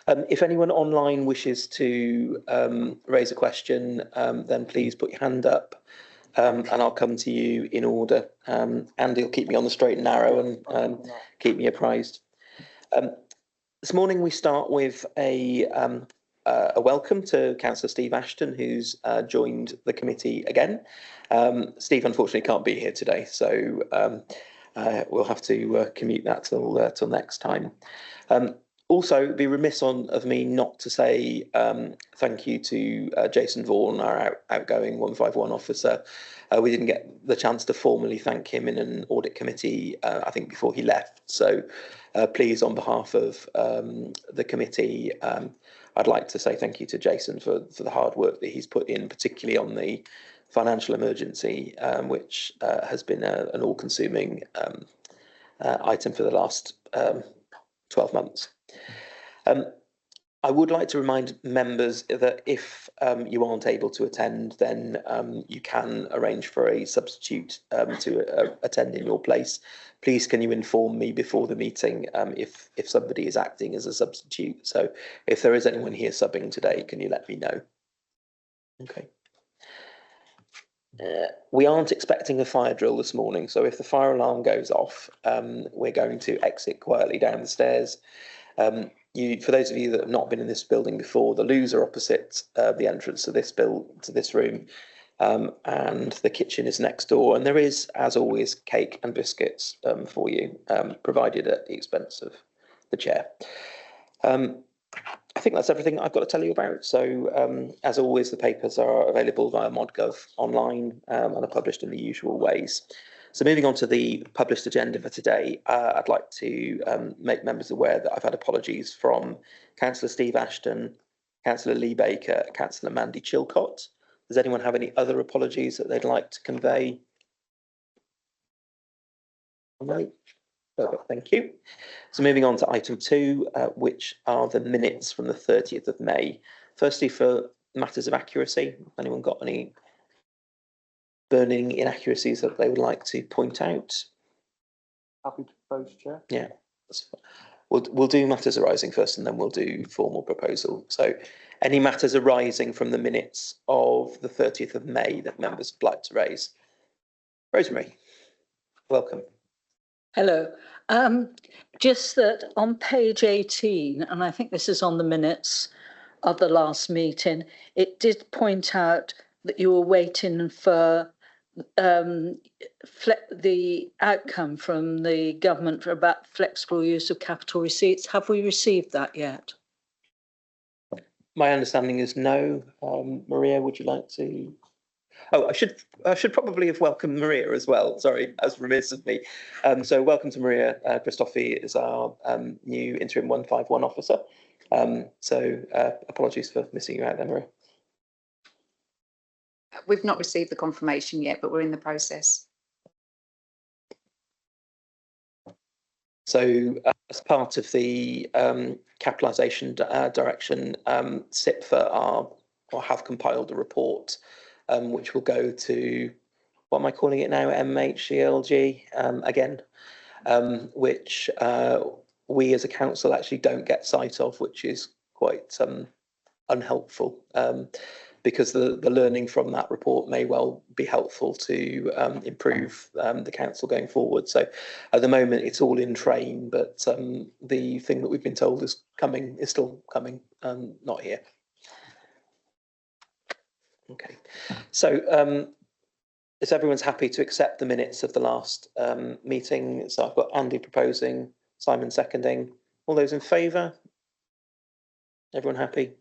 If anyone online wishes to raise a question, then please put your hand up and I'll come to you in order. Andy will keep me on the straight and narrow and keep me apprised. This morning we start with a welcome to Councillor Steve Ashton, who's joined the committee again. Steve unfortunately can't be here today, so we'll have to commute that till next time. Also, it'd be remiss of me not to say thank you to Jason Vaughan, our outgoing 151 officer. We didn't get the chance to formally thank him in an audit committee, I think, before he left. So please, on behalf of the committee, I'd like to say thank you to Jason for the hard work that he's put in, particularly on the financial emergency, which has been an all-consuming item for the last 12 months. I would like to remind members that if you aren't able to attend, then you can arrange for a substitute to attend in your place. Please can you inform me before the meeting if somebody is acting as a substitute. So if there is anyone here subbing today, can you let me know? Okay. We aren't expecting a fire drill this morning, so if the fire alarm goes off, we're going to exit quietly down the stairs. For those of you that have not been in this building before, the loos are opposite the entrance to this room, and the kitchen is next door. And there is, as always, cake and biscuits for you, provided at the expense of the chair. I think that's everything I've got to tell you about. So, as always, the papers are available via ModGov online and are published in the usual ways. So moving on to the published agenda for today, I'd like to make members aware that I've had apologies from Councillor Steve Ashton, Councillor Lee Baker, Councillor Mandy Chilcott. Does anyone have any other apologies that they'd like to convey? No. Perfect, thank you. So moving on to item 2, which are the minutes from the 30th of May. Firstly, for matters of accuracy, anyone got any burning inaccuracies that they would like to point out? Happy to propose, Chair. Yeah, we'll do matters arising first, and then we'll do formal proposal. So, any matters arising from the minutes of the 30th of May that members would like to raise? Rosemary, welcome. Hello. Just that on page 18, and I think this is on the minutes of the last meeting, it did point out that you were waiting for the outcome from the government about flexible use of capital receipts. Have we received that yet? My understanding is no. Maria, would you like to? Oh, I should probably have welcomed Maria as well. Sorry, as remiss of me. So welcome to Maria. Christophe is our new interim 151 officer. Apologies for missing you out there, Maria. We've not received the confirmation yet, but we're in the process. So as part of the capitalisation direction, SIPFA have compiled a report which will go to, what am I calling it now, MHCLG again, which we as a council actually don't get sight of, which is quite unhelpful. Because the learning from that report may well be helpful to improve the council going forward. So at the moment it's all in train, but the thing that we've been told is still coming, not here. Okay, so if everyone's happy to accept the minutes of the last meeting, so I've got Andy proposing, Simon seconding. All those in favour? Everyone happy?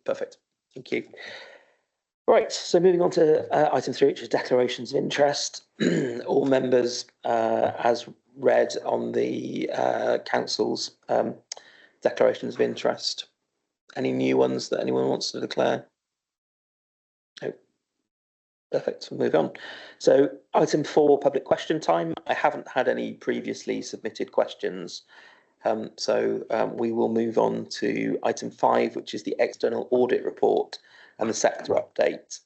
Perfect, thank you. Right, so moving on to item 3, which is declarations of interest. All members, as read on the council's declarations of interest. Any new ones that anyone wants to declare? No. Perfect, we'll move on. So item 4, public question time. I haven't had any previously submitted questions. We will move on to item 5, which is the external audit report and the sector update.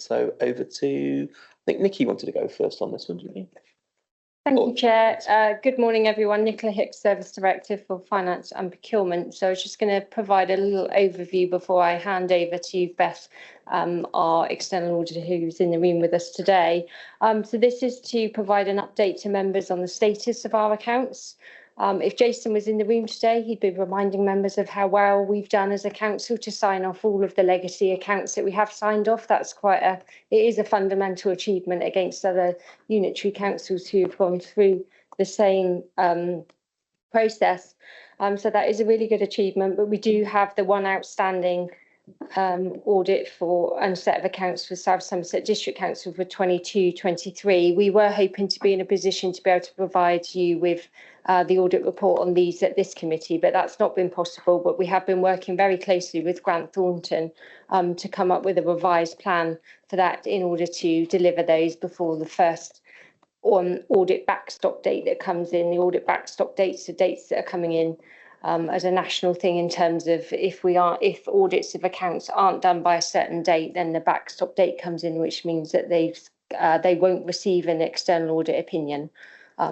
So over to, I think Nikki wanted to go first on this one, didn't you? Thank you, Chair. Good morning, everyone. Nicola Hicks, Service Director for Finance and Procurement. So I was just going to provide a little overview before I hand over to you, Beth, our external auditor who's in the room with us today. So this is to provide an update to members on the status of our accounts. If Jason was in the room today, he'd be reminding members of how well we've done as a council to sign off all of the legacy accounts that we have signed off. That's it is a fundamental achievement against other unitary councils who've gone through the same process. So that is a really good achievement, but we do have the one outstanding audit for and set of accounts for South Somerset District Council for 22-23. We were hoping to be in a position to be able to provide you with the audit report on these at this committee, but that's not been possible. But we have been working very closely with Grant Thornton to come up with a revised plan for that in order to deliver those before the first audit backstop date that comes in. The audit backstop dates are dates that are coming in as a national thing in terms of if audits of accounts aren't done by a certain date, then the backstop date comes in, which means that they won't receive an external audit opinion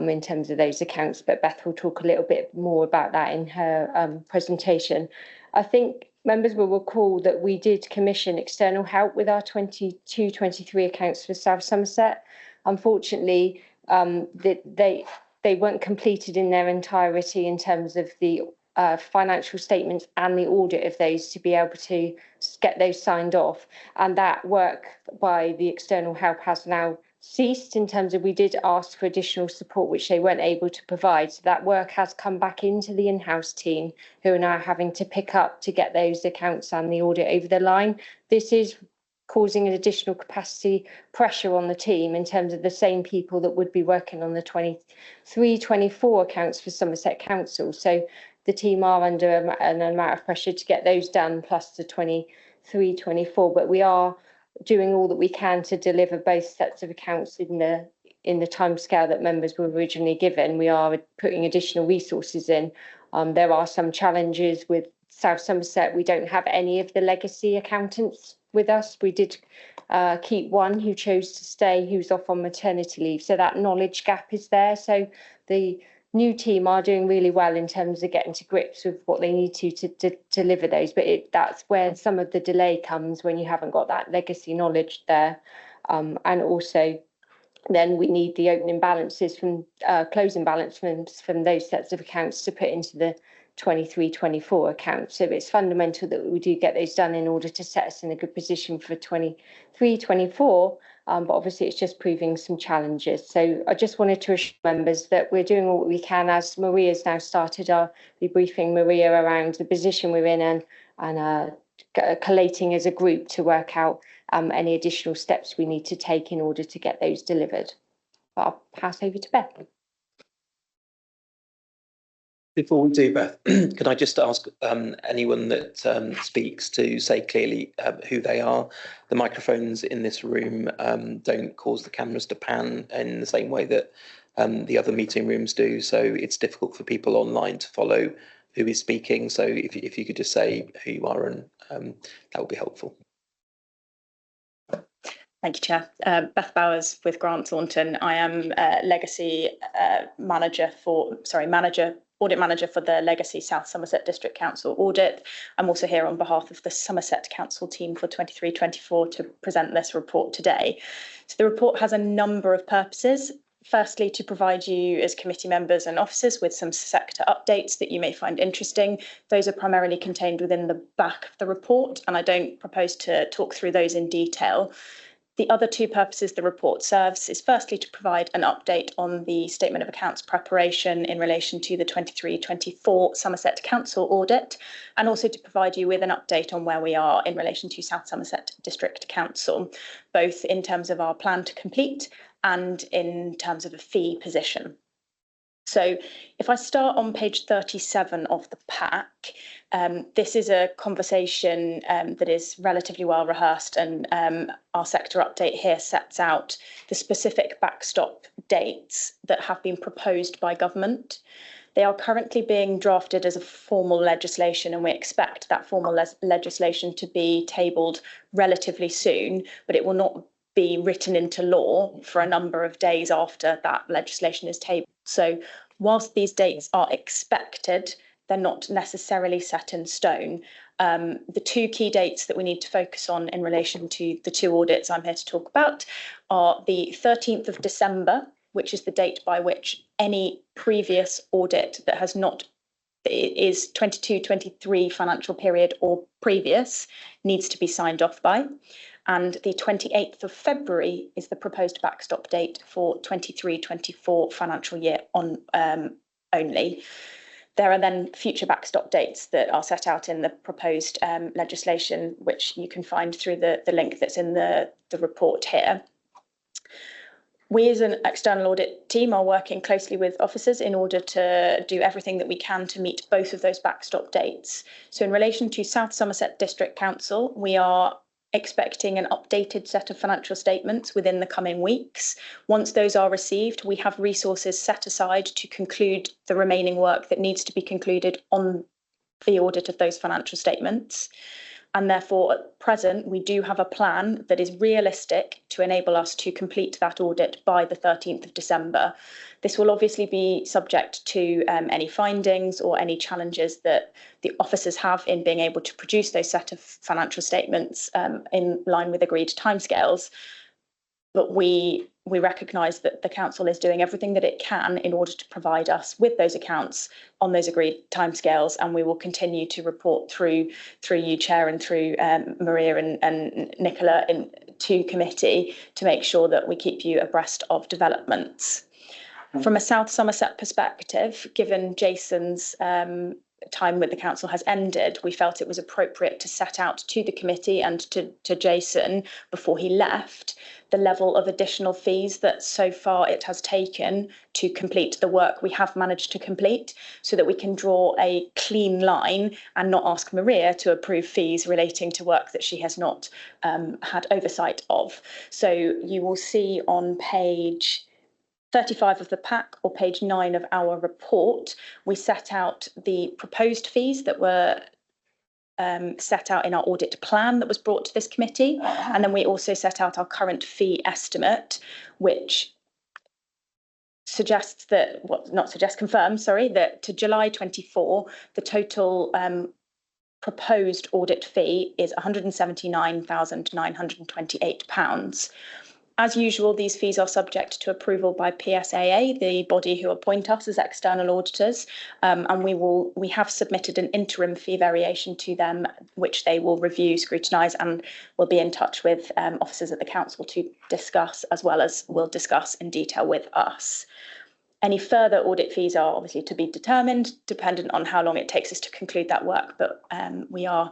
in terms of those accounts. But Beth will talk a little bit more about that in her presentation. I think members will recall that we did commission external help with our 22-23 accounts for South Somerset. Unfortunately, they weren't completed in their entirety in terms of the financial statements and the audit of those to be able to get those signed off. And that work by the external help has now ceased in terms of we did ask for additional support, which they weren't able to provide. So that work has come back into the in-house team who are now having to pick up to get those accounts and the audit over the line. This is causing an additional capacity pressure on the team in terms of the same people that would be working on the 23-24 accounts for Somerset Council. So the team are under an amount of pressure to get those done, plus the 23-24. But we are doing all that we can to deliver both sets of accounts in the timescale that members were originally given. We are putting additional resources in. There are some challenges with South Somerset. We don't have any of the legacy accountants with us. We did keep one who chose to stay, who's off on maternity leave. So that knowledge gap is there. So the new team are doing really well in terms of getting to grips with what they need to deliver those. But that's where some of the delay comes when you haven't got that legacy knowledge there. And also then we need the opening balances from closing balance from those sets of accounts to put into the 23-24 accounts. So it's fundamental that we do get those done in order to set us in a good position for 23-24. But obviously it's just proving some challenges. So I just wanted to assure members that we're doing all we can, as Maria's now started our debriefing Maria around the position we're in and collating as a group to work out any additional steps we need to take in order to get those delivered. But I'll pass over to Beth. Before we do, Beth, can I just ask anyone that speaks to say clearly who they are? The microphones in this room don't cause the cameras to pan in the same way that the other meeting rooms do. So it's difficult for people online to follow who is speaking. So if you could just say who you are, and that would be helpful. Thank you, Chair. Beth Bowers with Grant Thornton. I am Legacy Audit Manager for the Legacy South Somerset District Council Audit. I'm also here on behalf of the Somerset Council team for 23-24 to present this report today. So the report has a number of purposes. Firstly, to provide you as committee members and officers with some sector updates that you may find interesting. Those are primarily contained within the back of the report, and I don't propose to talk through those in detail. The other two purposes the report serves is firstly to provide an update on the Statement of Accounts preparation in relation to the 23-24 Somerset Council audit, and also to provide you with an update on where we are in relation to South Somerset District Council, both in terms of our plan to complete and in terms of a fee position. So if I start on page 37 of the pack, this is a conversation that is relatively well rehearsed, and our sector update here sets out the specific backstop dates that have been proposed by government. They are currently being drafted as a formal legislation, and we expect that formal legislation to be tabled relatively soon, but it will not be written into law for a number of days after that legislation is tabled. So whilst these dates are expected, they're not necessarily set in stone. The two key dates that we need to focus on in relation to the two audits I'm here to talk about are the 13th of December, which is the date by which any previous audit that has not is 22-23 financial period or previous needs to be signed off by. And the 28th of February is the proposed backstop date for 23-24 financial year on only. There are then future backstop dates that are set out in the proposed legislation, which you can find through the link that's in the report here. We as an external audit team are working closely with officers in order to do everything that we can to meet both of those backstop dates. So in relation to South Somerset District Council, we are expecting an updated set of financial statements within the coming weeks. Once those are received, we have resources set aside to conclude the remaining work that needs to be concluded on the audit of those financial statements. And therefore, at present, we do have a plan that is realistic to enable us to complete that audit by the 13th of December. This will obviously be subject to any findings or any challenges that the officers have in being able to produce those set of financial statements in line with agreed timescales. But we recognise that the council is doing everything that it can in order to provide us with those accounts on those agreed timescales, and we will continue to report through you, Chair, and through Maria and Nicola to committee to make sure that we keep you abreast of developments. From a South Somerset perspective, given Jason's time with the council has ended, we felt it was appropriate to set out to the committee and to Jason before he left the level of additional fees that so far it has taken to complete the work we have managed to complete, so that we can draw a clean line and not ask Maria to approve fees relating to work that she has not had oversight of. So you will see on page 35 of the pack or page 9 of our report, we set out the proposed fees that were set out in our audit plan that was brought to this committee. And then we also set out our current fee estimate, which suggests that, confirms, that to July 24, the total proposed audit fee is £179,928. As usual, these fees are subject to approval by PSAA, the body who appoint us as external auditors, and we have submitted an interim fee variation to them, which they will review, scrutinise, and will be in touch with officers at the council to discuss, as well as will discuss in detail with us. Any further audit fees are obviously to be determined, dependent on how long it takes us to conclude that work, but we are,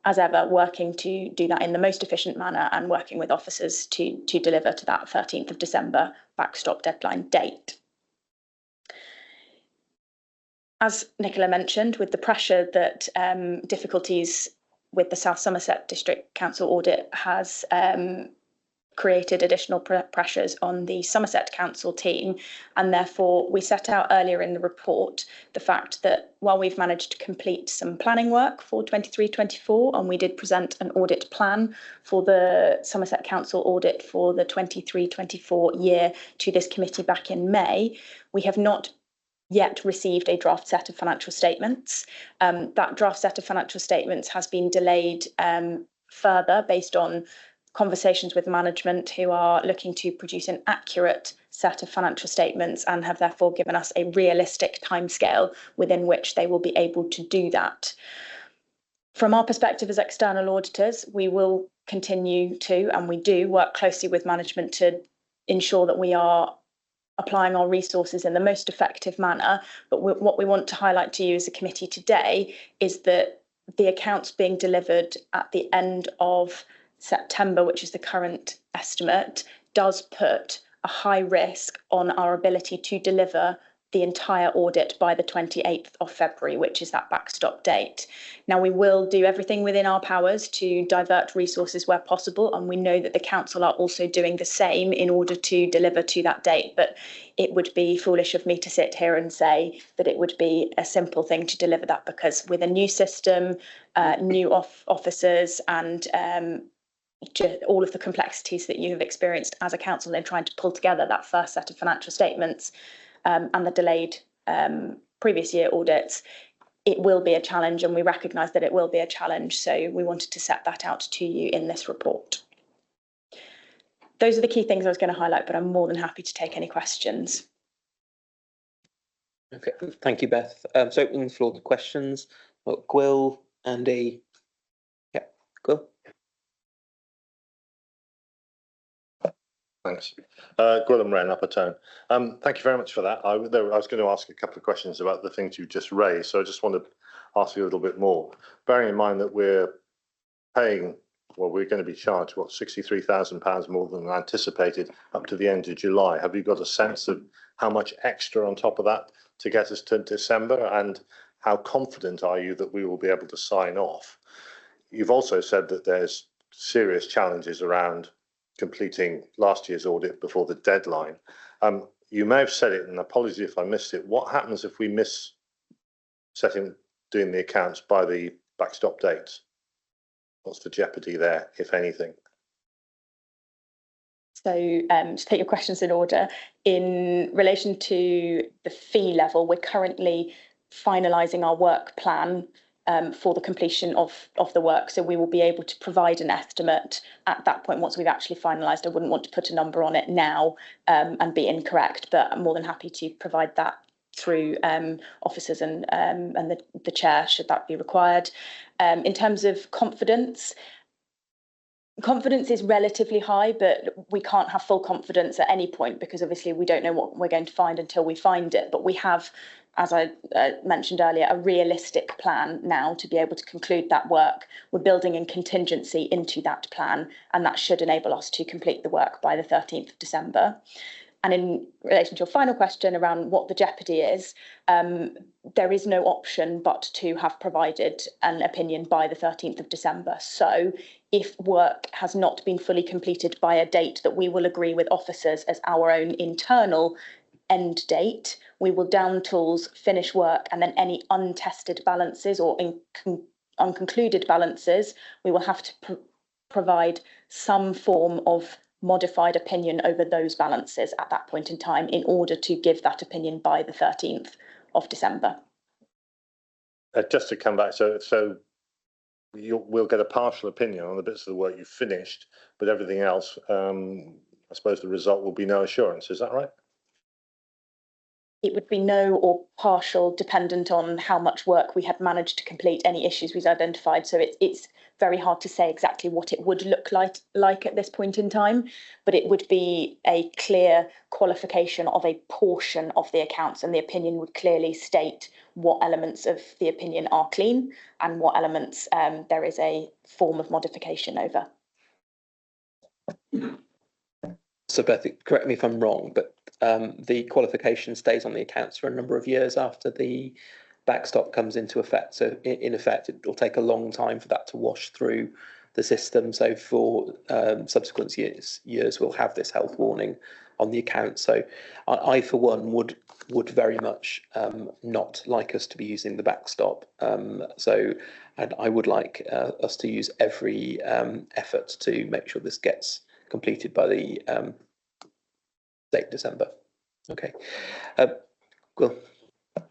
as ever, working to do that in the most efficient manner and working with officers to deliver to that 13th of December backstop deadline date. As Nicola mentioned, with the pressure that difficulties with the South Somerset District Council audit has created additional pressures on the Somerset Council team, and therefore we set out earlier in the report the fact that while we've managed to complete some planning work for 23-24, and we did present an audit plan for the Somerset Council audit for the 23-24 year to this committee back in May, we have not yet received a draft set of financial statements. That draft set of financial statements has been delayed further based on conversations with management, who are looking to produce an accurate set of financial statements and have therefore given us a realistic timescale within which they will be able to do that. From our perspective as external auditors, we will continue to, and we do, work closely with management to ensure that we are applying our resources in the most effective manner. But what we want to highlight to you as a committee today is that the accounts being delivered at the end of September, which is the current estimate, does put a high risk on our ability to deliver the entire audit by the 28th of February, which is that backstop date. Now, we will do everything within our powers to divert resources where possible, and we know that the council are also doing the same in order to deliver to that date. But it would be foolish of me to sit here and say that it would be a simple thing to deliver that, because with a new system, new officers, and all of the complexities that you have experienced as a council in trying to pull together that first set of financial statements and the delayed previous year audits. It will be a challenge, and we recognise that it will be a challenge. So we wanted to set that out to you in this report. Those are the key things I was going to highlight, but I'm more than happy to take any questions. Okay, thank you, Beth. So opening the floor to questions. Well, Gwyl, Andy. Yeah, Gwyl. Thanks. Gwilym Wren, Upper Tone. Thank you very much for that. I was going to ask a couple of questions about the things you just raised, so I just want to ask you a little bit more. Bearing in mind that we're paying, well, we're going to be charged, what, £63,000 more than anticipated up to the end of July. Have you got a sense of how much extra on top of that to get us to December? And how confident are you that we will be able to sign off? You've also said that there's serious challenges around completing last year's audit before the deadline. You may have said it, and apologies if I missed it. What happens if we miss doing the accounts by the backstop dates? What's the jeopardy there, if anything? So to take your questions in order, in relation to the fee level, we're currently finalising our work plan for the completion of the work. So we will be able to provide an estimate at that point once we've actually finalised. I wouldn't want to put a number on it now and be incorrect, but I'm more than happy to provide that through officers and the chair, should that be required. In terms of confidence is relatively high, but we can't have full confidence at any point because obviously we don't know what we're going to find until we find it. But we have, as I mentioned earlier, a realistic plan now to be able to conclude that work. We're building in contingency into that plan, and that should enable us to complete the work by the 13th of December. And in relation to your final question around what the jeopardy is, there is no option but to have provided an opinion by the 13th of December. So if work has not been fully completed by a date that we will agree with officers as our own internal end date, we will down tools, finish work, and then any untested balances or unconcluded balances, we will have to provide some form of modified opinion over those balances at that point in time in order to give that opinion by the 13th of December. Just to come back, so we'll get a partial opinion on the bits of the work you've finished, but everything else, I suppose the result will be no assurance. Is that right? It would be no or partial, dependent on how much work we had managed to complete, any issues we've identified. So it's very hard to say exactly what it would look like at this point in time, but it would be a clear qualification of a portion of the accounts, and the opinion would clearly state what elements of the opinion are clean and what elements there is a form of modification over. So Beth, correct me if I'm wrong, but the qualification stays on the accounts for a number of years after the backstop comes into effect. So in effect, it will take a long time for that to wash through the system. So for subsequent years, we'll have this health warning on the account. So I for one, would very much not like us to be using the backstop. And I would like us to use every effort to make sure this gets completed by the date December. Okay. Cool.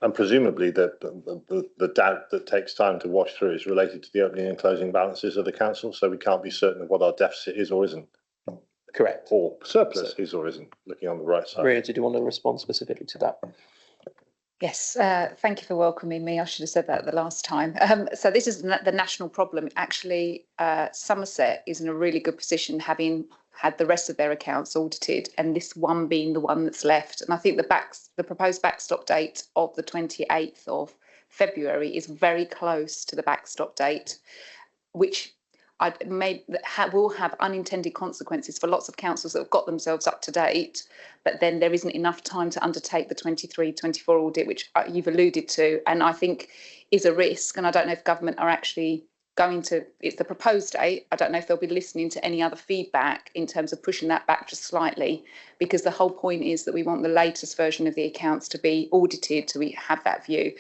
And presumably the doubt that takes time to wash through is related to the opening and closing balances of the council, so we can't be certain of what our deficit is or isn't. Correct. Or surplus is or isn't, looking on the right side. Maria, did you want to respond specifically to that? Yes, thank you for welcoming me. I should have said that the last time. So this is the national problem. Actually, Somerset is in a really good position, having had the rest of their accounts audited, and this one being the one that's left. And I think the proposed backstop date of the 28th of February is very close to the backstop date, which will have unintended consequences for lots of councils that have got themselves up to date, but then there isn't enough time to undertake the 23-24 audit, which you've alluded to, and I think is a risk. And I don't know if government are actually it's the proposed date. I don't know if they'll be listening to any other feedback in terms of pushing that back just slightly, because the whole point is that we want the latest version of the accounts to be audited, to have that view.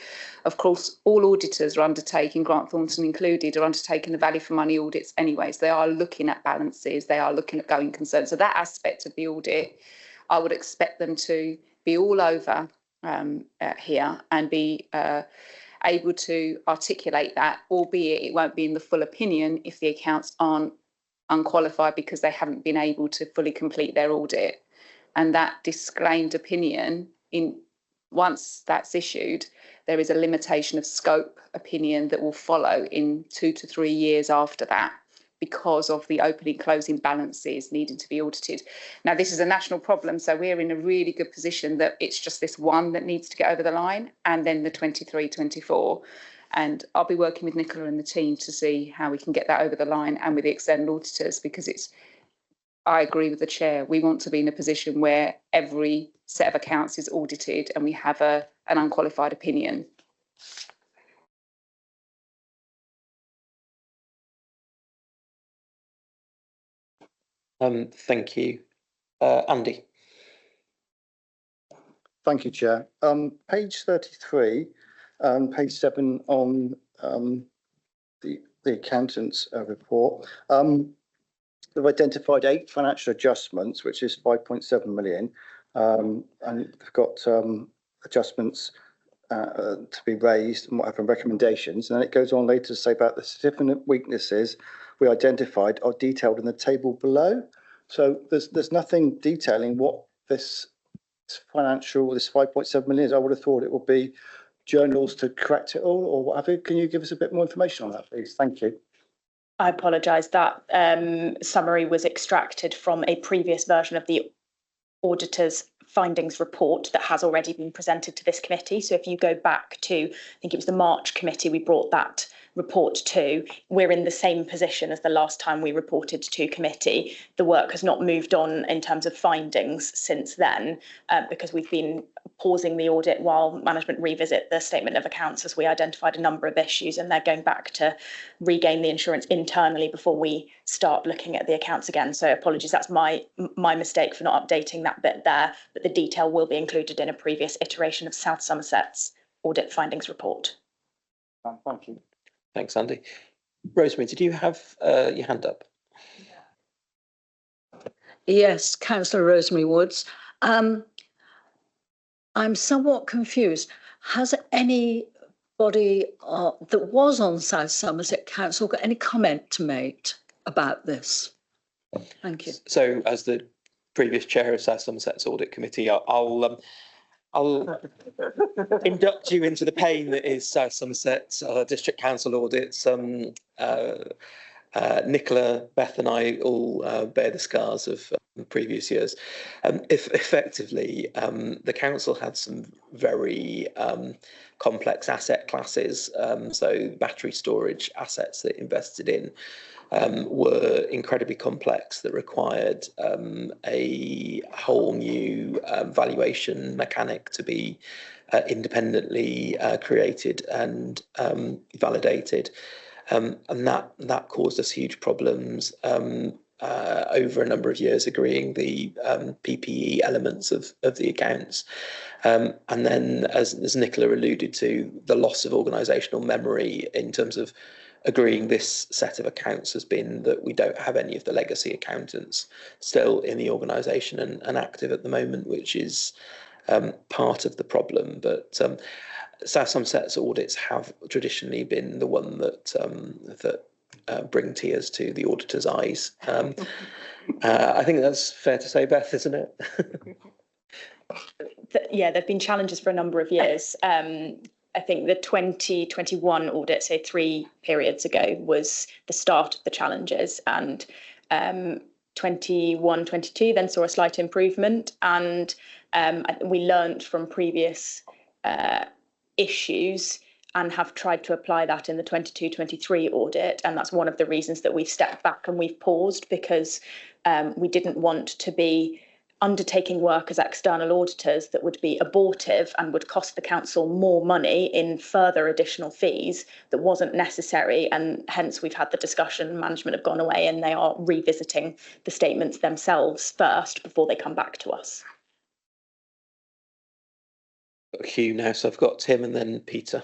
Of course, all auditors are undertaking, Grant Thornton included, are undertaking the value for money audits anyways. They are looking at balances, they are looking at going concern. So that aspect of the audit, I would expect them to be all over here and be able to articulate that, albeit it won't be in the full opinion if the accounts aren't unqualified because they haven't been able to fully complete their audit. And that disclaimed opinion, once that's issued, there is a limitation of scope opinion that will follow in 2 to 3 years after that, because of the opening closing balances needing to be audited. Now, this is a national problem, so we're in a really good position that it's just this one that needs to get over the line, and then the 23-24. And I'll be working with Nicola and the team to see how we can get that over the line, and with the external auditors, because I agree with the chair, we want to be in a position where every set of accounts is audited and we have an unqualified opinion. Thank you. Andy. Thank you, Chair. Page 33, page 7 on the accountant's report. They've identified 8 financial adjustments, which is 5.7 million, and they've got adjustments to be raised and whatever recommendations. And then it goes on later to say about the significant weaknesses we identified are detailed in the table below. So there's nothing detailing what this 5.7 million is. I would have thought it would be journals to correct it all or what have you. Can you give us a bit more information on that, please? Thank you. I apologise. That summary was extracted from a previous version of the auditor's findings report that has already been presented to this committee. So if you go back to, I think it was the March committee, we brought that report to, we're in the same position as the last time we reported to committee. The work has not moved on in terms of findings since then, because we've been pausing the audit while management revisit the statement of accounts as we identified a number of issues, and they're going back to regain the insurance internally before we start looking at the accounts again. So apologies, that's my mistake for not updating that bit there, but the detail will be included in a previous iteration of South Somerset's audit findings report. Thank you. Thanks, Andy. Rosemary, did you have your hand up? Yes, Councillor Rosemary Woods. I'm somewhat confused. Has anybody that was on South Somerset Council got any comment to make about this? Thank you. So, as the previous chair of South Somerset's Audit Committee, I'll induct you into the pain that is South Somerset District Council audits. Nicola, Beth and I all bear the scars of previous years. Effectively, the council had some very complex asset classes, so battery storage assets that invested in were incredibly complex, that required a whole new valuation mechanic to be independently created and validated. And that caused us huge problems over a number of years, agreeing the PPE elements of the accounts. And then, as Nicola alluded to, the loss of organisational memory in terms of agreeing this set of accounts has been that we don't have any of the legacy accountants still in the organisation and active at the moment, which is part of the problem. But South Somerset's audits have traditionally been the one that bring tears to the auditor's eyes. I think that's fair to say, Beth, isn't it? Yeah, there have been challenges for a number of years. I think the 2021 audit, so 3 periods ago, was the start of the challenges, and 21-22 then saw a slight improvement, and we learned from previous issues and have tried to apply that in the 22-23 audit, and that's one of the reasons that we've stepped back and we've paused, because we didn't want to be undertaking work as external auditors that would be abortive and would cost the council more money in further additional fees that wasn't necessary. And hence we've had the discussion, management have gone away and they are revisiting the statements themselves first before they come back to us. Hugh now, so I've got Tim and then Peter.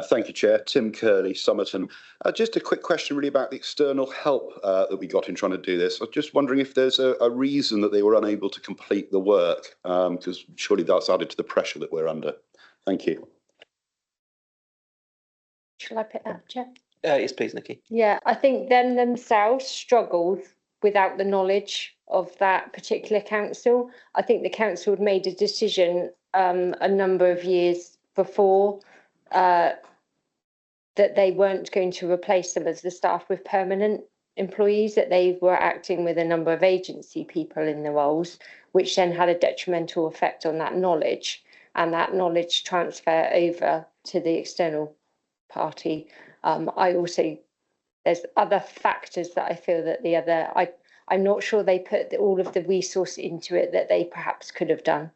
Thank you, Chair. Tim Curley, Somerton. Just a quick question really about the external help that we got in trying to do this. I was just wondering if there's a reason that they were unable to complete the work, because surely that's added to the pressure that we're under. Thank you. Shall I pick that, Chair? Yes, please, Nikki. Yeah, I think them themselves struggled without the knowledge of that particular council. I think the council had made a decision a number of years before that they weren't going to replace them as the staff with permanent employees, that they were acting with a number of agency people in the roles, which then had a detrimental effect on that knowledge and that knowledge transfer over to the external party. I also, there's other factors that I feel that I'm not sure they put all of the resource into it that they perhaps could have done,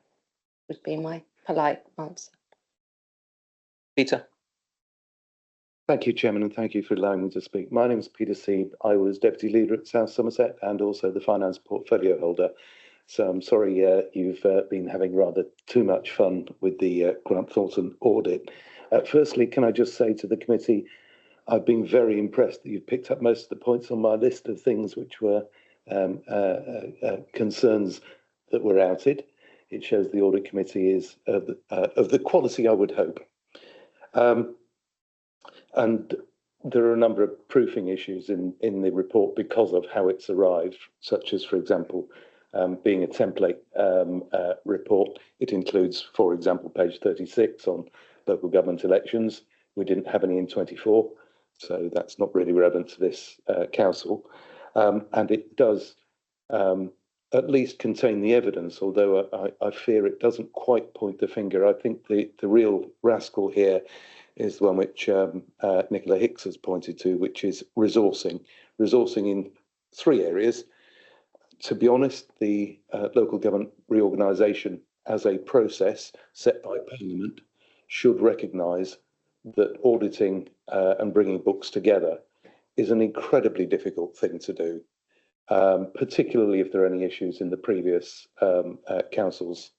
would be my polite answer. Peter. Thank you, Chairman, and thank you for allowing me to speak. My name is Peter Seeb. I was Deputy Leader at South Somerset and also the Finance Portfolio Holder. So I'm sorry you've been having rather too much fun with the Grant Thornton audit. Firstly, can I just say to the committee, I've been very impressed that you've picked up most of the points on my list of things which were concerns that were outed. It shows the audit committee is of the quality I would hope. And there are a number of proofing issues in the report because of how it's arrived, such as, for example, being a template report. It includes, for example, page 36 on local government elections. We didn't have any in 24, so that's not really relevant to this council. And it does at least contain the evidence, although I fear it doesn't quite point the finger. I think the real rascal here is the one which Nicola Hicks has pointed to, which is resourcing in three areas. To be honest, the local government reorganisation as a process set by Parliament should recognise that auditing and bringing books together is an incredibly difficult thing to do, particularly if there are any issues in the previous council's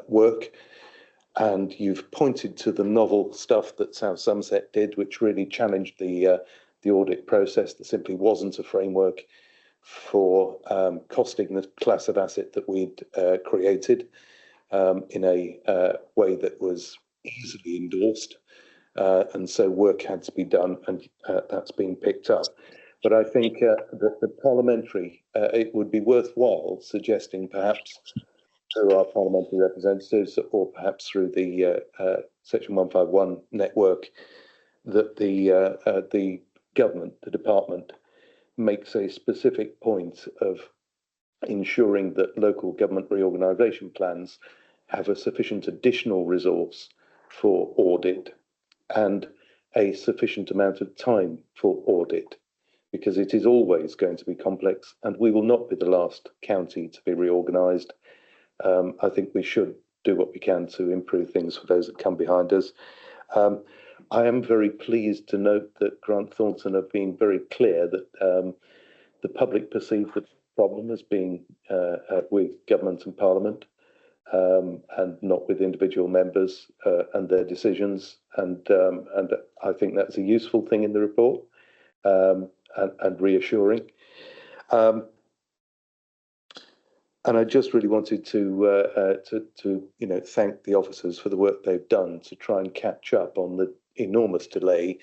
work. And you've pointed to the novel stuff that South Somerset did, which really challenged the audit process. There simply wasn't a framework for costing the class of asset that we'd created in a way that was easily endorsed. And so work had to be done, and that's been picked up. But I think that the parliamentary, it would be worthwhile suggesting perhaps through our parliamentary representatives or perhaps through the Section 151 network that the government, the department, makes a specific point of ensuring that local government reorganisation plans have a sufficient additional resource for audit and a sufficient amount of time for audit, because it is always going to be complex and we will not be the last county to be reorganised. I think we should do what we can to improve things for those that come behind us. I am very pleased to note that Grant Thornton have been very clear that the public perceive the problem as being with government and parliament and not with individual members and their decisions. And I think that's a useful thing in the report and reassuring. And I just really wanted to thank the officers for the work they've done to try and catch up on the enormous delay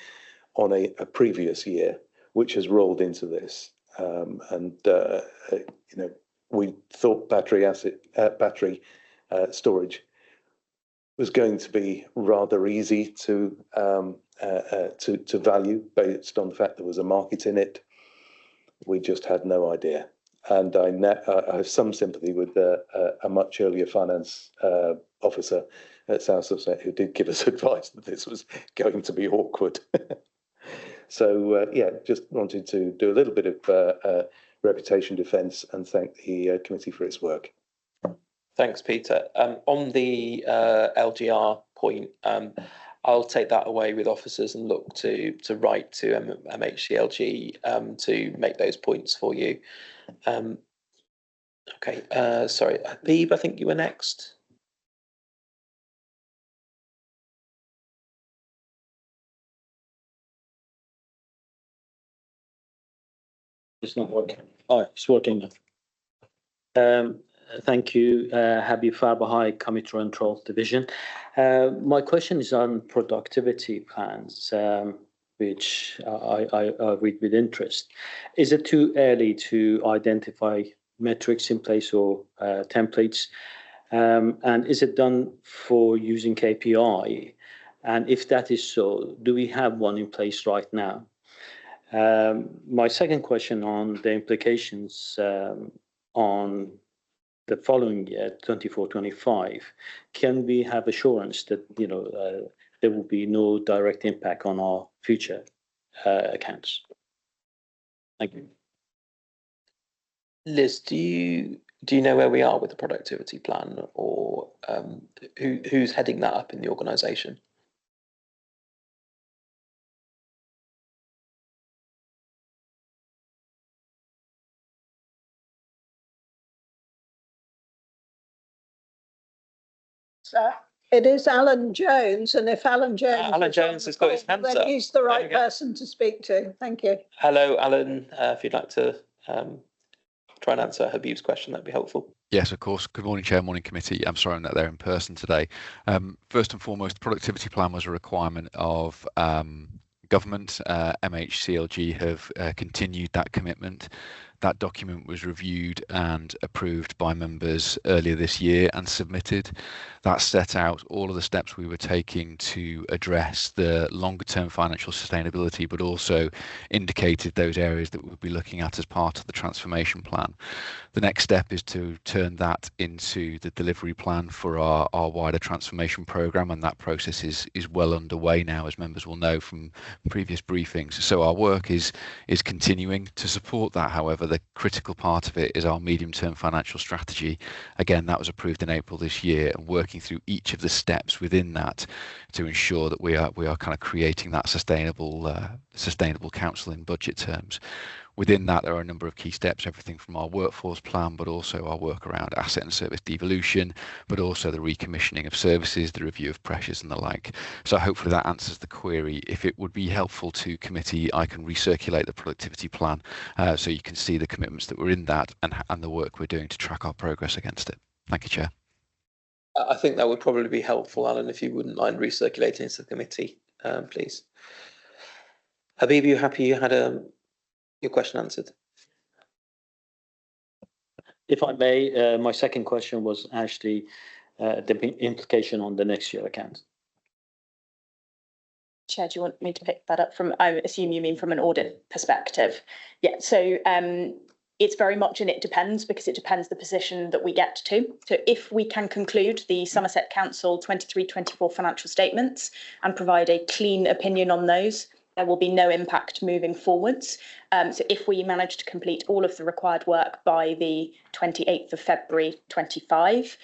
on a previous year, which has rolled into this. We thought battery storage was going to be rather easy to value based on the fact there was a market in it. We just had no idea. And I have some sympathy with a much earlier finance officer at South Somerset who did give us advice that this was going to be awkward. So, just wanted to do a little bit of reputation defence and thank the committee for its work. Thanks, Peter. On the LGR point, I'll take that away with officers and look to write to MHCLG to make those points for you. Okay, sorry, Habib, I think you were next. It's not working. Oh, it's working now. Thank you, Habib Farbahai, Committee Control Division. My question is on productivity plans, which I read with interest. Is it too early to identify metrics in place or templates? And is it done for using KPI? And if that is so, do we have one in place right now? My second question on the implications on the following year, 24-25, can we have assurance that there will be no direct impact on our future accounts? Thank you. Liz, do you know where we are with the productivity plan, or who's heading that up in the organisation? It is Alan Jones, and if Alan Jones has got his hands then up. he's the right person to speak to. Thank you. Hello, Alan. If you'd like to try and answer Habib's question, that'd be helpful. Yes, of course. Good morning, Chair, morning committee. I'm sorry I'm not there in person today. First and foremost, the productivity plan was a requirement of government. MHCLG have continued that commitment. That document was reviewed and approved by members earlier this year and submitted. That set out all of the steps we were taking to address the longer term financial sustainability, but also indicated those areas that we'll be looking at as part of the transformation plan. The next step is to turn that into the delivery plan for our wider transformation programme, and that process is well underway now, as members will know from previous briefings. So our work is continuing. To support that, however, the critical part of it is our medium-term financial strategy. Again, that was approved in April this year, and working through each of the steps within that to ensure that we are kind of creating that sustainable council in budget terms. Within that, there are a number of key steps, everything from our workforce plan, but also our work around asset and service devolution, but also the recommissioning of services, the review of pressures and the like. So hopefully that answers the query. If it would be helpful to committee, I can recirculate the productivity plan so you can see the commitments that were in that and the work we're doing to track our progress against it. Thank you, Chair. I think that would probably be helpful, Alan, if you wouldn't mind recirculating it to the committee, please. Habib, you happy you had your question answered? If I may, my second question was actually the implication on the next year accounts. Chair, do you want me to pick that up from, I assume you mean from an audit perspective? Yeah, so it's very much and it depends, because it depends the position that we get to. So if we can conclude the Somerset Council 23-24 financial statements and provide a clean opinion on those, there will be no impact moving forwards. So if we manage to complete all of the required work by the 28th of February 25,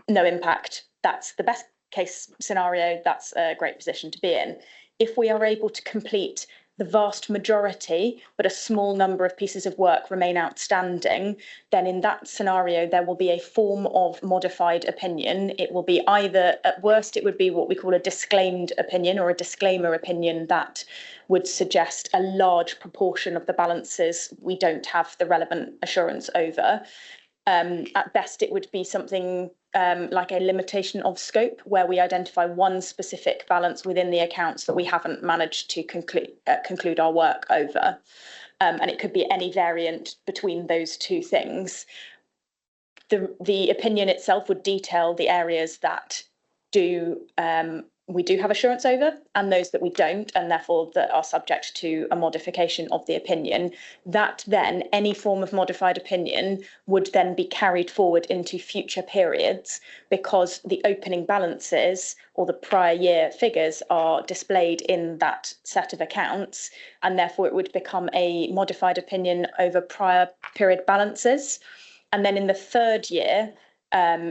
no impact. That's the best case scenario. That's a great position to be in. If we are able to complete the vast majority, but a small number of pieces of work remain outstanding, then in that scenario, there will be a form of modified opinion. It will be either, at worst, it would be what we call a disclaimed opinion or a disclaimer opinion that would suggest a large proportion of the balances we don't have the relevant assurance over. At best, it would be something like a limitation of scope, where we identify one specific balance within the accounts that we haven't managed to conclude our work over. And it could be any variant between those two things. The opinion itself would detail the areas that we do have assurance over, and those that we don't, and therefore that are subject to a modification of the opinion, that then any form of modified opinion would then be carried forward into future periods, because the opening balances or the prior year figures are displayed in that set of accounts, and therefore it would become a modified opinion over prior period balances. And then in the third year,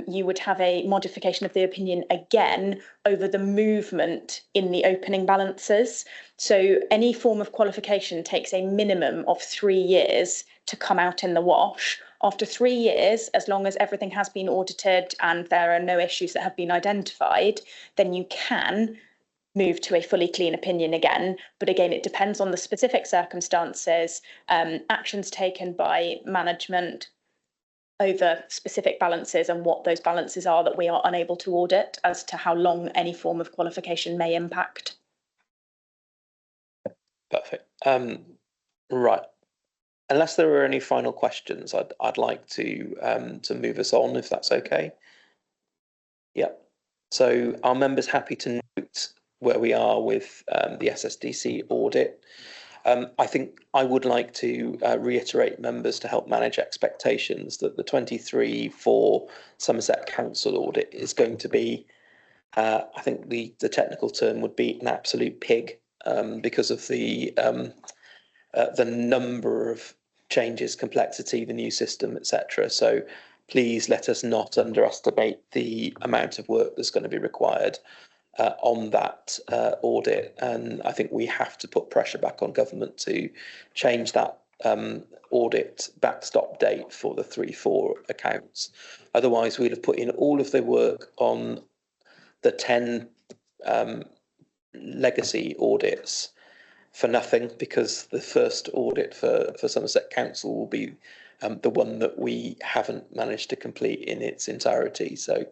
you would have a modification of the opinion again over the movement in the opening balances. So any form of qualification takes a minimum of 3 years to come out in the wash. After 3 years, as long as everything has been audited and there are no issues that have been identified, then you can move to a fully clean opinion again. But again, it depends on the specific circumstances, actions taken by management over specific balances and what those balances are that we are unable to audit, as to how long any form of qualification may impact. Perfect. Right. Unless there are any final questions, I'd like to move us on, if that's okay. Yeah. So are members happy to note where we are with the SSDC audit? I think I would like to reiterate members to help manage expectations that the 23/4 Somerset Council audit is going to be, I think the technical term would be an absolute pig, because of the number of changes, complexity, the new system, etc. So please let us not underestimate the amount of work that's going to be required on that audit, and I think we have to put pressure back on government to change that audit backstop date for the 3/4 accounts. Otherwise, we'd have put in all of the work on the 10 legacy audits for nothing, because the first audit for Somerset Council will be the one that we haven't managed to complete in its entirety. So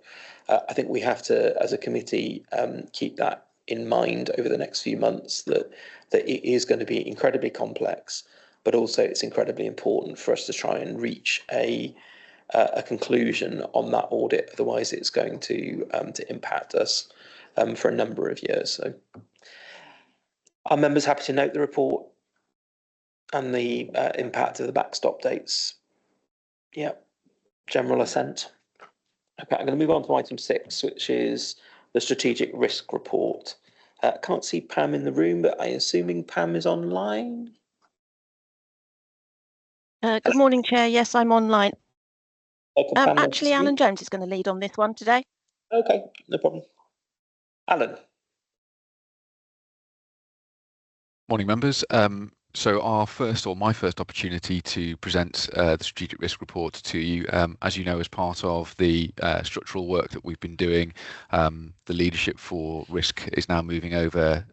I think we have to, as a committee, keep that in mind over the next few months, that it is going to be incredibly complex, but also it's incredibly important for us to try and reach a conclusion on that audit. Otherwise, it's going to impact us for a number of years. So are members happy to note the report and the impact of the backstop dates? Yeah, general assent. Okay, I'm going to move on to item 6, which is the strategic risk report. Can't see Pam in the room, but I'm assuming Pam is online. Good morning, Chair. Yes, I'm online. Okay, actually, Alan Jones is going to lead on this one today. Okay, no problem. Alan. Morning, members. So my first opportunity to present the strategic risk report to you, as you know, as part of the structural work that we've been doing, the leadership for risk is now moving over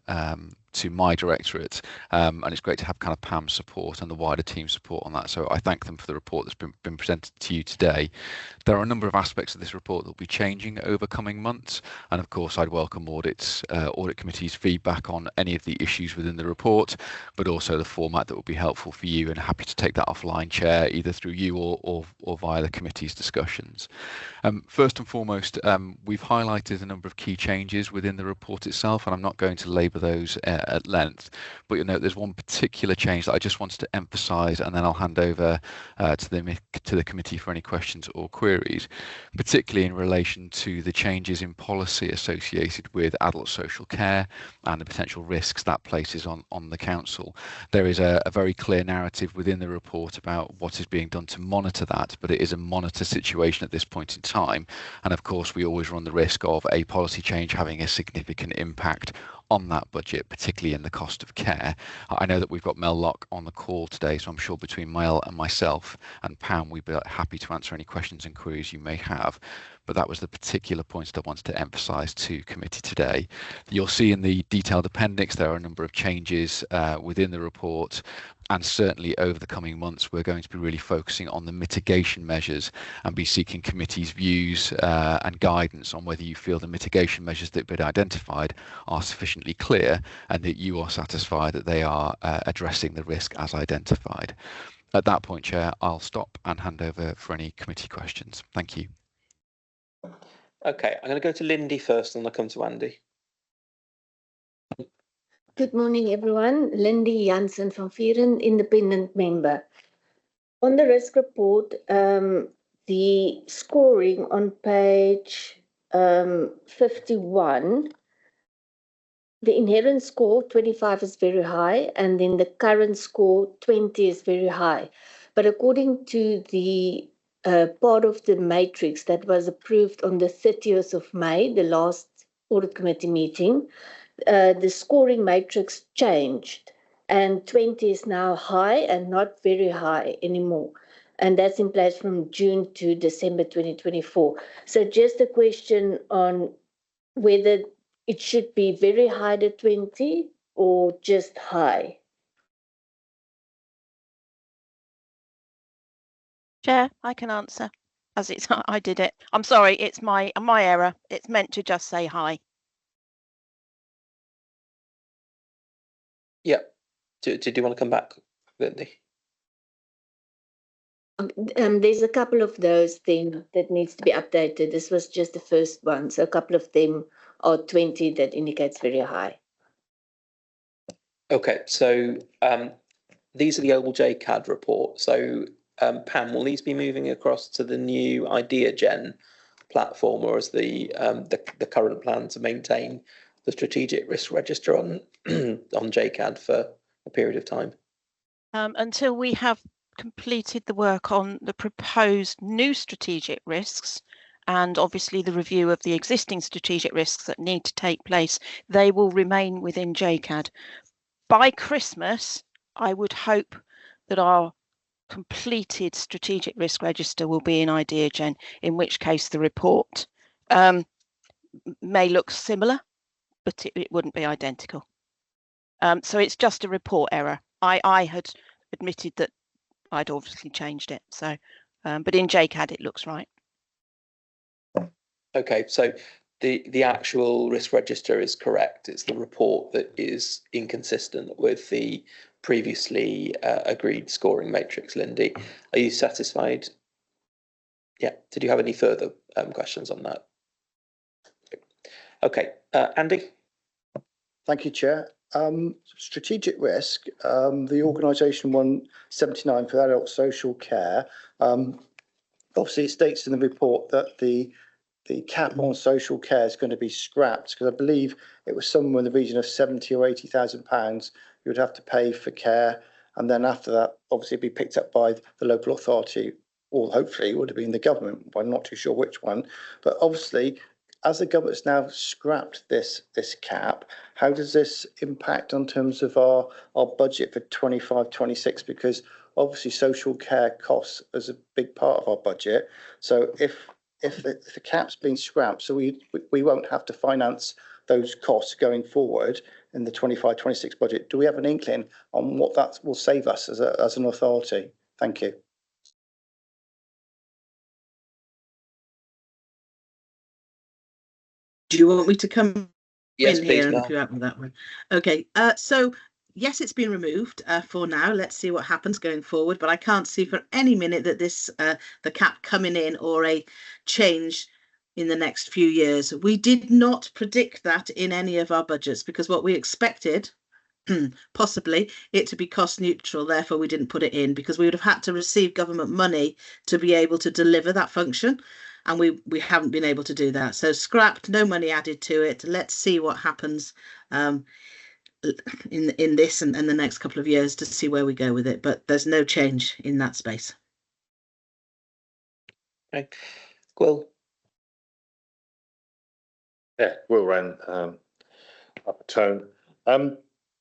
to my directorate, and it's great to have kind of Pam's support and the wider team support on that. So I thank them for the report that's been presented to you today. There are a number of aspects of this report that will be changing over coming months, and of course I'd welcome audit committee's feedback on any of the issues within the report, but also the format that will be helpful for you, and happy to take that offline, Chair, either through you or via the committee's discussions. First and foremost, we've highlighted a number of key changes within the report itself, and I'm not going to labour those at length, but you'll note there's one particular change that I just wanted to emphasise, and then I'll hand over to the committee for any questions or queries, particularly in relation to the changes in policy associated with adult social care and the potential risks that places on the council. There is a very clear narrative within the report about what is being done to monitor that, but it is a monitor situation at this point in time, and of course we always run the risk of a policy change having a significant impact on that budget, particularly in the cost of care. I know that we've got Mel Locke on the call today, so I'm sure between Mel and myself and Pam, we'd be happy to answer any questions and queries you may have. But that was the particular points that I wanted to emphasise to committee today. You'll see in the detailed appendix there are a number of changes within the report, and certainly over the coming months we're going to be really focusing on the mitigation measures and be seeking committee's views and guidance on whether you feel the mitigation measures that have been identified are sufficiently clear and that you are satisfied that they are addressing the risk as identified. At that point, Chair, I'll stop and hand over for any committee questions. Thank you. Okay, I'm going to go to Lindy first, and then I'll come to Andy. Good morning, everyone. Lindy Jansen from Vieren, independent member. On the risk report, the scoring on page 51, the inherent score 25 is very high, and then the current score 20 is very high. But according to the part of the matrix that was approved on the 30th of May, the last audit committee meeting, the scoring matrix changed, and 20 is now high and not very high anymore. And that's in place from June to December 2024. So just a question on whether it should be very high to 20 or just high. Chair, I can answer as it's I did it. I'm sorry, it's my error. It's meant to just say hi. Yeah. Did you want to come back, Lindy? There's a couple of those then that needs to be updated. This was just the first one. So a couple of them are 20 that indicates very high. Okay, so these are the old JCAD report. So Pam, will these be moving across to the new IdeaGen platform, or is the current plan to maintain the strategic risk register on on JCAD for a period of time? Until we have completed the work on the proposed new strategic risks and obviously the review of the existing strategic risks that need to take place, they will remain within JCAD. By Christmas, I would hope that our completed strategic risk register will be in IdeaGen, in which case the report may look similar, but it wouldn't be identical. So it's just a report error. I had admitted that I'd obviously changed it. So, but in JCAD it looks right. Okay, so the actual risk register is correct. It's the report that is inconsistent with the previously agreed scoring matrix. Lindy, are you satisfied? Yeah. Did you have any further questions on that? Okay, Andy. Thank you, Chair. Strategic risk, the organisation 179 for adult social care. Obviously, it states in the report that the cap on social care is going to be scrapped, because I believe it was somewhere in the region of 70 or 80,000 pounds you would have to pay for care, and then after that, obviously, it'd be picked up by the local authority, or hopefully it would have been the government. But I'm not too sure which one. But obviously, as the government's now scrapped this cap, how does this impact on terms of our budget for 25-26? Because obviously social care costs is a big part of our budget. So if the cap's been scrapped, so we won't have to finance those costs going forward in the 25-26 budget. Do we have an inkling on what that will save us as an authority? Thank you. Do you want me to come Yes, in please, here and Mel. help you out with that one? Okay, so yes, it's been removed for now. Let's see what happens going forward, but I can't see for any minute that this the cap coming in or a change in the next few years. We did not predict that in any of our budgets, because what we expected possibly it to be cost neutral, therefore we didn't put it in, because we would have had to receive government money to be able to deliver that function, and we haven't been able to do that. So scrapped, no money added to it. Let's see what happens in this and the next couple of years to see where we go with it, but there's no change in that space. Okay, Will. Yeah, Will ran up a tone.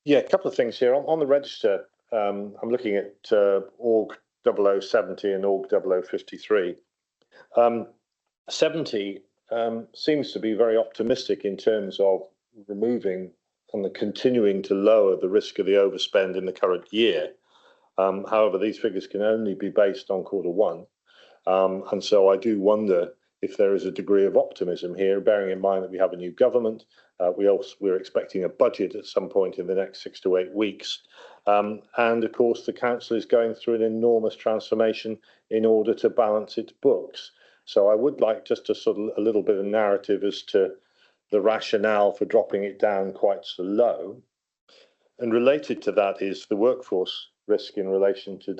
Yeah, a couple of things here on the register. I'm looking at org 0070 and org 0053. 70 seems to be very optimistic in terms of removing and continuing to lower the risk of the overspend in the current year. However, these figures can only be based on Q1. And so I do wonder if there is a degree of optimism here, bearing in mind that we have a new government. We're expecting a budget at some point in the next 6 to 8 weeks. And of course, the council is going through an enormous transformation in order to balance its books. So I would like just a sort of a little bit of narrative as to the rationale for dropping it down quite so low. And related to that is the workforce risk in relation to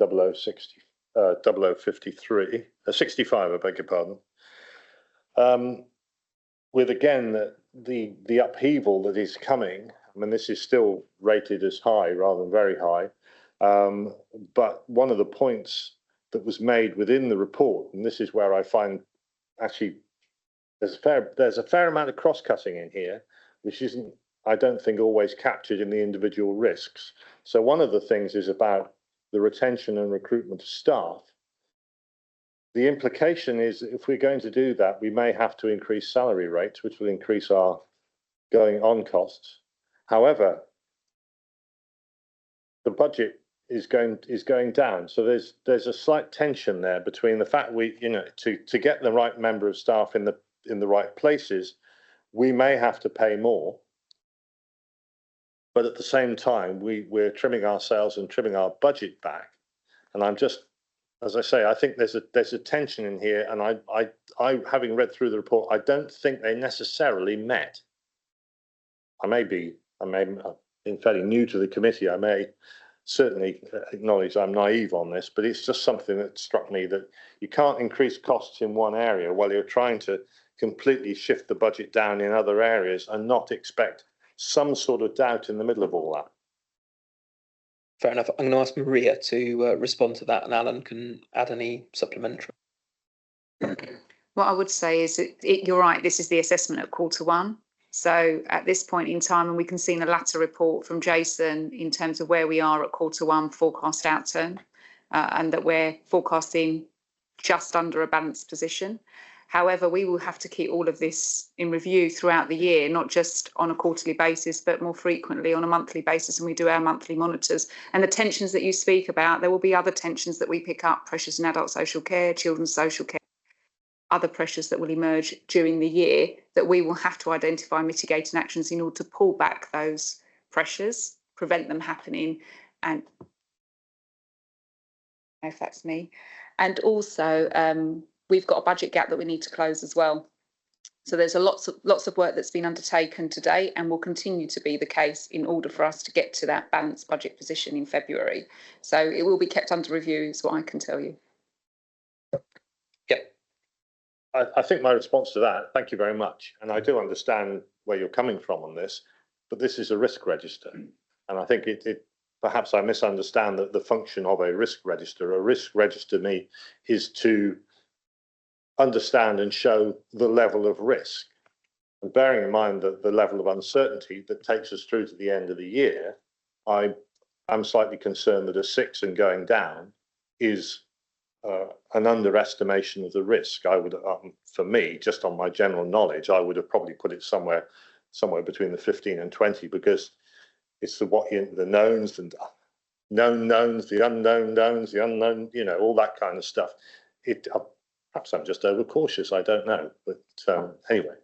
65, I beg your pardon. With again the upheaval that is coming. I mean, this is still rated as high rather than very high. But one of the points that was made within the report, and this is where I find actually there's a fair amount of cross-cutting in here, which isn't, I don't think, always captured in the individual risks. So one of the things is about the retention and recruitment of staff. The implication is if we're going to do that, we may have to increase salary rates, which will increase our going on costs. However, the budget is going down. So there's a slight tension there between the fact to get the right member of staff in the right places, we may have to pay more. But at the same time, we're trimming ourselves and trimming our budget back. And I'm just, as I say, I think there's a tension in here, and I having read through the report, I don't think they necessarily met. I may be fairly new to the committee. I may certainly acknowledge I'm naive on this, but it's just something that struck me that you can't increase costs in one area while you're trying to completely shift the budget down in other areas and not expect some sort of doubt in the middle of all that. Fair enough. I'm going to ask Maria to respond to that, and Alan can add any supplementary. What I would say is you're right, this is the assessment at Q1. So at this point in time, and we can see in the latter report from Jason in terms of where we are at Q1 forecast outturn, and that we're forecasting just under a balanced position. However, we will have to keep all of this in review throughout the year, not just on a quarterly basis, but more frequently on a monthly basis. And we do our monthly monitors. And the tensions that you speak about, there will be other tensions that we pick up, pressures in adult social care, children's social care, other pressures that will emerge during the year that we will have to identify mitigating actions in order to pull back those pressures, prevent them happening. And if that's me. And also, we've got a budget gap that we need to close as well. So there's lots of work that's been undertaken today and will continue to be the case in order for us to get to that balanced budget position in February. So it will be kept under review is what I can tell you. Yep. I think my response to that, thank you very much. And I do understand where you're coming from on this, but this is a risk register. And I think perhaps I misunderstand the function of a risk register. A risk register to me is to understand and show the level of risk. And bearing in mind that the level of uncertainty that takes us through to the end of the year, I'm slightly concerned that a 6 and going down is an underestimation of the risk. I would, for me, just on my general knowledge, I would have probably put it somewhere between the 15 and 20, because it's the knowns and known knowns, the unknown knowns, the unknown, all that kind of stuff. Perhaps I'm just overcautious. I don't know, but anyway.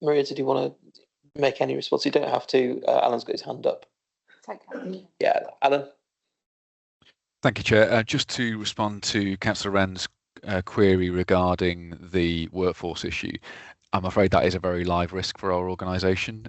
Maria, did you want to make any response? You don't have to. Alan's got his hand up. Yeah, Alan. Thank you, Chair. Just to respond to Councillor Wren's query regarding the workforce issue, I'm afraid that is a very live risk for our organisation.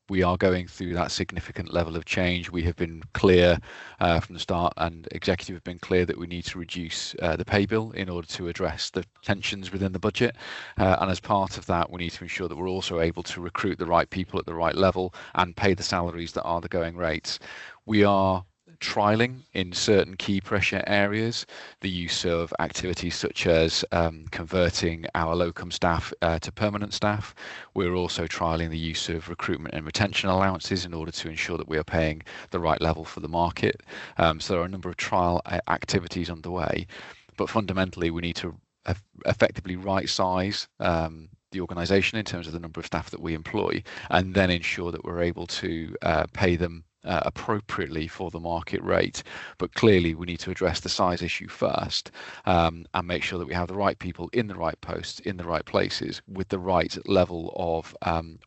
We are going through that significant level of change. We have been clear from the start, and executive have been clear that we need to reduce the pay bill in order to address the tensions within the budget. And as part of that, we need to ensure that we're also able to recruit the right people at the right level and pay the salaries that are the going rates. We are trialling in certain key pressure areas the use of activities such as converting our locum staff to permanent staff. We're also trialling the use of recruitment and retention allowances in order to ensure that we are paying the right level for the market. So there are a number of trial activities underway, but fundamentally we need to effectively right size the organisation in terms of the number of staff that we employ, and then ensure that we're able to pay them appropriately for the market rate. But clearly we need to address the size issue first, and make sure that we have the right people in the right posts, in the right places, with the right level of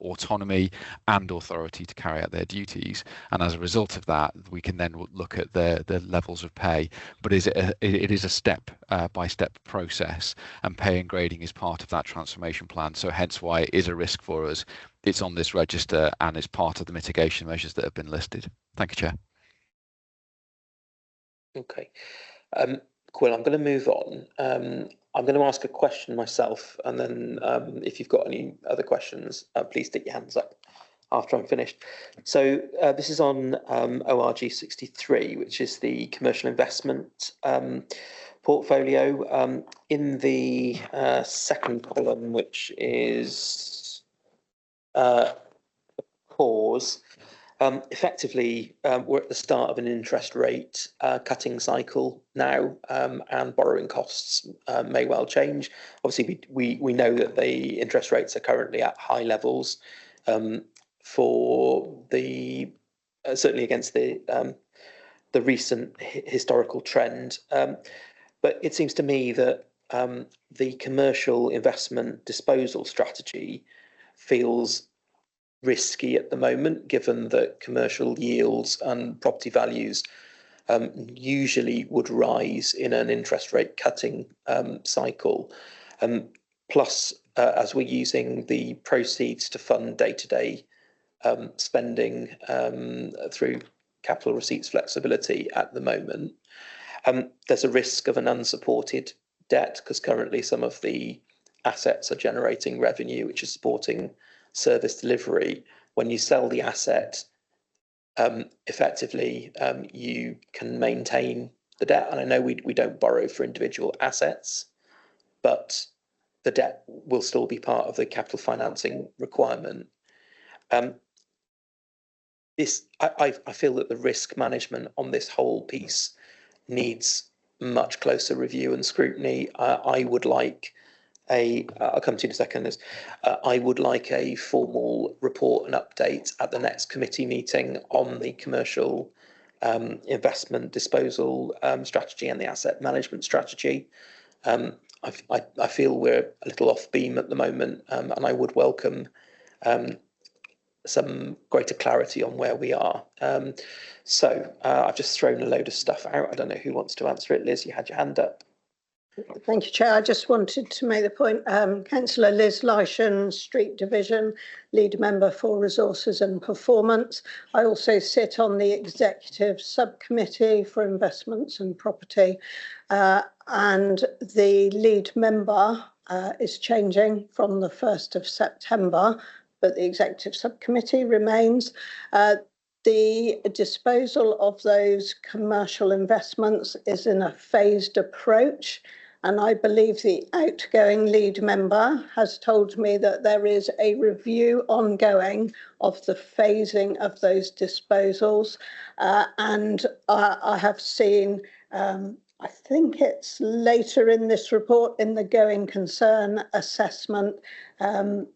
autonomy and authority to carry out their duties. And as a result of that, we can then look at the levels of pay. But it is a step by step process, and pay and grading is part of that transformation plan. So hence why it is a risk for us. It's on this register and is part of the mitigation measures that have been listed. Thank you, Chair. Okay. Quill, I'm going to move on. I'm going to ask a question myself, and then if you've got any other questions, please stick your hands up after I'm finished. So this is on ORG 63, which is the commercial investment portfolio. In the second column, which is pause, effectively we're at the start of an interest rate cutting cycle now, and borrowing costs may well change. Obviously we know that the interest rates are currently at high levels for the certainly against the recent historical trend, but it seems to me that the commercial investment disposal strategy feels risky at the moment, given that commercial yields and property values usually would rise in an interest rate cutting cycle. Plus, as we're using the proceeds to fund day-to-day spending through capital receipts flexibility at the moment, there's a risk of an unsupported debt, because currently some of the assets are generating revenue which is supporting service delivery. When you sell the asset, effectively you can maintain the debt. And I know we don't borrow for individual assets, but the debt will still be part of the capital financing requirement. I feel that the risk management on this whole piece needs much closer review and scrutiny. I would like I'll come to you in a second. I would like a formal report and update at the next committee meeting on the commercial investment disposal strategy and the asset management strategy. I feel we're a little off beam at the moment, and I would welcome some greater clarity on where we are. So I've just thrown a load of stuff out. I don't know who wants to answer it. Liz, you had your hand up. Thank you, Chair. I just wanted to make the point, Councillor Liz Lyshan, Street Division, Lead Member for Resources and Performance. I also sit on the Executive Subcommittee for Investments and Property, and the lead member is changing from the 1st of September, but the Executive Subcommittee remains. The disposal of those commercial investments is in a phased approach, and I believe the outgoing lead member has told me that there is a review ongoing of the phasing of those disposals, and I have seen, I think it's later in this report, in the going concern assessment, that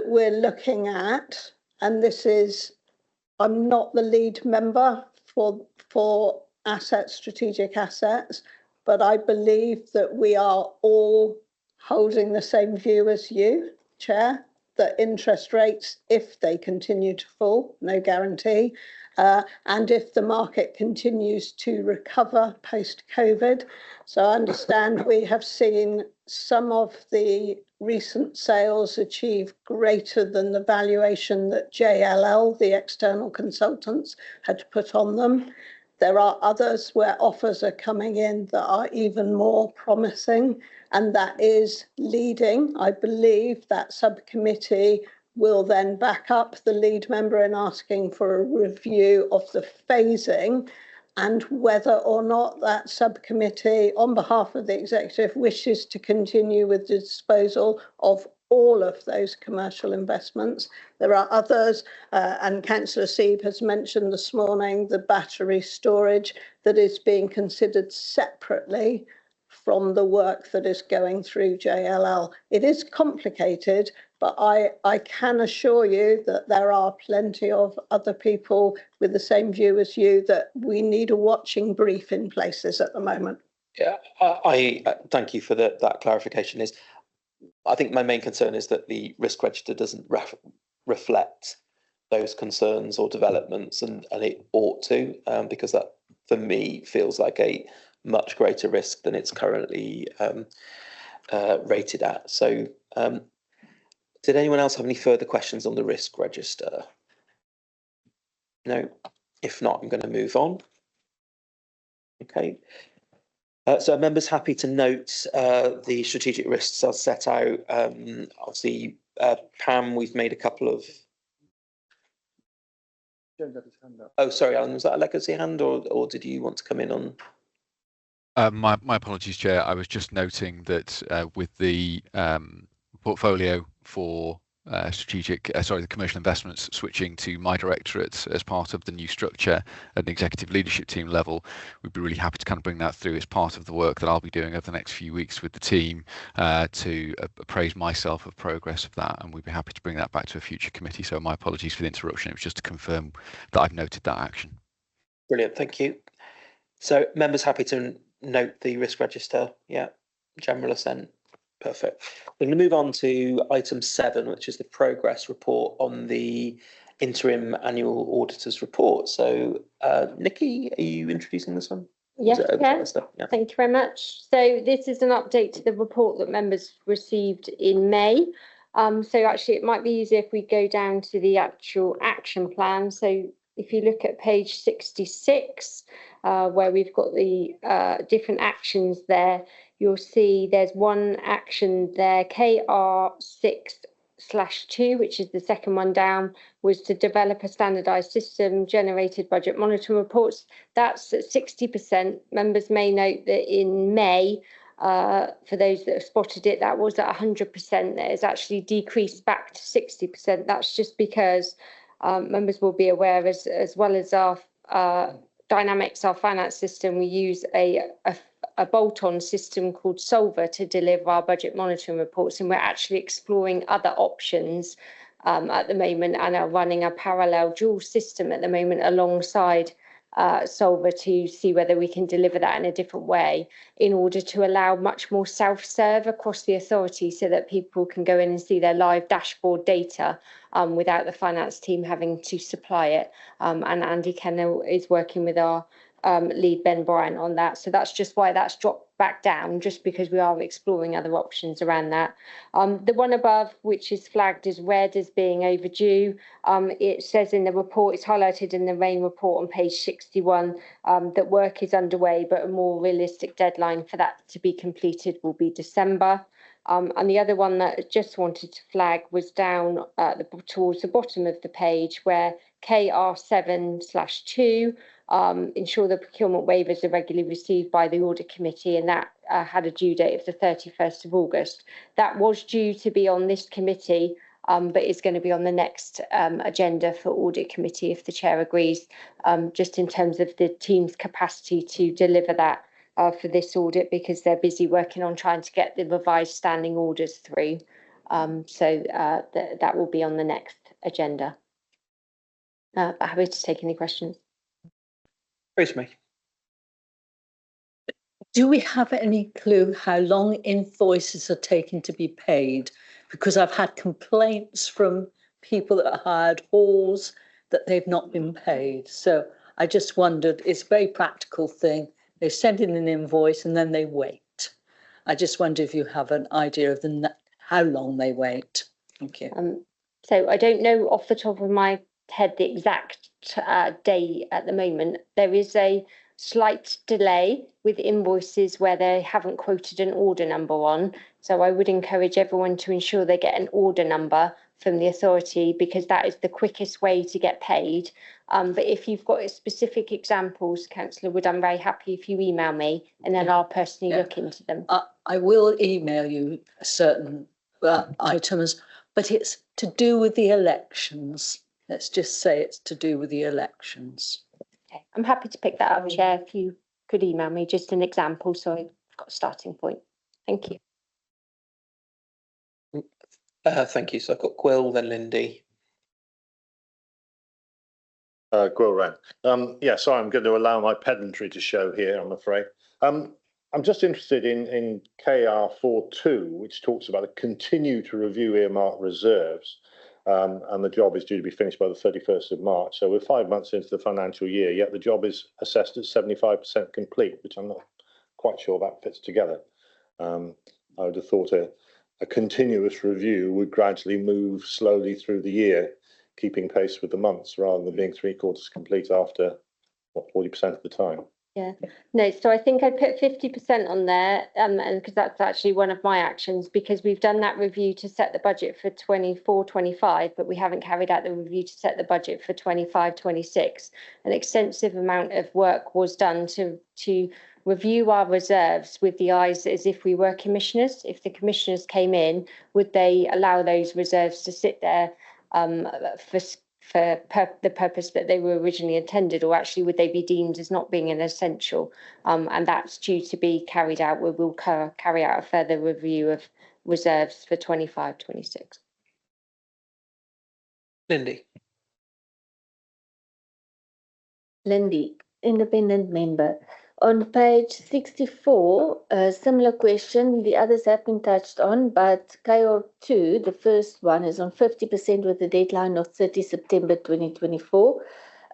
we're looking at, and this is, I'm not the lead member for strategic assets, but I believe that we are all holding the same view as you, Chair, that interest rates, if they continue to fall, no guarantee, and if the market continues to recover post-COVID. So I understand we have seen some of the recent sales achieve greater than the valuation that JLL, the external consultants, had put on them. There are others where offers are coming in that are even more promising, and that is leading. I believe that subcommittee will then back up the lead member in asking for a review of the phasing, and whether or not that subcommittee, on behalf of the executive, wishes to continue with the disposal of all of those commercial investments. There are others, and Councillor Seeb has mentioned this morning the battery storage that is being considered separately from the work that is going through JLL. It is complicated, but I can assure you that there are plenty of other people with the same view as you that we need a watching brief in places at the moment. Yeah, I thank you for that clarification. I think my main concern is that the risk register doesn't reflect those concerns or developments, and it ought to, because that, for me, feels like a much greater risk than it's currently rated at. So, did anyone else have any further questions on the risk register? No? If not, I'm going to move on. Okay. So members happy to note the strategic risks are set out. Obviously, Pam, we've made a couple of... Oh, sorry, Alan, was that a legacy hand, or did you want to come in on? My apologies, Chair. I was just noting that with the portfolio for the commercial investments switching to my directorate as part of the new structure at the executive leadership team level, we'd be really happy to kind of bring that through as part of the work that I'll be doing over the next few weeks with the team to appraise myself of progress of that, and we'd be happy to bring that back to a future committee. So my apologies for the interruption. It was just to confirm that I've noted that action. Brilliant, thank you. So members happy to note the risk register? Yeah, general assent. Perfect. We're going to move on to item 7, which is the progress report on the interim annual auditor's report. So, Nikki, are you introducing this one? Yes, Yeah. Thank you very much. So this is an update to the report that members received in May. So actually it might be easier if we go down to the actual action plan. So if you look at page 66, where we've got the different actions there, you'll see there's one action there, KR6/2, which is the second one down, was to develop a standardised system, generated budget monitoring reports. That's at 60%. Members may note that in May, for those that have spotted it, that was at 100%. That has actually decreased back to 60%. That's just because members will be aware, as well as our Dynamics, our finance system, we use a bolt-on system called Solver to deliver our budget monitoring reports, and we're actually exploring other options at the moment and are running a parallel dual system at the moment alongside Solver to see whether we can deliver that in a different way in order to allow much more self-serve across the authority so that people can go in and see their live dashboard data without the finance team having to supply it. And Andy Kennell is working with our lead Ben Bryant on that. So that's just why that's dropped back down, just because we are exploring other options around that. The one above, which is flagged as red as being overdue, it says in the report, it's highlighted in the main report on page 61, that work is underway, but a more realistic deadline for that to be completed will be December. And the other one that I just wanted to flag was down towards the bottom of the page, where KR7/2, ensure the procurement waivers are regularly received by the audit committee, and that had a due date of the 31st of August. That was due to be on this committee, but is going to be on the next agenda for audit committee if the chair agrees, just in terms of the team's capacity to deliver that for this audit, because they're busy working on trying to get the revised standing orders through. So that will be on the next agenda. But happy to take any questions. Do we have any clue how long invoices are taking to be paid? Because I've had complaints from people that hired halls that they've not been paid. So I just wondered, it's a very practical thing. They send in an invoice and then they wait. I just wonder if you have an idea of how long they wait. Thank you. So I don't know off the top of my head the exact day at the moment. There is a slight delay with invoices where they haven't quoted an order number on. So I would encourage everyone to ensure they get an order number from the authority, because that is the quickest way to get paid. But if you've got specific examples, Councillor Wood, I'm very happy if you email me and then I'll personally look into them. I will email you certain items, but it's to do with the elections. Let's just say it's to do with the elections. Okay. I'm happy to pick that up, Chair, if you could email me just an example so I got a starting point. Thank you. Thank you. So I've got Quill, then Lindy. Quill Wren. Yeah, sorry, I'm going to allow my pedantry to show here, I'm afraid. I'm just interested in KR42, which talks about a continue to review earmark reserves, and the job is due to be finished by the 31st of March. So we're 5 months into the financial year, yet the job is assessed at 75% complete, which I'm not quite sure that fits together. I would have thought a continuous review would gradually move slowly through the year, keeping pace with the months rather than being 3/4 complete after, what, 40% of the time. Yeah, no, so I think I put 50% on there, and because that's actually one of my actions, because we've done that review to set the budget for 24-25, but we haven't carried out the review to set the budget for 25-26. An extensive amount of work was done to review our reserves with the eyes as if we were commissioners. If the commissioners came in, would they allow those reserves to sit there for the purpose that they were originally intended, or actually would they be deemed as not being an essential? And that's due to be carried out. We will carry out a further review of reserves for 25-26. Lindy. Lindy, independent member. On page 64, a similar question, the others have been touched on, but KR2, the first one, is on 50% with the deadline of 30 September 2024.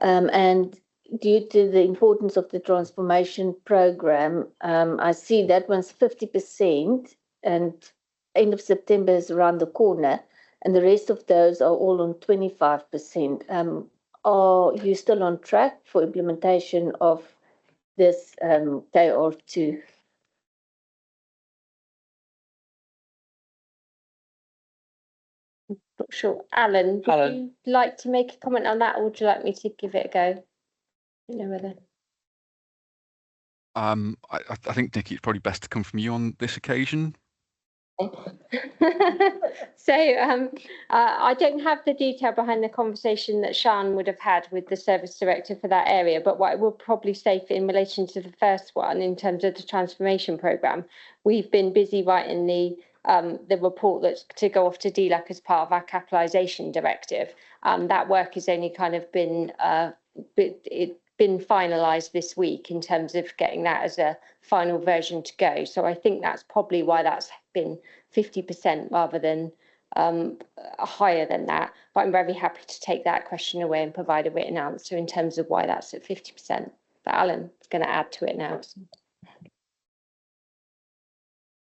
And due to the importance of the transformation program, I see that one's 50% and end of September is around the corner, and the rest of those are all on 25%. Are you still on track for implementation of this KR2? Not sure. Alan, would you like to make a comment on that, or would you like me to give it a go? You know whether. I think, Nikki, it's probably best to come from you on this occasion. So I don't have the detail behind the conversation that Sian would have had with the service director for that area, but what I will probably say in relation to the first one, in terms of the transformation programme, we've been busy writing the report that's to go off to DLUC as part of our capitalisation directive. That work has only kind of been finalised this week in terms of getting that as a final version to go. So I think that's probably why that's been 50% rather than higher than that. But I'm very happy to take that question away and provide a written answer in terms of why that's at 50%. But Alan is going to add to it now.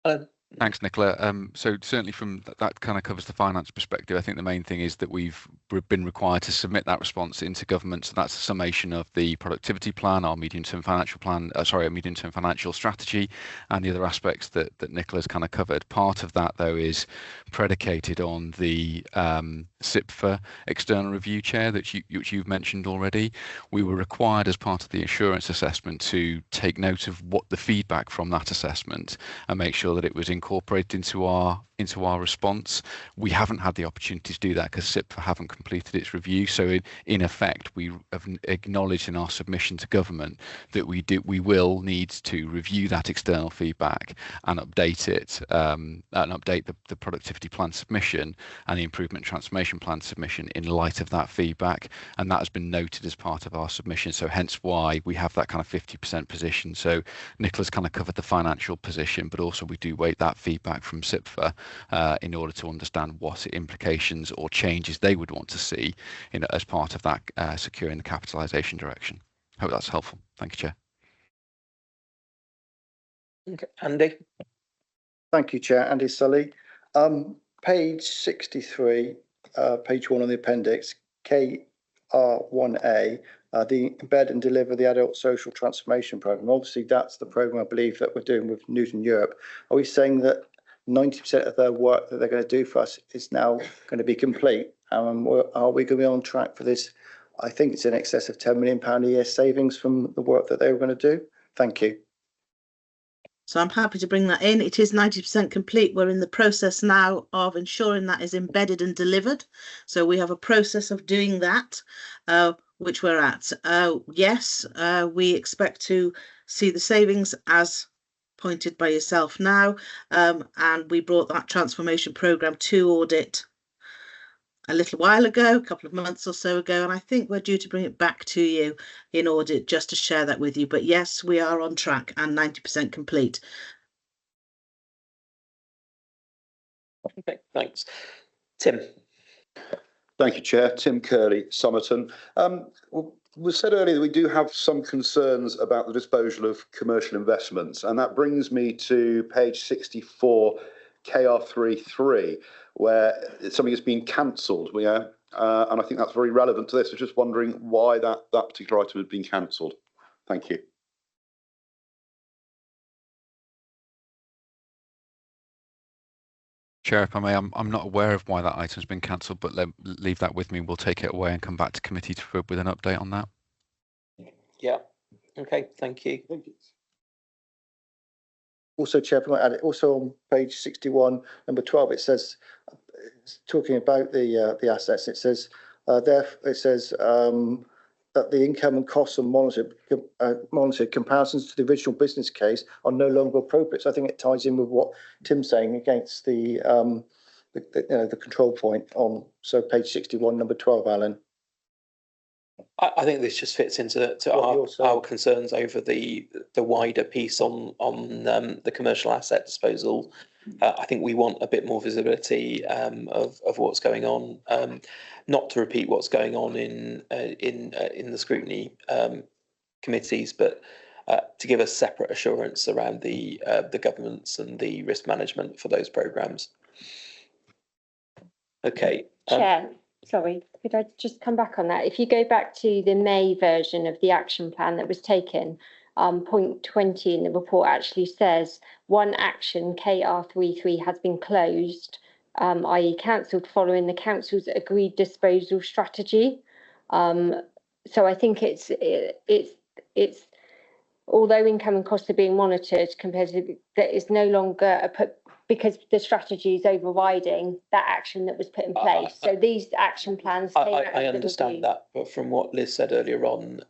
Alan. Thanks, Nicola. So certainly from that kind of covers the finance perspective. I think the main thing is that we've been required to submit that response into government. So that's a summation of the productivity plan, our medium-term financial plan, our medium-term financial strategy, and the other aspects that Nicola's kind of covered. Part of that, though, is predicated on the SIPFA external review chair which you've mentioned already. We were required as part of the assurance assessment to take note of what the feedback from that assessment and make sure that it was incorporated into our response. We haven't had the opportunity to do that because SIPFA haven't completed its review. So in effect, we have acknowledged in our submission to government that we will need to review that external feedback and update it and update the productivity plan submission and the improvement transformation plan submission in light of that feedback. And that has been noted as part of our submission. So hence why we have that kind of 50% position. So Nicola's kind of covered the financial position, but also we do wait that feedback from SIPFA in order to understand what implications or changes they would want to see as part of that securing the capitalisation direction. Hope that's helpful. Thank you, Chair. Okay. Andy. Thank you, Chair. Andy Sully. Page 63, page 1 on the appendix, KR1A, the embed and deliver the adult social transformation programme. Obviously, that's the programme I believe that we're doing with Newton Europe. Are we saying that 90% of their work that they're going to do for us is now going to be complete? Are we going to be on track for this? I think it's in excess of £10 million a year savings from the work that they were going to do. Thank you. So I'm happy to bring that in. It is 90% complete. We're in the process now of ensuring that is embedded and delivered. So we have a process of doing that, which we're at. Yes, we expect to see the savings as appointed by yourself now, and we brought that transformation programme to audit a little while ago, a couple of months or so ago, and I think we're due to bring it back to you in audit just to share that with you. But yes, we are on track and 90% complete. Okay, thanks. Tim. Thank you, Chair. Tim Curley, Somerton. We said earlier that we do have some concerns about the disposal of commercial investments, and that brings me to page 64, KR33, where something has been cancelled. And I think that's very relevant to this. I'm just wondering why that particular item has been cancelled. Thank you. Chair, if I may, I'm not aware of why that item's been cancelled, but leave that with me. We'll take it away and come back to committee with an update on that. Yeah. Okay. Thank you. Also, Chair, also on page 61, number 12, it says, talking about the assets, it says that the income and costs are monitored. Comparisons to the original business case are no longer appropriate. So I think it ties in with what Tim's saying against the control point on page 61, number 12, Alan. I think this just fits into our concerns over the wider piece on the commercial asset disposal. I think we want a bit more visibility of what's going on, not to repeat what's going on in the scrutiny committees, but to give us separate assurance around the governance and the risk management for those programmes. Okay. Chair, sorry, could I just come back on that? If you go back to the May version of the action plan that was taken, point 20 in the report actually says one action, KR33, has been closed, i.e. cancelled following the council's agreed disposal strategy. So I think it's although income and costs are being monitored compared to that is no longer because the strategy is overriding that action that was put in place. So these action plans. I understand that, but from what Liz said earlier on,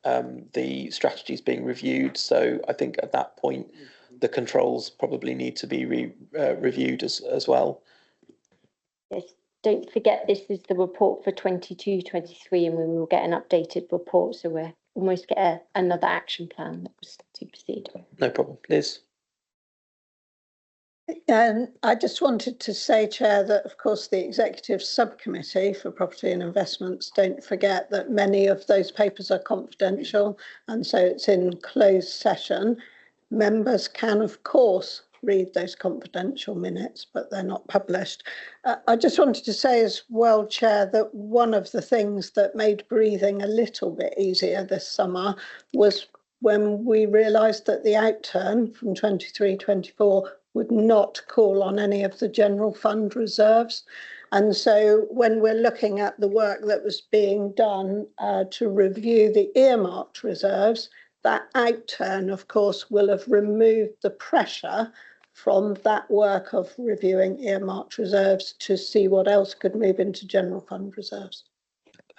the strategy is being reviewed. So I think at that point, the controls probably need to be reviewed as well. Yes, don't forget this is the report for 22-23, and we will get an updated report. So we're almost get another action plan that was superseded. No problem, Liz. And I just wanted to say, Chair, that of course the Executive Subcommittee for Property and Investments, don't forget that many of those papers are confidential, and so it's in closed session. Members can, of course, read those confidential minutes, but they're not published. I just wanted to say as well, Chair, that one of the things that made breathing a little bit easier this summer was when we realised that the outturn from 23-24 would not call on any of the general fund reserves. And so when we're looking at the work that was being done to review the earmarked reserves, that outturn, of course, will have removed the pressure from that work of reviewing earmarked reserves to see what else could move into general fund reserves.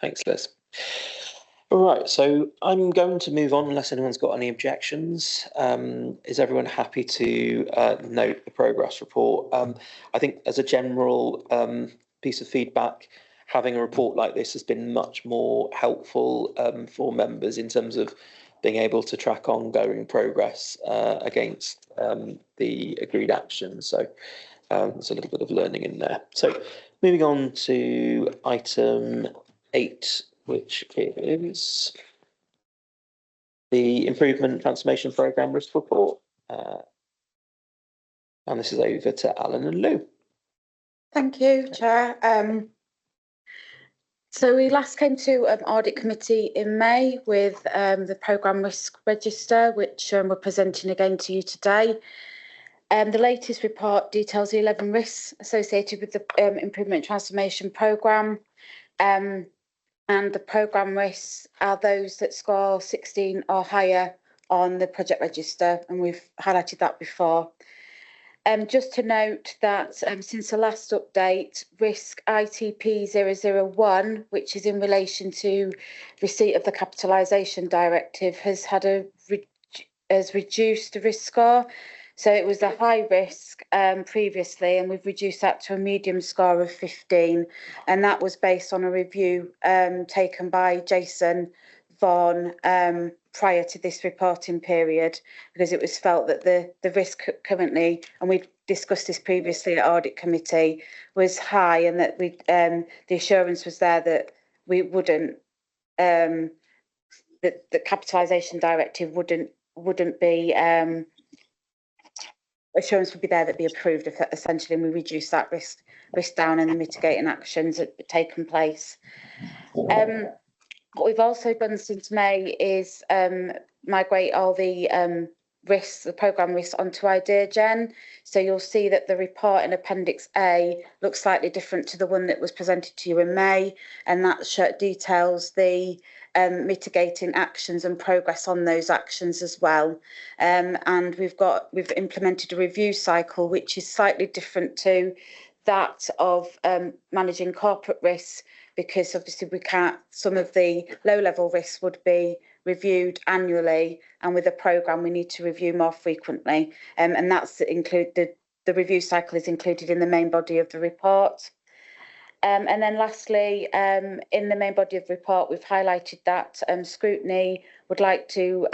Thanks, Liz. All right, so I'm going to move on unless anyone's got any objections. Is everyone happy to note the progress report? I think as a general piece of feedback, having a report like this has been much more helpful for members in terms of being able to track ongoing progress against the agreed actions. So there's a little bit of learning in there. So moving on to item 8, which is the Improvement Transformation Programme Risk Report. And this is over to Alan and Lou. Thank you, Chair. So we last came to an audit committee in May with the programme risk register, which we're presenting again to you today. The latest report details the 11 risks associated with the Improvement Transformation Programme. And the programme risks are those that score 16 or higher on the project register, and we've highlighted that before. Just to note that since the last update, risk ITP 001, which is in relation to receipt of the capitalisation directive, has reduced the risk score So it was a high risk previously, and we've reduced that to a medium score of 15. And that was based on a review taken by Jason Vaughan prior to this reporting period, because it was felt that the risk currently, and we discussed this previously at Audit Committee, was high, and that we the assurance was there that we wouldn't that the capitalisation directive wouldn't be assurance would be there that be approved if essentially, and we reduce that risk down and the mitigating actions that have taken place. What we've also done since May is migrate all the risks, the programme risks, onto IdeaGen. So you'll see that the report in Appendix A looks slightly different to the one that was presented to you in May, and that details the mitigating actions and progress on those actions as well. And we've implemented a review cycle which is slightly different to that of managing corporate risks, because obviously some of the low-level risks would be reviewed annually, and with a programme we need to review more frequently. And that's included, the review cycle is included in the main body of the report. And then lastly, in the main body of the report, we've highlighted that scrutiny would like to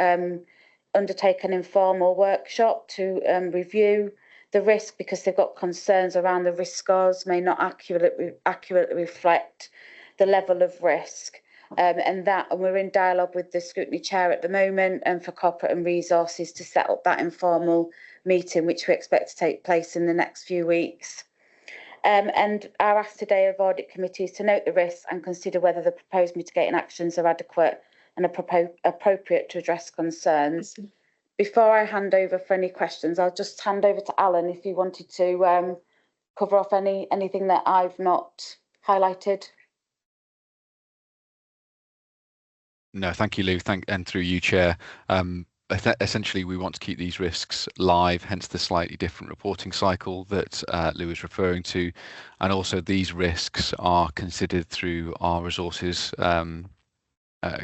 undertake an informal workshop to review the risk, because they've got concerns around the risk scores may not accurately reflect the level of risk. And we're in dialogue with the scrutiny chair at the moment, and for corporate and resources to set up that informal meeting, which we expect to take place in the next few weeks. And our ask today of Audit Committee is to note the risks and consider whether the proposed mitigating actions are adequate and appropriate to address concerns. Before I hand over for any questions, I'll just hand over to Alan if he wanted to cover off anything that I've not highlighted. No, thank you, Lou. And through you, Chair. Essentially, we want to keep these risks live, hence the slightly different reporting cycle that Lou is referring to. And also these risks are considered through our resources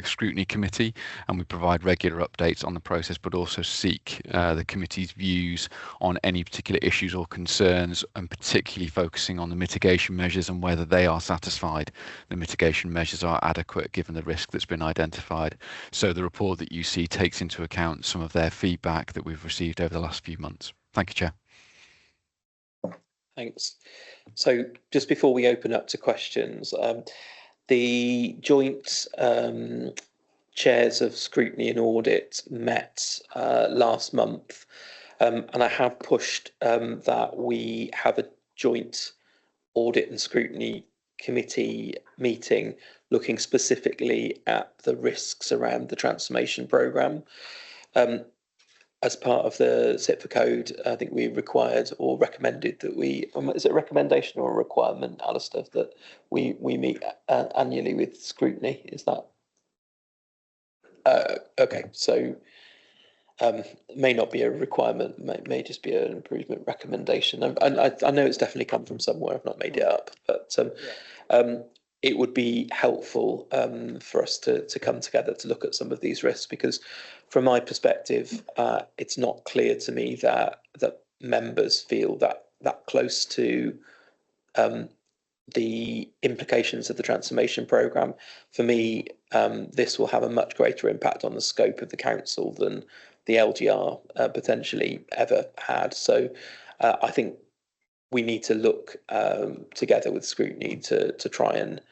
scrutiny committee, and we provide regular updates on the process, but also seek the committee's views on any particular issues or concerns, and particularly focusing on the mitigation measures and whether they are satisfied the mitigation measures are adequate given the risk that's been identified. So the report that you see takes into account some of their feedback that we've received over the last few months. Thank you, Chair. Thanks. So just before we open up to questions, the joint chairs of scrutiny and audit met last month, and I have pushed that we have a joint audit and scrutiny committee meeting looking specifically at the risks around the transformation programme. As part of the SIP for Code, I think we required or recommended that is it a recommendation or a requirement, Alistair, that we meet annually with scrutiny? Is that okay? So may not be a requirement, may just be an improvement recommendation. I know it's definitely come from somewhere. I've not made it up, but it would be helpful for us to come together to look at some of these risks, because from my perspective, it's not clear to me that members feel that close to the implications of the transformation programme. For me, this will have a much greater impact on the scope of the council than the LGR potentially ever had. So I think we need to look together with scrutiny to try and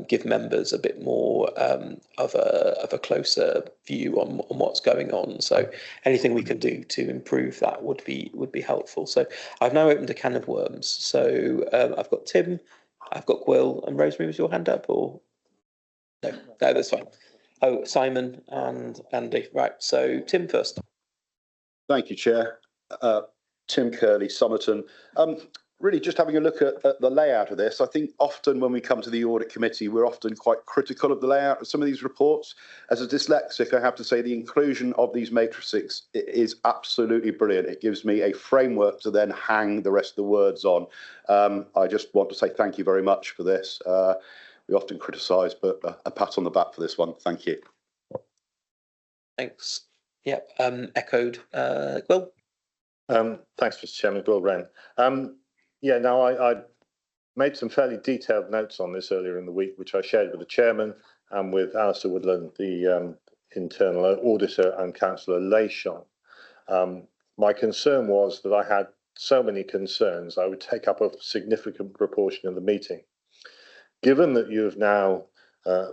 give members a bit more of a closer view on what's going on. So anything we can do to improve that would be helpful. So I've now opened a can of worms. So I've got Tim, I've got Will, and Rosemary. Was your hand up, or no? No, that's fine. Oh, Simon and Andy. Right. So Tim first. Thank you, Chair. Tim Curley, Somerton. Really just having a look at the layout of this, I think often when we come to the audit committee, we're often quite critical of the layout of some of these reports. As a dyslexic, I have to say the inclusion of these matrices is absolutely brilliant. It gives me a framework to then hang the rest of the words on. I just want to say thank you very much for this. We often criticise, but a pat on the back for this one. Thank you. Thanks. Yep. Echoed. Will? Thanks, Mr. Chairman. Will Wren. I made some fairly detailed notes on this earlier in the week, which I shared with the chairman and with Alistair Woodland, the internal auditor, and Councillor Leyshon. My concern was that I had so many concerns, I would take up a significant proportion of the meeting. Given that you have now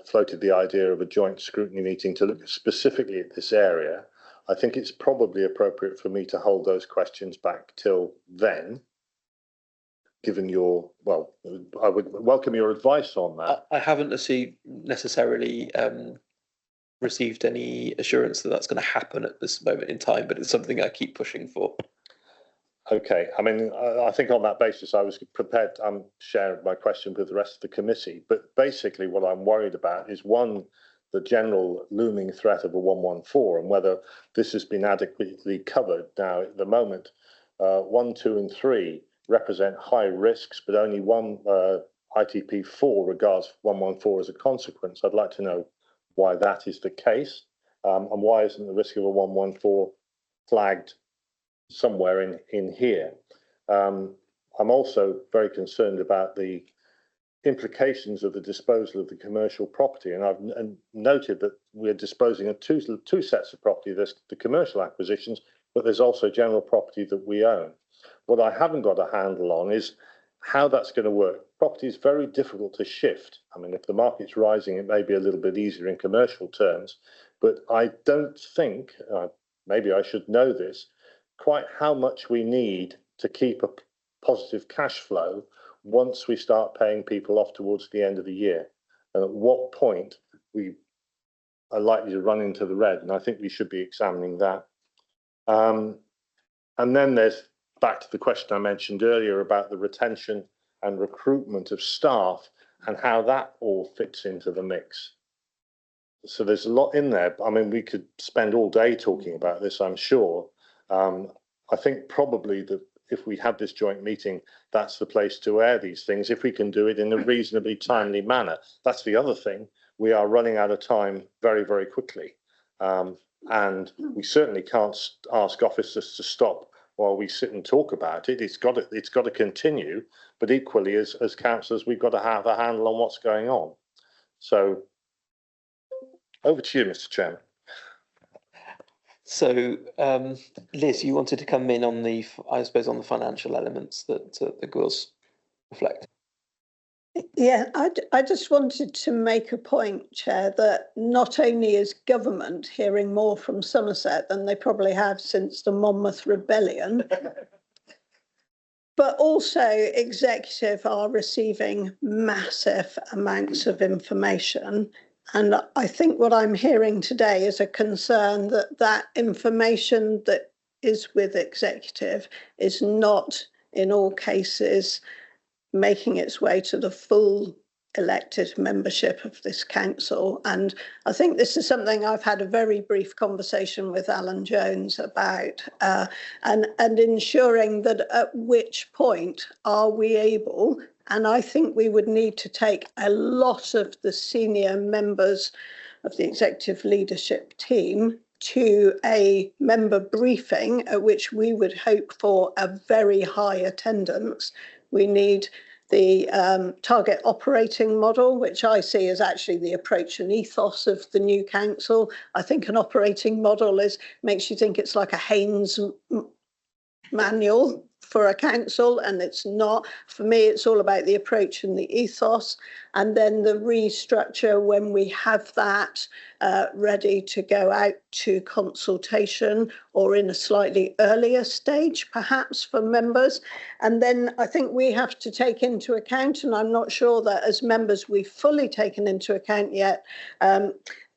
floated the idea of a joint scrutiny meeting to look specifically at this area, I think it's probably appropriate for me to hold those questions back till then, given your, well, I would welcome your advice on that. I haven't necessarily received any assurance that that's going to happen at this moment in time, but it's something I keep pushing for. Okay, I mean, I think on that basis, I was prepared to share my question with the rest of the committee. But basically, what I'm worried about is, one, the general looming threat of a 114 and whether this has been adequately covered. Now, at the moment, 1, 2, and 3 represent high risks, but only one ITP 4 regards 114 as a consequence. I'd like to know why that is the case, and why isn't the risk of a 114 flagged somewhere in here. I'm also very concerned about the implications of the disposal of the commercial property, and I've noted that we're disposing of two sets of property. There's the commercial acquisitions, but there's also general property that we own. What I haven't got a handle on is how that's going to work. Property is very difficult to shift. I mean, if the market's rising, it may be a little bit easier in commercial terms, but I don't think, maybe I should know this, quite how much we need to keep a positive cash flow once we start paying people off towards the end of the year, and at what point we are likely to run into the red. And I think we should be examining that. And then there's back to the question I mentioned earlier about the retention and recruitment of staff and how that all fits into the mix. So there's a lot in there. I mean, we could spend all day talking about this, I'm sure. I think probably that if we have this joint meeting, that's the place to air these things, if we can do it in a reasonably timely manner. That's the other thing. We are running out of time very, very quickly. And we certainly can't ask officers to stop while we sit and talk about it. It's got to continue. But equally, as councillors, we've got to have a handle on what's going on. So over to you, Mr. Chairman. So, Liz, you wanted to come in on the, I suppose, on the financial elements that the GWIL's reflect. Yeah, I just wanted to make a point, Chair, that not only is government hearing more from Somerset than they probably have since the Monmouth Rebellion, but also executive are receiving massive amounts of information. And I think what I'm hearing today is a concern that that information that is with executive is not in all cases making its way to the full elected membership of this council. And I think this is something I've had a very brief conversation with Alan Jones about, and ensuring that at which point are we able, and I think we would need to take a lot of the senior members of the executive leadership team to a member briefing at which we would hope for a very high attendance. We need the target operating model, which I see as actually the approach and ethos of the new council. I think an operating model makes you think it's like a Haynes manual for a council, and it's not. For me, it's all about the approach and the ethos, and then the restructure when we have that ready to go out to consultation or in a slightly earlier stage, perhaps, for members. And then I think we have to take into account, and I'm not sure that as members we've fully taken into account yet,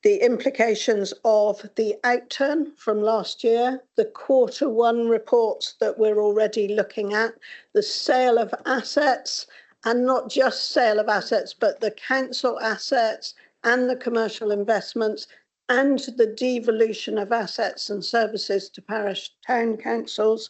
the implications of the outturn from last year, the Q1 reports that we're already looking at, the sale of assets, and not just sale of assets, but the council assets and the commercial investments, and the devolution of assets and services to parish town councils.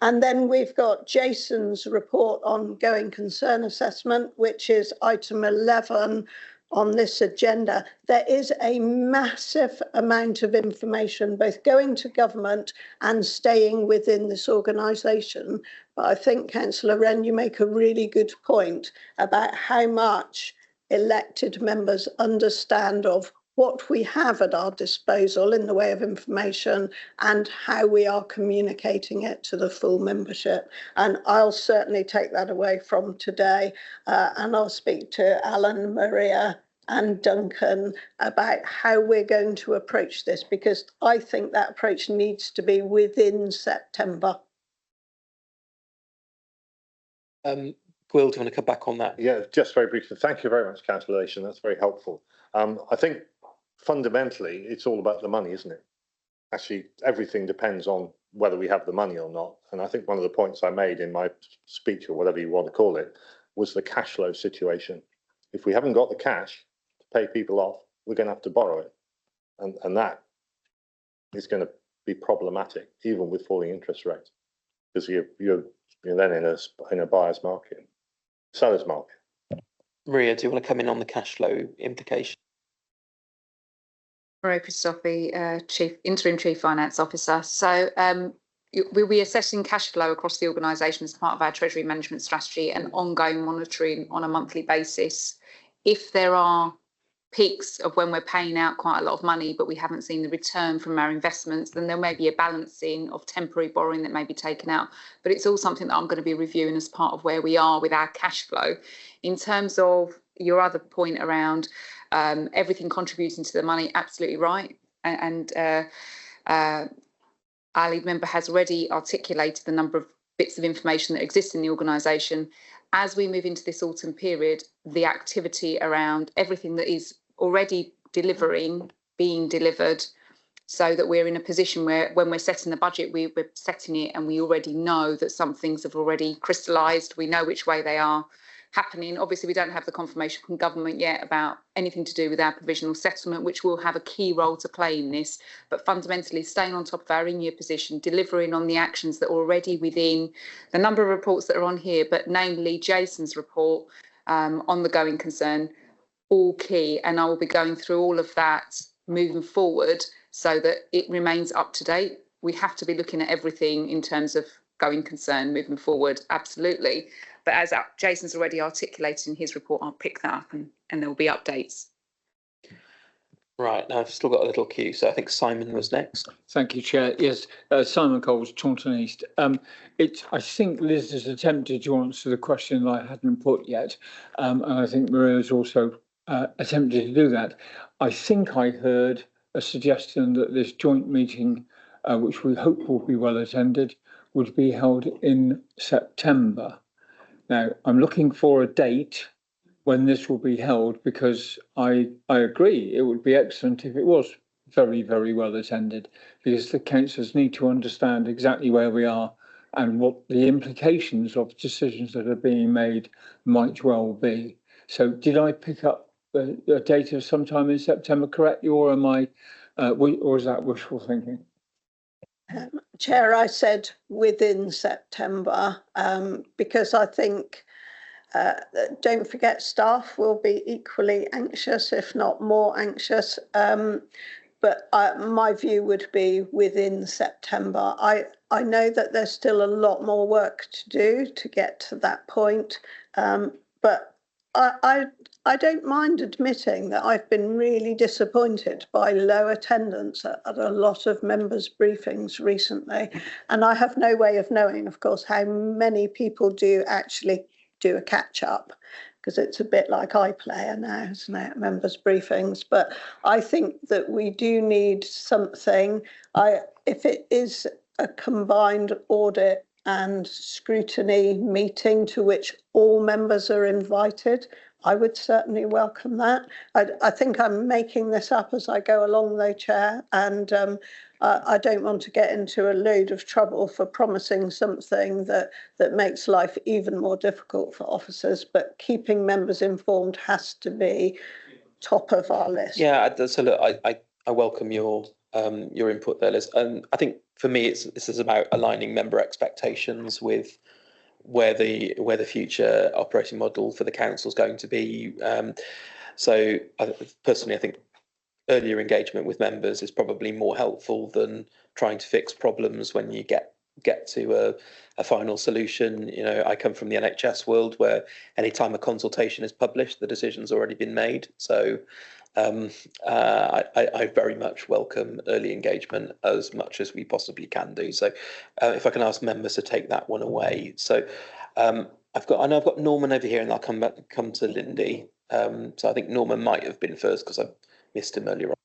And then we've got Jason's report on going concern assessment, which is item 11, on this agenda, there is a massive amount of information, both going to government and staying within this organisation. But I think, Councillor Wren, you make a really good point about how much elected members understand of what we have at our disposal in the way of information and how we are communicating it to the full membership. And I'll certainly take that away from today, and I'll speak to Alan, Maria and Duncan about how we're going to approach this, because I think that approach needs to be within September. Will, do you want to come back on that? Yeah, just very briefly. Thank you very much, Councillor Lation. That's very helpful. I think fundamentally it's all about the money, isn't it? Actually, everything depends on whether we have the money or not. And I think one of the points I made in my speech, or whatever you want to call it, was the cash flow situation. If we haven't got the cash to pay people off, we're going to have to borrow it. And that is going to be problematic, even with falling interest rates, because you're then in a buyer's market, seller's market. Maria, do you want to come in on the cash flow implication? Maria Christofi, Interim Chief Finance Officer. So we'll be assessing cash flow across the organisation as part of our Treasury Management Strategy and ongoing monitoring on a monthly basis. If there are peaks of when we're paying out quite a lot of money, but we haven't seen the return from our investments, then there may be a balancing of temporary borrowing that may be taken out. But it's all something that I'm going to be reviewing as part of where we are with our cash flow. In terms of your other point around everything contributing to the money, absolutely right. And our lead member has already articulated the number of bits of information that exist in the organisation. As we move into this autumn period, the activity around everything that is already being delivered, so that we're in a position where when we're setting the budget, we're setting it and we already know that some things have already crystallised. We know which way they are happening. Obviously, we don't have the confirmation from government yet about anything to do with our provisional settlement, which will have a key role to play in this. But fundamentally, staying on top of our in-year position, delivering on the actions that are already within the number of reports that are on here, but namely Jason's report on the going concern, all key. And I will be going through all of that moving forward so that it remains up to date. We have to be looking at everything in terms of going concern moving forward, absolutely. But as Jason's already articulated in his report, I'll pick that up and there will be updates. Right, now I've still got a little queue, so I think Simon was next. Thank you, Chair. Yes, Simon Coles, Taunton East. I think Liz has attempted to answer the question that I hadn't put yet, and I think Maria has also attempted to do that. I think I heard a suggestion that this joint meeting, which we hope will be well attended, would be held in September. Now, I'm looking for a date when this will be held, because I agree it would be excellent if it was very, very well attended, because the councillors need to understand exactly where we are and what the implications of decisions that are being made might well be. So did I pick up the date of sometime in September correctly, or am I, or is that wishful thinking? Chair, I said within September, because I think, don't forget, staff will be equally anxious, if not more anxious. But my view would be within September. I know that there's still a lot more work to do to get to that point, but I don't mind admitting that I've been really disappointed by low attendance at a lot of members' briefings recently. And I have no way of knowing, of course, how many people do actually do a catch up, because it's a bit like iPlayer now, isn't it, members' briefings. But I think that we do need something. If it is a combined audit and scrutiny meeting to which all members are invited, I would certainly welcome that. I think I'm making this up as I go along, though, Chair, and I don't want to get into a load of trouble for promising something that makes life even more difficult for officers, but keeping members informed has to be top of our list. Yeah, so look, I welcome your input there, Liz. I think for me, this is about aligning member expectations with where the future operating model for the council is going to be. So personally, I think earlier engagement with members is probably more helpful than trying to fix problems when you get to a final solution. You know, I come from the NHS world where anytime a consultation is published, the decision's already been made. So I very much welcome early engagement as much as we possibly can do. So if I can ask members to take that one away. So I know I've got Norman over here, and I'll come to Lindy. So I think Norman might have been first because I missed him earlier on.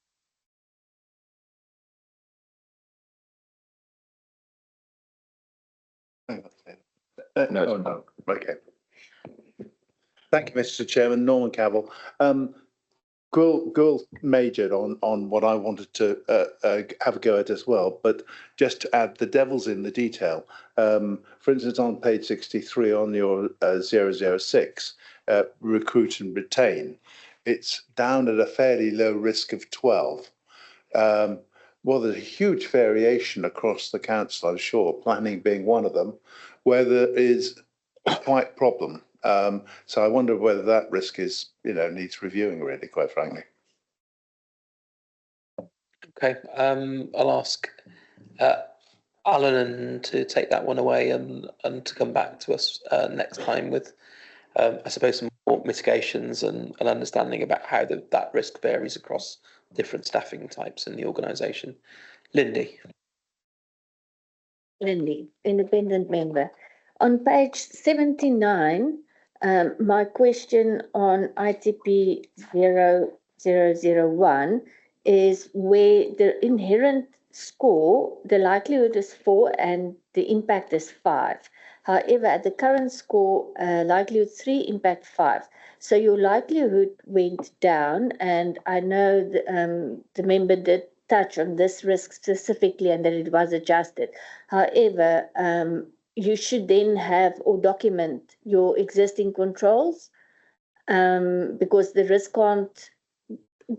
No. Okay. Thank you, Mr. Chairman. Norman Cavill. Gul majored on what I wanted to have a go at as well, but just to add, the devil's in the detail. For instance, on page 63 on your 006, recruit and retain, it's down at a fairly low risk of 12. Well, there's a huge variation across the council, I'm sure, planning being one of them, where there is quite a problem. So I wonder whether that risk is, needs reviewing, really, quite frankly. Okay, I'll ask Alan to take that one away and to come back to us next time with, I suppose, some more mitigations and an understanding about how that risk varies across different staffing types in the organisation. Lindy, independent member. On page 79, my question on ITP 0001 is where the inherent score, the likelihood is 4 and the impact is 5. However, at the current score, likelihood 3, impact 5. So your likelihood went down, and I know the member did touch on this risk specifically and that it was adjusted. However, you should then have or document your existing controls because the risk can't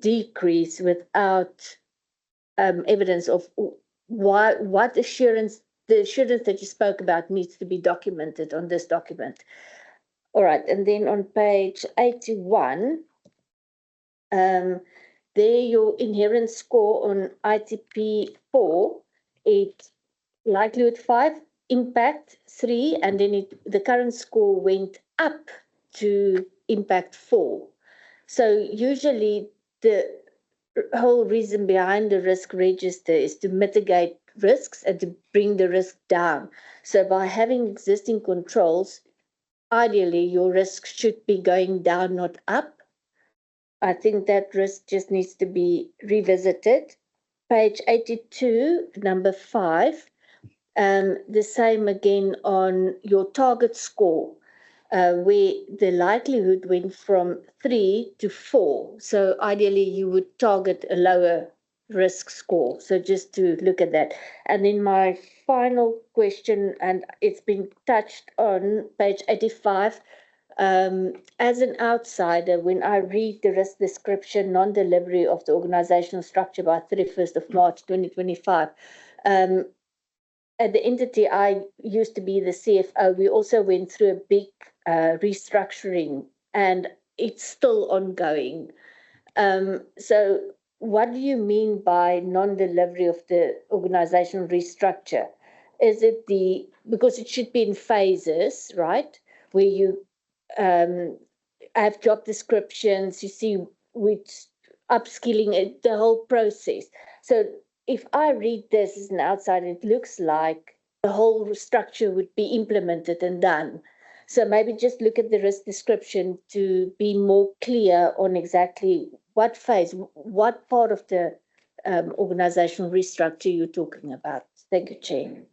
decrease without evidence of what assurance, the assurance that you spoke about needs to be documented on this document. All right, and then on page 81, there your inherent score on ITP 4, it likelihood 5, impact 3, and then the current score went up to impact 4. So usually the whole reason behind the risk register is to mitigate risks and to bring the risk down. So by having existing controls, ideally your risk should be going down, not up. I think that risk just needs to be revisited. Page 82, number 5, the same again on your target score, where the likelihood went from 3 to 4. So ideally you would target a lower risk score. So just to look at that. And then my final question, and it's been touched on page 85, as an outsider, when I read the risk description, non-delivery of the organizational structure by 31st of March 2025, at the entity I used to be the CFO, we also went through a big restructuring, and it's still ongoing. So what do you mean by non-delivery of the organizational restructure? Is it because it should be in phases, right? Where you have job descriptions, you see which upskilling, the whole process. So if I read this as an outsider, it looks like the whole structure would be implemented and done. So maybe just look at the risk description to be more clear on exactly what phase, what part of the organizational restructure you're talking about. Thank you, Chair.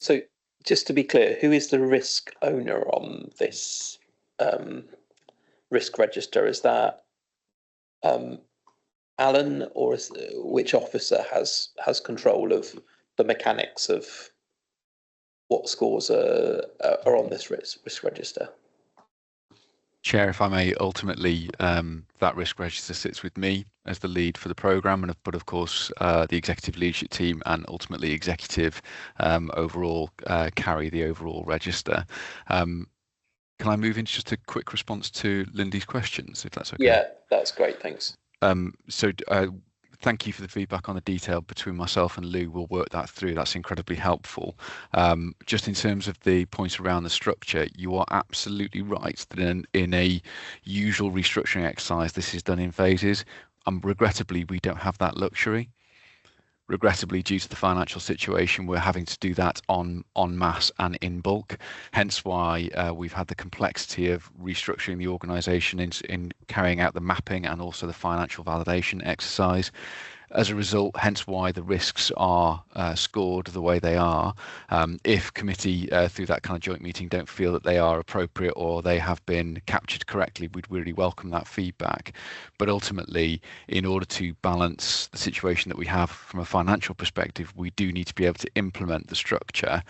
so just to be clear, who is the risk owner on this risk register? Is that Alan, or which officer has control of the mechanics of what scores are on this risk register? Chair, if I may, ultimately that risk register sits with me as the lead for the programme, but of course the executive leadership team and ultimately executive overall carry the overall register. can I move into just a quick response to Lindy's questions, if that's okay? Yeah, that's great. Thanks. Thank you for the feedback on the detail. Between myself and Lou, we'll work that through. That's incredibly helpful. Just in terms of the points around the structure, you are absolutely right that in a usual restructuring exercise, this is done in phases. Regrettably, we don't have that luxury. Regrettably, due to the financial situation, we're having to do that en masse and in bulk. Hence why we've had the complexity of restructuring the organisation in carrying out the mapping and also the financial validation exercise. As a result, hence why the risks are scored the way they are. If committee, through that kind of joint meeting, don't feel that they are appropriate or they have been captured correctly, we'd really welcome that feedback. But ultimately, in order to balance the situation that we have from a financial perspective, we do need to be able to implement the structure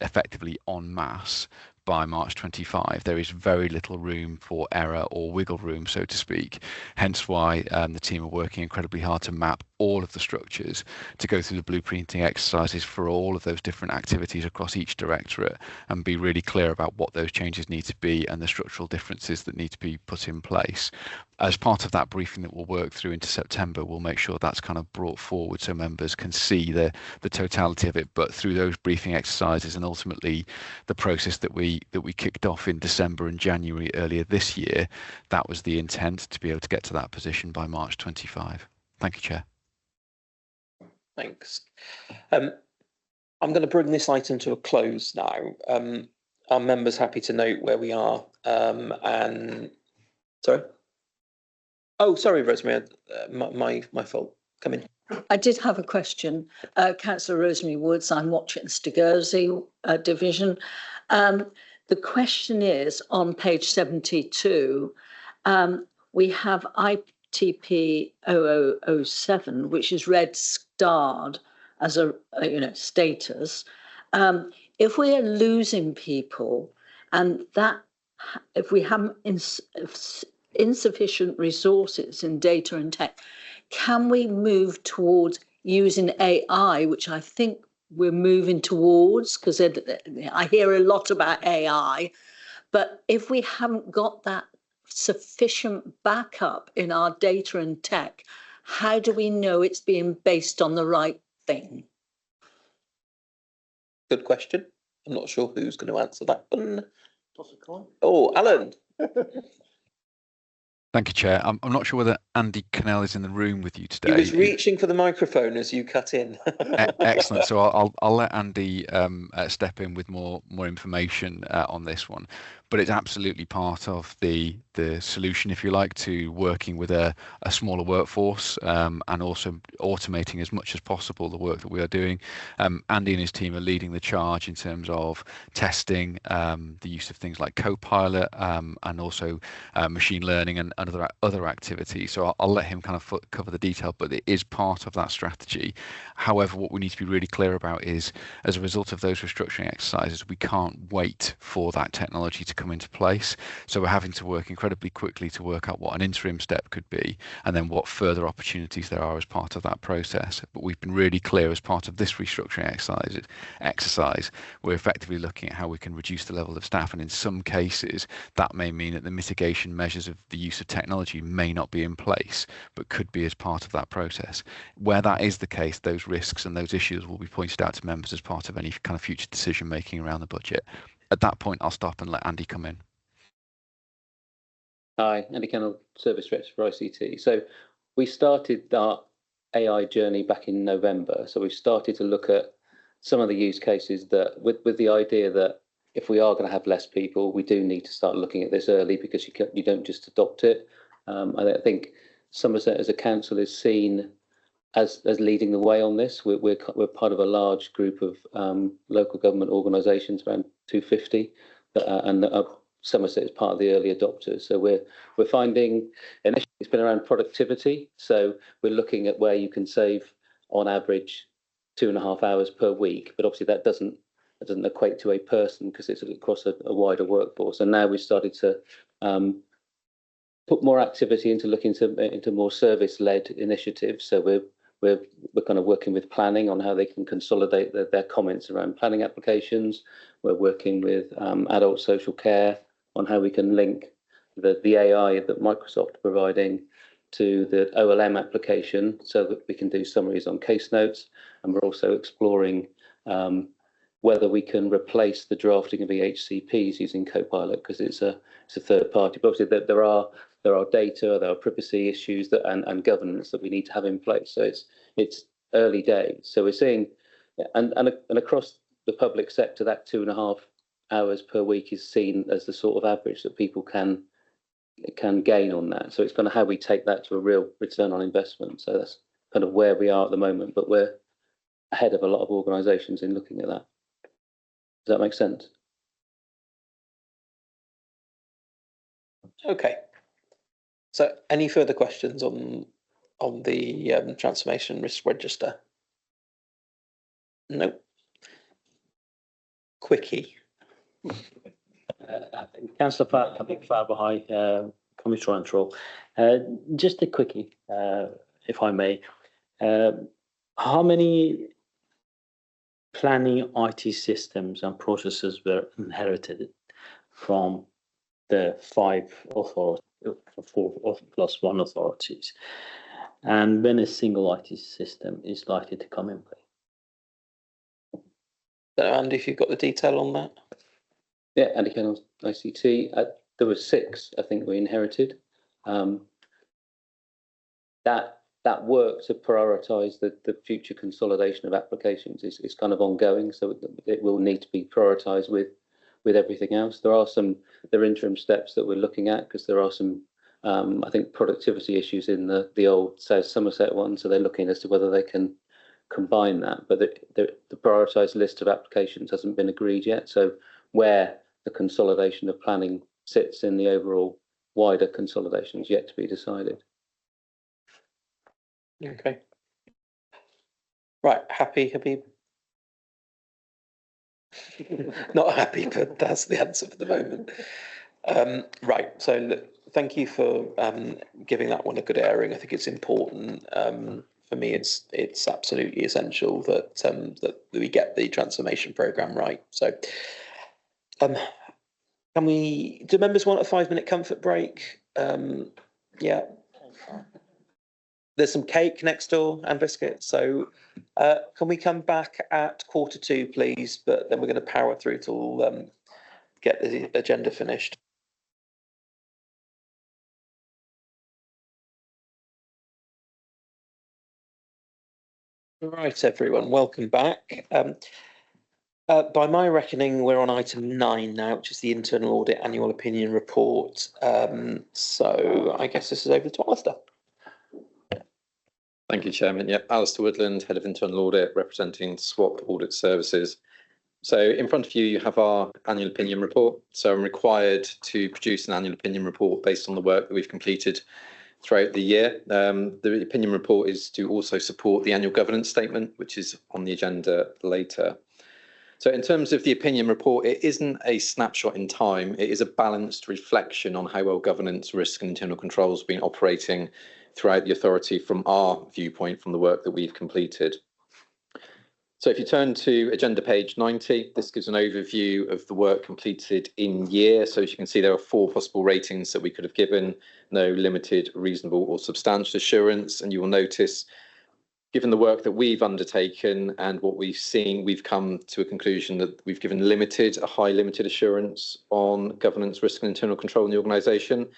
effectively en masse by March 25. There is very little room for error or wiggle room, so to speak. Hence why the team are working incredibly hard to map all of the structures, to go through the blueprinting exercises for all of those different activities across each directorate and be really clear about what those changes need to be and the structural differences that need to be put in place. As part of that briefing that we'll work through into September, we'll make sure that's kind of brought forward so members can see the totality of it. But through those briefing exercises and ultimately the process that we kicked off in December and January earlier this year, that was the intent, to be able to get to that position by March 25. Thank you, Chair. Thanks. I'm going to bring this item to a close now. Are members happy to note where we are? Sorry. Oh, sorry, Rosemary. My fault. Come in. I did have a question. Councillor Rosemary Woods, I'm watching Stagursey division. The question is on page 72, we have ITP 0007, which is red starred as a status. If we are losing people and that, if we have insufficient resources in data and tech, can we move towards using AI, which I think we're moving towards, because I hear a lot about AI, but if we haven't got that sufficient backup in our data and tech, how do we know it's being based on the right thing? Good question. I'm not sure who's going to answer that one. Oh, Alan. Thank you, Chair. I'm not sure whether Andy Cannell is in the room with you today. He was reaching for the microphone as you cut in. Excellent. So I'll let Andy step in with more information on this one. But it's absolutely part of the solution, if you like, to working with a smaller workforce and also automating as much as possible the work that we are doing. Andy and his team are leading the charge in terms of testing the use of things like Copilot and also machine learning and other activities. So I'll let him kind of cover the detail, but it is part of that strategy. However, what we need to be really clear about is, as a result of those restructuring exercises, we can't wait for that technology to come into place. So we're having to work incredibly quickly to work out what an interim step could be and then what further opportunities there are as part of that process. But we've been really clear as part of this restructuring exercise, we're effectively looking at how we can reduce the level of staff, and in some cases that may mean that the mitigation measures of the use of technology may not be in place but could be as part of that process. Where that is the case, those risks and those issues will be pointed out to members as part of any kind of future decision making around the budget. At that point, I'll stop and let Andy come in. Hi, Andy Cannell, Service Director for ICT. So we started our AI journey back in November. So we've started to look at some of the use cases that, with the idea that if we are going to have less people, we do need to start looking at this early, because you don't just adopt it. I think Somerset as a council is seen as leading the way on this. We're part of a large group of local government organisations, around 250, and Somerset is part of the early adopters. So we're finding initially it's been around productivity. So we're looking at where you can save on average 2.5 hours per week, but obviously that doesn't equate to a person because it's across a wider workforce. And now we've started to put more activity into looking into more service-led initiatives. So we're kind of working with planning on how they can consolidate their comments around planning applications. We're working with adult social care on how we can link the AI that Microsoft are providing to the OLM application so that we can do summaries on case notes. And we're also exploring whether we can replace the drafting of EHCPs using Copilot, because it's a third party. But obviously there are data, there are privacy issues that and governance that we need to have in place. So it's early days. So we're seeing, and across the public sector, that 2.5 hours per week is seen as the sort of average that people can gain on that. So it's kind of how we take that to a real return on investment. So that's kind of where we are at the moment, but we're ahead of a lot of organisations in looking at that. Does that make sense? Okay. So any further questions on the transformation risk register? No. Quickie. Councillor Farber, Commissioner and Troll. Just a quickie, if I may. How many planning IT systems and processes were inherited from the 4 plus 1 authorities? And when a single IT system is likely to come in play? Andy, if you've got the detail on that. Yeah, Andy Kennel's ICT. There were 6, I think, we inherited. That work to prioritise the future consolidation of applications is kind of ongoing, so it will need to be prioritised with everything else. There are interim steps that we're looking at, because there are some I think productivity issues in the old South Somerset one, so they're looking as to whether they can combine that. But the prioritised list of applications hasn't been agreed yet, so where the consolidation of planning sits in the overall wider consolidation is yet to be decided. Okay. Right, happy, Habib? Not happy, but that's the answer for the moment. Right, so look, thank you for giving that one a good airing. I think it's important. For me, it's absolutely essential that that we get the transformation programme right. So, do members want a 5-minute comfort break? Yeah. There's some cake next door and biscuits. So can we come back at 1:45, please? But then we're going to power through till get the agenda finished. Right, everyone, welcome back. By my reckoning, we're on item 9 now, which is the Internal Audit Annual Opinion Report. So I guess this is over to Alistair. Thank you, Chairman. Yep, Alistair Woodland, Head of Internal Audit, representing SWAP Audit Services. So in front of you, you have our annual opinion report. So I'm required to produce an annual opinion report based on the work that we've completed throughout the year. The opinion report is to also support the annual governance statement, which is on the agenda later. So in terms of the opinion report, it isn't a snapshot in time. It is a balanced reflection on how well governance, risk and internal controls have been operating throughout the authority from our viewpoint, from the work that we've completed. So if you turn to agenda page 90, this gives an overview of the work completed in year. So as you can see, there are 4 possible ratings that we could have given: no, limited, reasonable or substantial assurance. And you will notice, given the work that we've undertaken and what we've seen, we've come to a conclusion that we've given a high limited assurance on governance, risk and internal control in the organisation.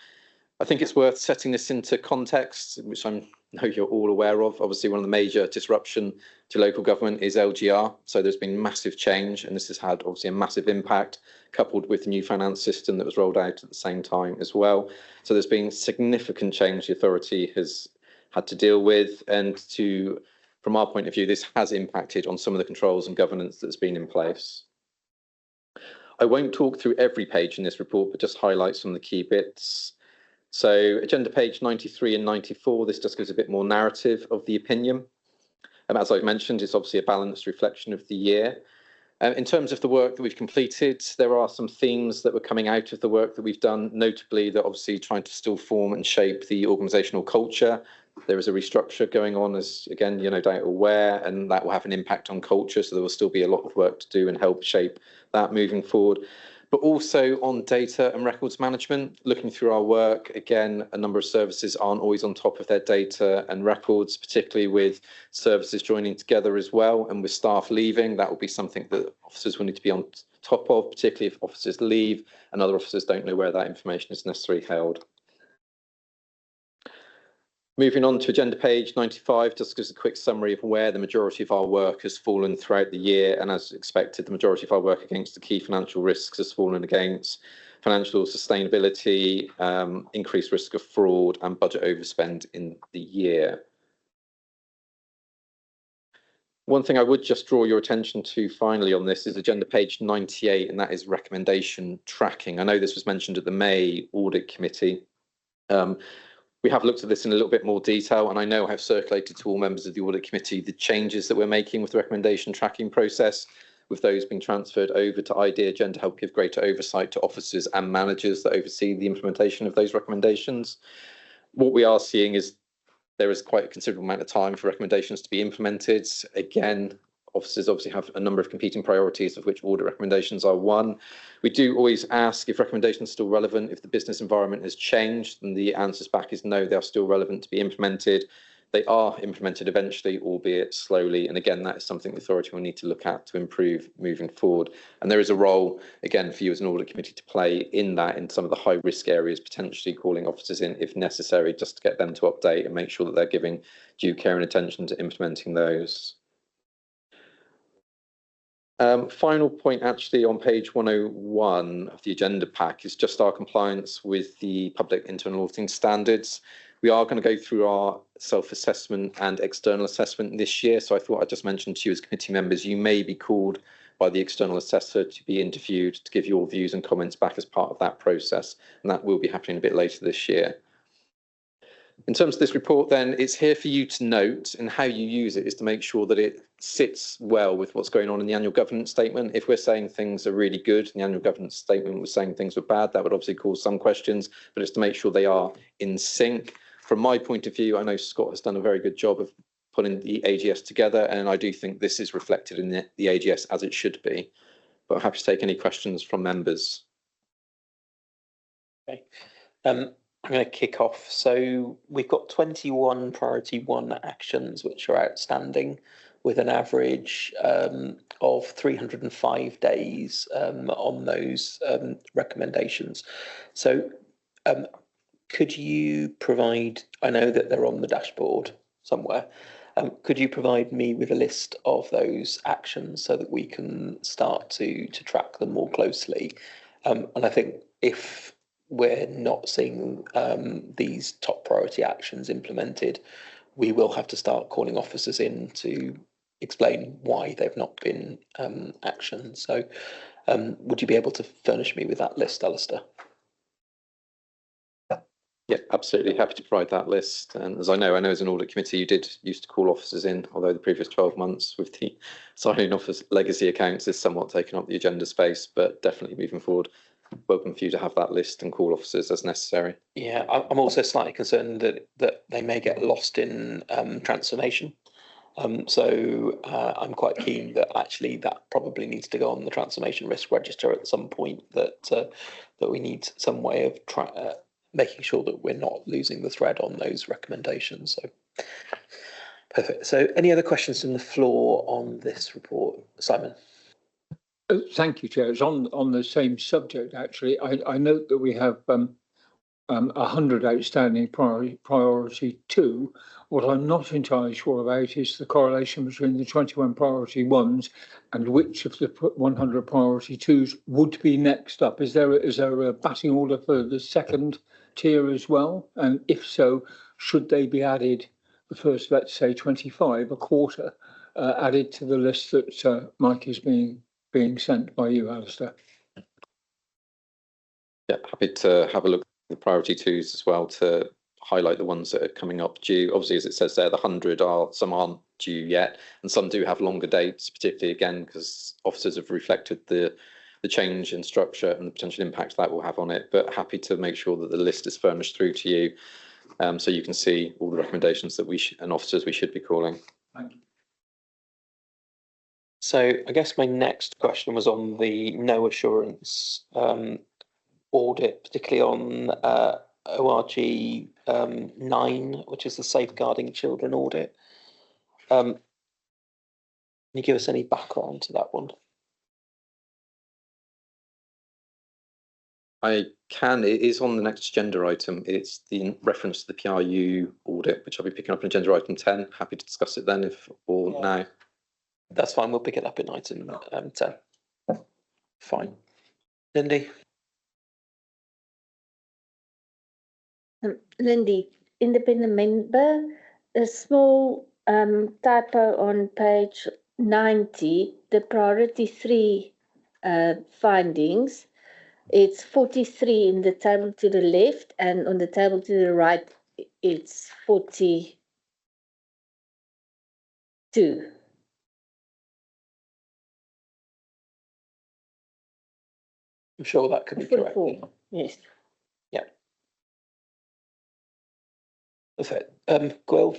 I think it's worth setting this into context, which I know you're all aware of. Obviously, one of the major disruption to local government is LGR. So there's been massive change, and this has had obviously a massive impact, coupled with the new finance system that was rolled out at the same time as well. So there's been significant change the authority has had to deal with, and from our point of view, this has impacted on some of the controls and governance that's been in place. I won't talk through every page in this report, but just highlight some of the key bits. So agenda page 93 and 94, this just gives a bit more narrative of the opinion. As I've mentioned, it's obviously a balanced reflection of the year. In terms of the work that we've completed, there are some themes that were coming out of the work that we've done, notably that obviously trying to still form and shape the organisational culture. There is a restructure going on, as again, you're no doubt aware, and that will have an impact on culture. So there will still be a lot of work to do and help shape that moving forward. but also on data and records management. Looking through our work, again, a number of services aren't always on top of their data and records, particularly with services joining together as well, and with staff leaving. That will be something that officers will need to be on top of, particularly if officers leave and other officers don't know where that information is necessarily held. Moving on to agenda page 95, just gives a quick summary of where the majority of our work has fallen throughout the year. And as expected, the majority of our work against the key financial risks has fallen against financial sustainability, increased risk of fraud and budget overspend in the year. One thing I would just draw your attention to finally on this is agenda page 98, and that is recommendation tracking. I know this was mentioned at the May Audit Committee. We have looked at this in a little bit more detail, and I know I have circulated to all members of the Audit Committee the changes that we're making with the recommendation tracking process, with those being transferred over to IdeaGen to help give greater oversight to officers and managers that oversee the implementation of those recommendations. What we are seeing is there is quite a considerable amount of time for recommendations to be implemented. Again, officers obviously have a number of competing priorities, of which audit recommendations are one. We do always ask if recommendations are still relevant, if the business environment has changed, and the answers back is no, they are still relevant to be implemented. They are implemented eventually, albeit slowly. And again, that is something the authority will need to look at to improve moving forward. And there is a role, again, for you as an audit committee to play in that, in some of the high risk areas, potentially calling officers in if necessary, just to get them to update and make sure that they're giving due care and attention to implementing those. Final point actually on page 101 of the agenda pack is just our compliance with the public internal auditing standards. We are going to go through our self-assessment and external assessment this year. So I thought I'd just mention to you as committee members, you may be called by the external assessor to be interviewed to give your views and comments back as part of that process. And that will be happening a bit later this year. In terms of this report, then, it's here for you to note, and how you use it is to make sure that it sits well with what's going on in the annual governance statement. If we're saying things are really good, and the annual governance statement was saying things were bad, that would obviously cause some questions, but it's to make sure they are in sync. From my point of view, I know Scott has done a very good job of putting the AGS together, and I do think this is reflected in the AGS as it should be. But I'm happy to take any questions from members. Okay. I'm going to kick off. So we've got 21 priority 1 actions which are outstanding, with an average of 305 days on those recommendations. So could you provide, I know that they're on the dashboard somewhere, could you provide me with a list of those actions so that we can start to track them more closely? And I think if we're not seeing these top priority actions implemented, we will have to start calling officers in to explain why they've not been actioned. So would you be able to furnish me with that list, Alistair? Yeah, absolutely happy to provide that list. And as I know as an audit committee, you did used to call officers in, although the previous 12 months with the signing off of legacy accounts is somewhat taken up the agenda space, but definitely moving forward, welcome for you to have that list and call officers as necessary. Yeah, I'm also slightly concerned that they may get lost in transformation. So I'm quite keen that actually that probably needs to go on the transformation risk register at some point, that we need some way of making sure that we're not losing the thread on those recommendations. So perfect. So any other questions from the floor on this report? Simon. Thank you, Chair. It's on the same subject, actually. I note that we have 100 outstanding priority 2. What I'm not entirely sure about is the correlation between the 21 priority 1s and which of the 100 priority 2s would be next up. Is there a batting order for the second tier as well? And if so, should they be added, the first, let's say, 25, a quarter, added to the list that Mike is being sent by you, Alistair? Yeah, happy to have a look at the priority 2s as well to highlight the ones that are coming up due. Obviously, as it says there, the 100 some aren't due yet, and some do have longer dates, particularly again because officers have reflected the change in structure and the potential impact that will have on it. But happy to make sure that the list is furnished through to you, so you can see all the recommendations that and officers we should be calling. Thank you. So I guess my next question was on the no assurance audit, particularly on ORG 9, which is the safeguarding children audit. Can you give us any background to that one? I can. It is on the next agenda item. It's the reference to the PRU audit, which I'll be picking up in agenda item 10. Happy to discuss it then, now. That's fine. We'll pick it up in item 10. Fine. Lindy. Lindy, independent member, a small typo on page 90, the priority 3 findings. It's 43 in the table to the left, and on the table to the right, it's 42. I'm sure that could be correct. Yes. Yeah. Perfect. Gwyl.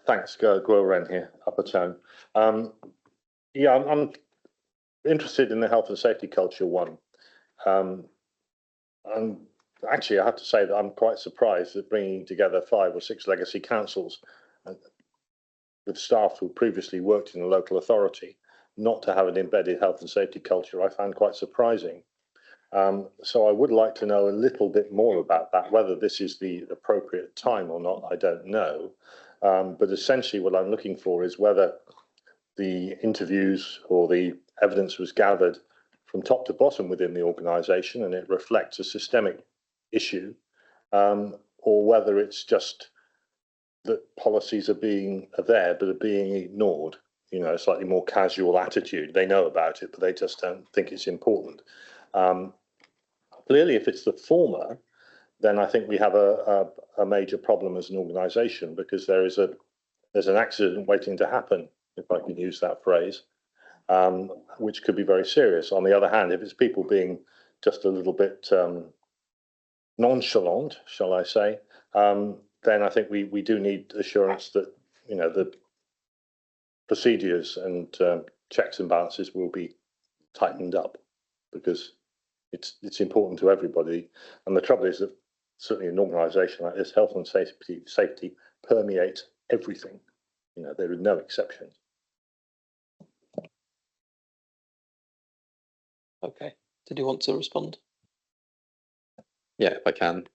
Thanks, Gwyl Wren here, Upper Tone. Yeah, I'm interested in the health and safety culture one. And actually, I have to say that I'm quite surprised at bringing together 5 or 6 legacy councils with staff who previously worked in a local authority, not to have an embedded health and safety culture. I found quite surprising. So I would like to know a little bit more about that. Whether this is the appropriate time or not, I don't know. But essentially what I'm looking for is whether the interviews or the evidence was gathered from top to bottom within the organisation and it reflects a systemic issue, or whether it's just that policies are there but are being ignored. You know, a slightly more casual attitude. They know about it, but they just don't think it's important. Clearly, if it's the former, then I think we have a major problem as an organisation, because there's an accident waiting to happen, if I can use that phrase, which could be very serious. On the other hand, if it's people being just a little bit nonchalant, shall I say, then I think we do need assurance that, you know, the procedures and checks and balances will be tightened up, because it's important to everybody. And the trouble is that certainly an organisation like this, health and safety permeates everything. You know, there are no exceptions. Okay. Did you want to respond? Yeah, if I can.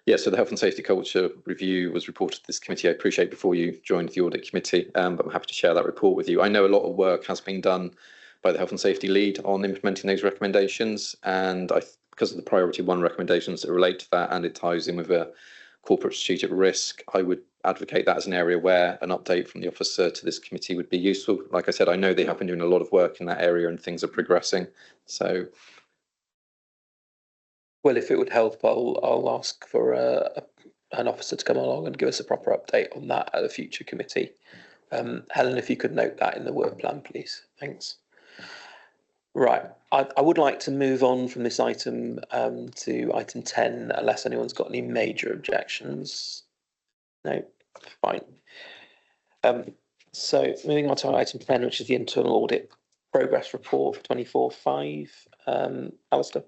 Yeah, so the health and safety culture review was reported to this committee, I appreciate, before you joined the audit committee, but I'm happy to share that report with you. I know a lot of work has been done by the health and safety lead on implementing those recommendations, and because of the priority 1 recommendations that relate to that, and it ties in with a corporate strategic risk, I would advocate that as an area where an update from the officer to this committee would be useful. Like I said, I know they have been doing a lot of work in that area and things are progressing. So, well, if it would help, I'll ask for an officer to come along and give us a proper update on that at a future committee. Helen, if you could note that in the work plan, please. Thanks. Right, I would like to move on from this item to item 10, unless anyone's got any major objections. No, fine. So moving on to item 10, which is the internal audit progress report for 24/5. Alistair.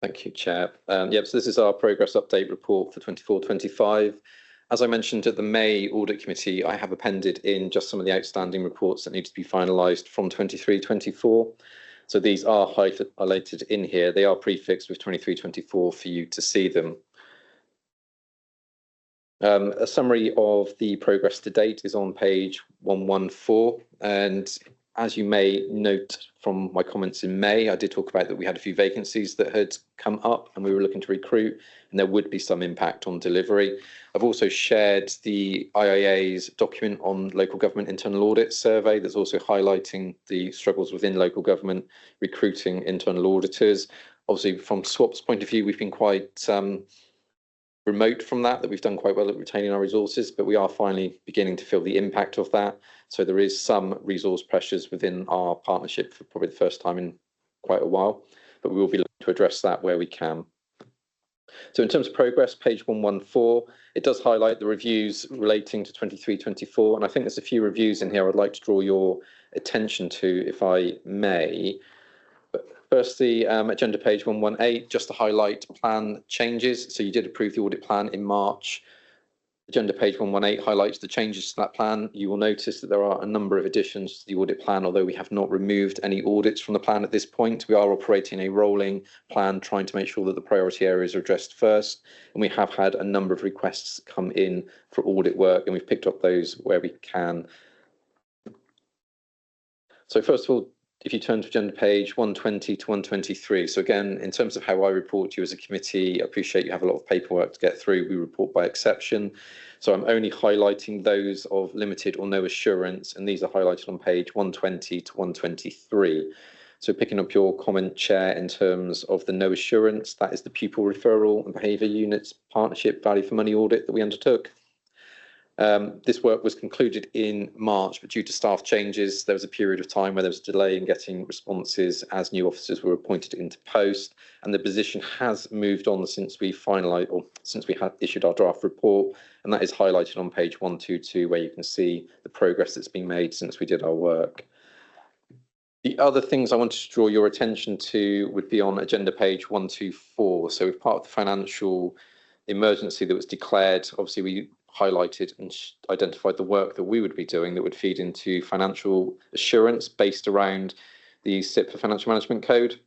thank you, Chair. Yep, so this is our progress update report for 24/25. As I mentioned at the May Audit Committee, I have appended in just some of the outstanding reports that need to be finalised from 23/24. So these are highlighted in here. They are prefixed with 23/24 for you to see them. A summary of the progress to date is on page 114, and as you may note from my comments in May, I did talk about that we had a few vacancies that had come up and we were looking to recruit, and there would be some impact on delivery. I've also shared the IIA's document on local government internal audit survey that's also highlighting the struggles within local government recruiting internal auditors. Obviously, from SWAP's point of view, we've been quite remote from that we've done quite well at retaining our resources, but we are finally beginning to feel the impact of that. So there is some resource pressures within our partnership for probably the first time in quite a while, but we will be looking to address that where we can. So in terms of progress, page 114, it does highlight the reviews relating to 23-24, and I think there's a few reviews in here I'd like to draw your attention to, if I may. But firstly, agenda page 118, just to highlight plan changes. So you did approve the audit plan in March. Agenda page 118 highlights the changes to that plan. You will notice that there are a number of additions to the audit plan, although we have not removed any audits from the plan at this point. We are operating a rolling plan, trying to make sure that the priority areas are addressed first. And we have had a number of requests come in for audit work, and we've picked up those where we can. So first of all, if you turn to agenda page 120 to 123. So again, in terms of how I report to you as a committee, I appreciate you have a lot of paperwork to get through. We report by exception. So I'm only highlighting those of limited or no assurance, and these are highlighted on page 120 to 123. So picking up your comment, Chair, in terms of the no assurance, that is the pupil referral and behaviour units partnership value for money audit that we undertook. This work was concluded in March, but due to staff changes, there was a period of time where there was a delay in getting responses as new officers were appointed into post, and the position has moved on since we finalised, or since we had issued our draft report, and that is highlighted on page 122, where you can see the progress that's been made since we did our work. The other things I wanted to draw your attention to would be on agenda page 124. So as part of the financial emergency that was declared, obviously we highlighted and identified the work that we would be doing that would feed into financial assurance based around the SIP for Financial Management Code.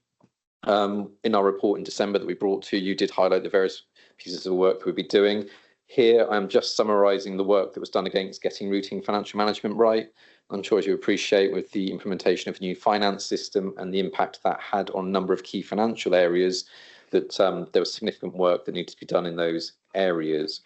In our report in December that we brought to you, did highlight the various pieces of work that we'd be doing. Here, I'm just summarising the work that was done against getting routine financial management right. I'm sure as you appreciate, with the implementation of a new finance system and the impact that had on a number of key financial areas, that there was significant work that needed to be done in those areas.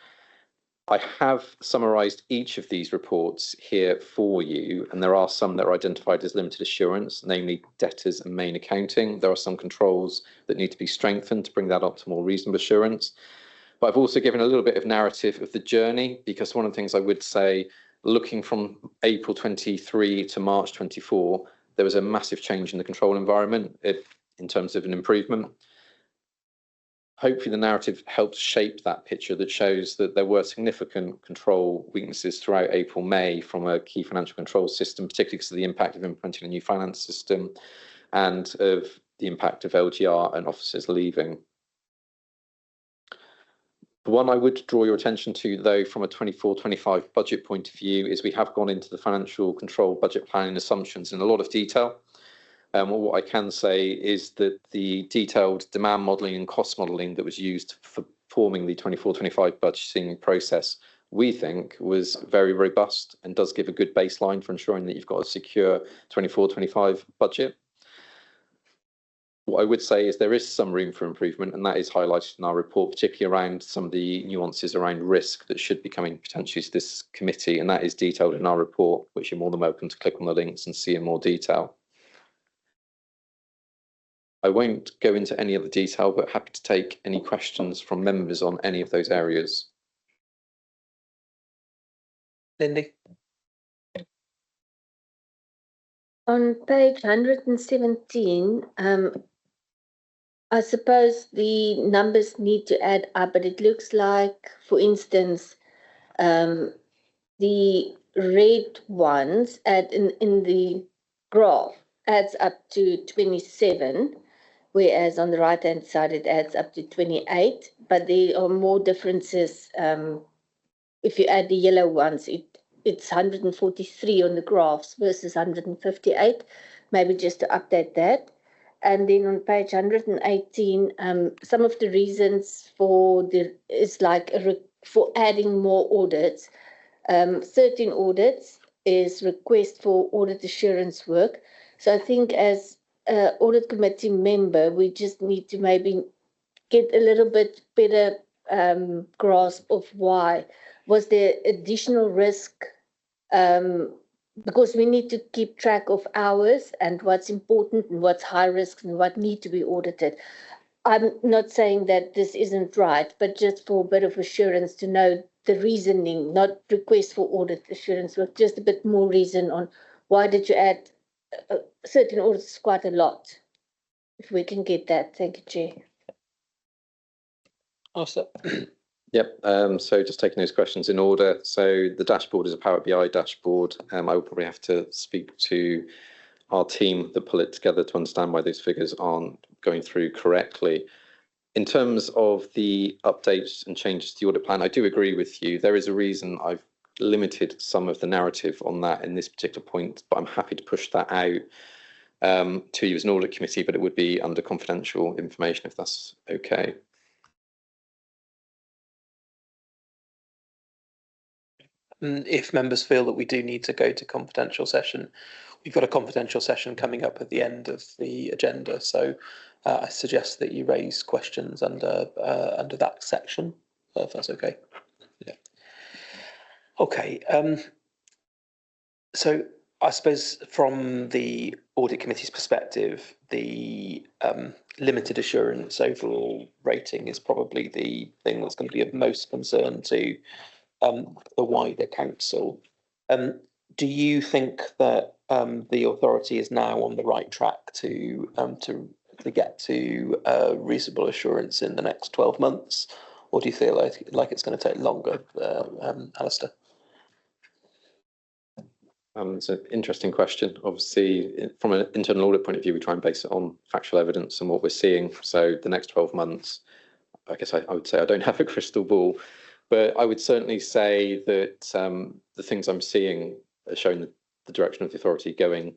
I have summarised each of these reports here for you, and there are some that are identified as limited assurance, namely debtors and main accounting. There are some controls that need to be strengthened to bring that up to more reasonable assurance. But I've also given a little bit of narrative of the journey, because one of the things I would say, looking from April 23 to March 24, there was a massive change in the control environment in terms of an improvement. Hopefully the narrative helps shape that picture that shows that there were significant control weaknesses throughout April, May from a key financial control system, particularly because of the impact of implementing a new finance system and of the impact of LGR and officers leaving. The one I would draw your attention to, though, from a 24-25 budget point of view, is we have gone into the financial control budget planning assumptions in a lot of detail. What I can say is that the detailed demand modelling and cost modelling that was used for forming the 24-25 budgeting process, we think was very robust and does give a good baseline for ensuring that you've got a secure 24-25 budget. What I would say is there is some room for improvement, and that is highlighted in our report, particularly around some of the nuances around risk that should be coming potentially to this committee, and that is detailed in our report, which you're more than welcome to click on the links and see in more detail. I won't go into any of the detail, but happy to take any questions from members on any of those areas. Lindy? On page 117, I suppose the numbers need to add up, but it looks like, for instance, the red ones in the graph adds up to 27, whereas on the right-hand side it adds up to 28, but there are more differences. If you add the yellow ones, it's 143 on the graphs versus 158, maybe just to update that. And then on page 118, some of the reasons for for adding more audits, 13 audits is request for audit assurance work. So I think as an audit committee member, we just need to maybe get a little bit better grasp of why. Was there additional risk? Because we need to keep track of hours and what's important and what's high risk and what need to be audited. I'm not saying that this isn't right, but just for a bit of assurance to know the reasoning, not request for audit assurance, but just a bit more reason on why did you add certain audits quite a lot. If we can get that. Thank you, Chair. Alistair? Yep. So just taking those questions in order. So the dashboard is a Power BI dashboard. I will probably have to speak to our team that pull it together to understand why those figures aren't going through correctly. In terms of the updates and changes to the audit plan, I do agree with you. There is a reason I've limited some of the narrative on that in this particular point, but I'm happy to push that out to you as an audit committee, but it would be under confidential information if that's okay. If members feel that we do need to go to confidential session, we've got a confidential session coming up at the end of the agenda. So I suggest that you raise questions under that section, if that's okay. Yeah. Okay. So I suppose from the audit committee's perspective, the limited assurance overall rating is probably the thing that's going to be of most concern to the wider council. Do you think that the authority is now on the right track to get to reasonable assurance in the next 12 months, or do you feel like it's going to take longer, Alistair? It's an interesting question. Obviously, from an internal audit point of view, we try and base it on factual evidence and what we're seeing. So the next 12 months, I guess I would say I don't have a crystal ball, but I would certainly say that the things I'm seeing are showing the direction of the authority going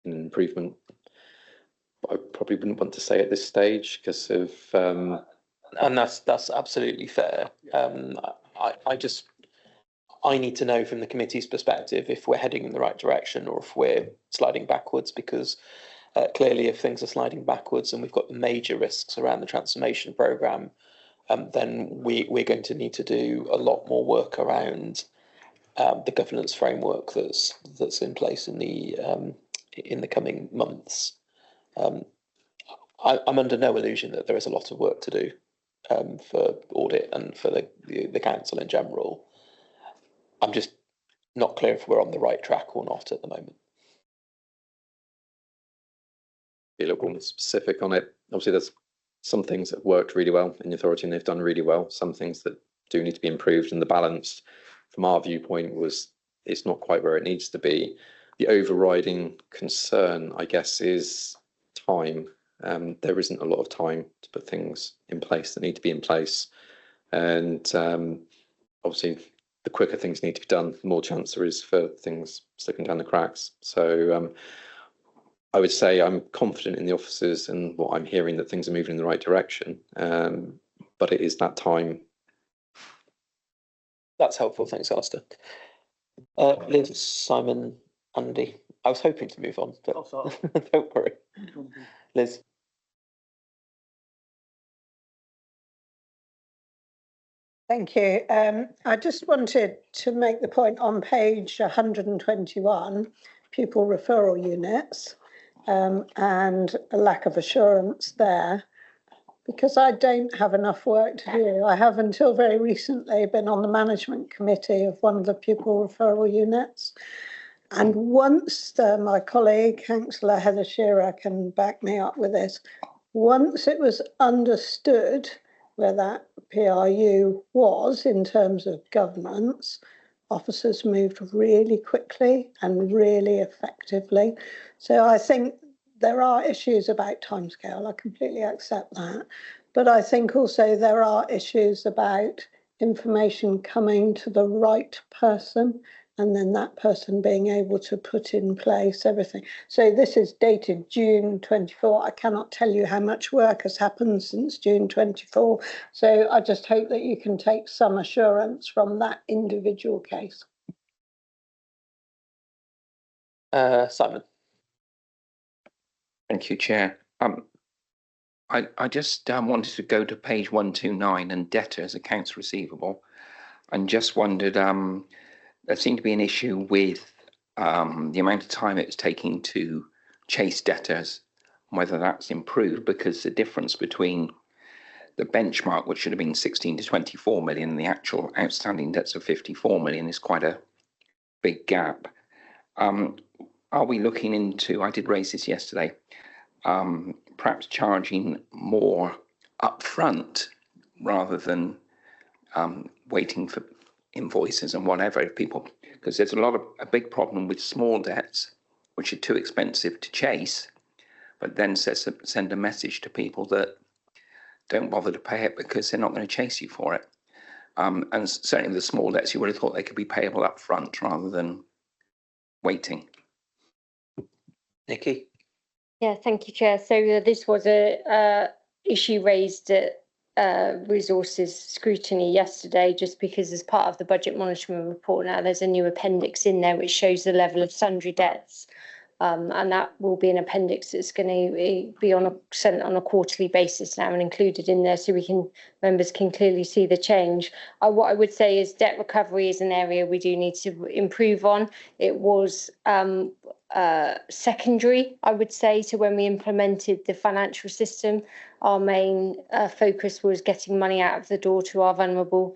in an improvement. But I probably wouldn't want to say at this stage because of. And that's absolutely fair. I need to know from the committee's perspective if we're heading in the right direction or if we're sliding backwards, because clearly if things are sliding backwards and we've got major risks around the transformation programme, then we're going to need to do a lot more work around the governance framework that's in place in the coming months. I'm under no illusion that there is a lot of work to do for audit and for the council in general. I'm just not clear if we're on the right track or not at the moment. Be a little more specific on it. Obviously, there's some things that have worked really well in the authority and they've done really well. Some things that do need to be improved, and the balance from our viewpoint was it's not quite where it needs to be. The overriding concern, I guess, is time. There isn't a lot of time to put things in place that need to be in place, and obviously the quicker things need to be done, the more chance there is for things slipping down the cracks. So I would say I'm confident in the officers and what I'm hearing that things are moving in the right direction, but it is that time. That's helpful. Thanks, Alistair. Liz, Simon, Andy. I was hoping to move on, but don't worry. Liz. Thank you. I just wanted to make the point on page 121, pupil referral units, and a lack of assurance there, because I don't have enough work to do. I have until very recently been on the management committee of one of the pupil referral units. And once my colleague, Councillor Heather Shearer, can back me up with this, once it was understood where that PRU was in terms of governance, officers moved really quickly and really effectively. So I think there are issues about timescale. I completely accept that. But I think also there are issues about information coming to the right person and then that person being able to put in place everything. So this is dated June 24. I cannot tell you how much work has happened since June 24. So I just hope that you can take some assurance from that individual case. Simon. Thank you, Chair. I just wanted to go to page 129 and debtors, accounts receivable, and just wondered, there seemed to be an issue with the amount of time it's taking to chase debtors, whether that's improved, because the difference between the benchmark, which should have been 16 to 24 million, and the actual outstanding debts of 54 million is quite a big gap. Are we looking into, I did raise this yesterday, perhaps charging more upfront rather than waiting for invoices and whatever people, because there's a big problem with small debts which are too expensive to chase, but then send a message to people that don't bother to pay it because they're not going to chase you for it. And certainly the small debts, you would have thought they could be payable up front rather than waiting. Nikki? Yeah, thank you, Chair. So this was a issue raised at resources scrutiny yesterday, just because as part of the budget monitoring report now there's a new appendix in there which shows the level of sundry debts. And that will be an appendix that's going to be sent on a quarterly basis now and included in there, so members can clearly see the change. What I would say is debt recovery is an area we do need to improve on. It was secondary, I would say, to when we implemented the financial system. Our main focus was getting money out of the door to our vulnerable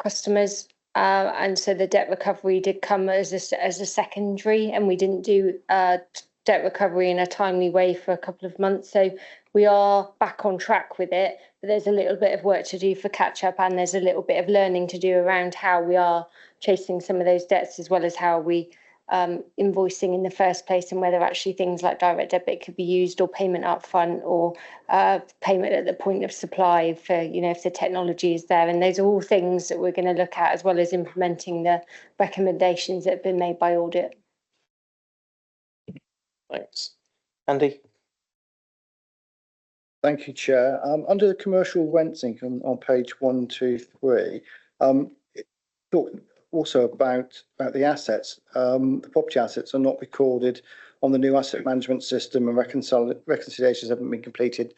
customers. And so the debt recovery did come as a secondary, and we didn't do debt recovery in a timely way for a couple of months. So we are back on track with it, but there's a little bit of work to do for catch up, and there's a little bit of learning to do around how we are chasing some of those debts, as well as how we invoicing in the first place, and whether actually things like direct debit could be used, or payment up front, or payment at the point of supply for, if the technology is there. And those are all things that we're going to look at, as well as implementing the recommendations that have been made by Audit. Thanks. Andy? Thank you, Chair. Under the commercial rents income on page 123, it talked also about the assets. The property assets are not recorded on the new asset management system, and reconciliations haven't been completed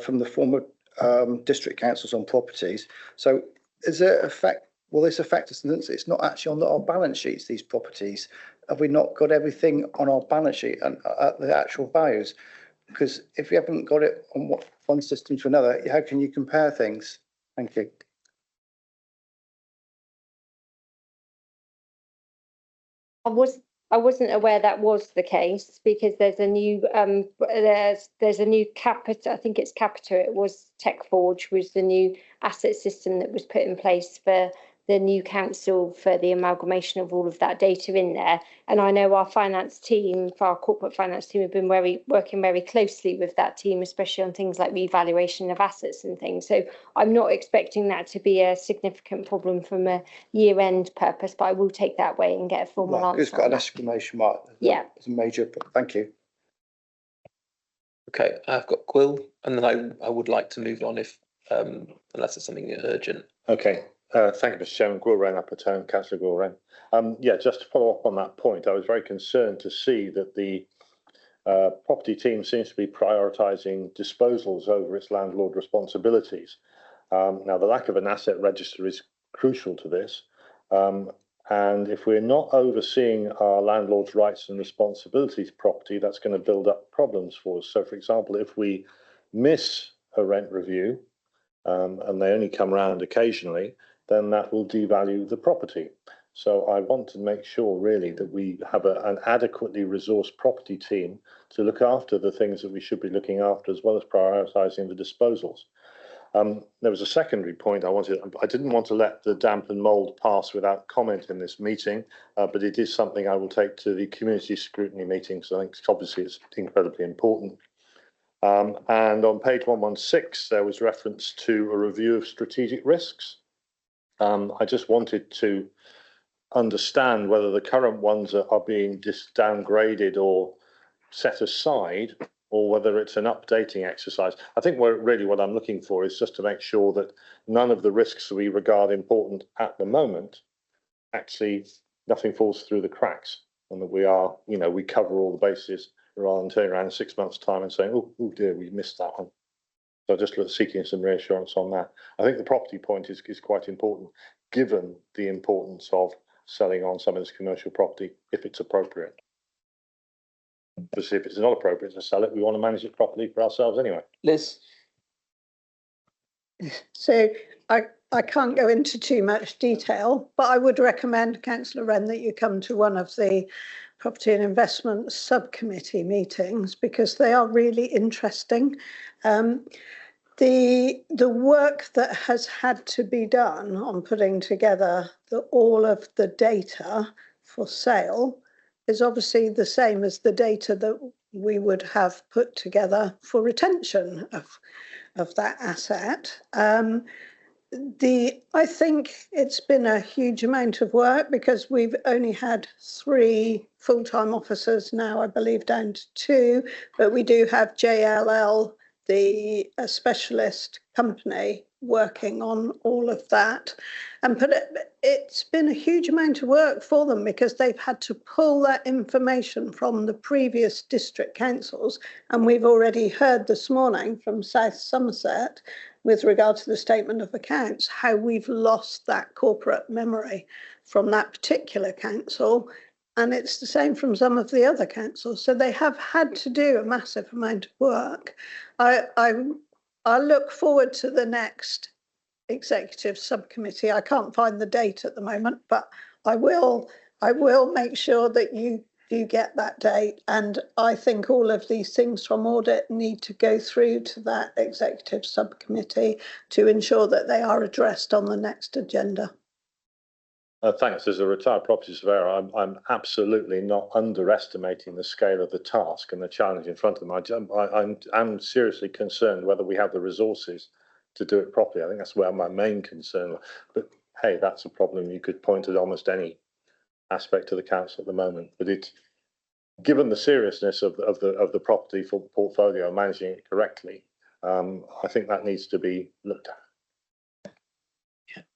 from the former district councils on properties. So is there effect? Will this affect us since it's not actually on our balance sheets, these properties? Have we not got everything on our balance sheet and at the actual values? Because if you haven't got it on one system to another, how can you compare things? Thank you. I wasn't aware that was the case, because there's a new there's a new Capita. I think it's Capita. It was TechForge was the new asset system that was put in place for the new council, for the amalgamation of all of that data in there. And I know our finance team, for our corporate finance team, have been working very closely with that team, especially on things like revaluation of assets and things. So I'm not expecting that to be a significant problem from a year-end purpose, but I will take that away and get a formal answer. It's got an exclamation mark. Yeah. It's a major, thank you. Okay, I've got Quill, and then I would like to move on if unless it's something urgent. Okay. Thank you, Mr. Chairman. Gwilrain Upperton, Councillor Gwilrain. Yeah, just to follow up on that point, I was very concerned to see that the property team seems to be prioritising disposals over its landlord responsibilities. Now, the lack of an asset register is crucial to this. And if we're not overseeing our landlord's rights and responsibilities property, that's going to build up problems for us. So, for example, if we miss a rent review and they only come round occasionally, then that will devalue the property. So I want to make sure really that we have an adequately resourced property team to look after the things that we should be looking after, as well as prioritising the disposals. There was a secondary point I didn't want to let the damp and mould pass without comment in this meeting, but it is something I will take to the community scrutiny meeting, so I think obviously it's incredibly important. And on page 116, there was reference to a review of strategic risks. I just wanted to understand whether the current ones are being downgraded or set aside, or whether it's an updating exercise. I think what I'm looking for is just to make sure that none of the risks we regard important at the moment, actually nothing falls through the cracks, and that we cover all the bases rather than turning around in 6 months' time and saying, oh dear, we missed that one. So just seeking some reassurance on that. I think the property point is quite important, given the importance of selling on some of this commercial property, if it's appropriate. Because if it's not appropriate to sell it, we want to manage it properly for ourselves anyway. Liz? So I can't go into too much detail, but I would recommend, Councillor Wren, that you come to one of the Property and Investment Subcommittee meetings, because they are really interesting. The work that has had to be done on putting together all of the data for sale is obviously the same as the data that we would have put together for retention of that asset. I think it's been a huge amount of work because we've only had 3 full-time officers now, I believe, down to 2, but we do have JLL, the specialist company, working on all of that. And it's been a huge amount of work for them because they've had to pull that information from the previous district councils. And we've already heard this morning from South Somerset, with regard to the statement of accounts, how we've lost that corporate memory from that particular council. And it's the same from some of the other councils. So they have had to do a massive amount of work. I look forward to the next executive subcommittee. I can't find the date at the moment, but I will make sure that you do get that date. And I think all of these things from audit need to go through to that executive subcommittee to ensure that they are addressed on the next agenda. Thanks. As a retired property surveyor, I'm absolutely not underestimating the scale of the task and the challenge in front of them. I'm seriously concerned whether we have the resources to do it properly. I think that's where my main concern. But hey, that's a problem you could point at almost any aspect of the council at the moment. But it's given the seriousness of the property for portfolio, managing it correctly, I think that needs to be looked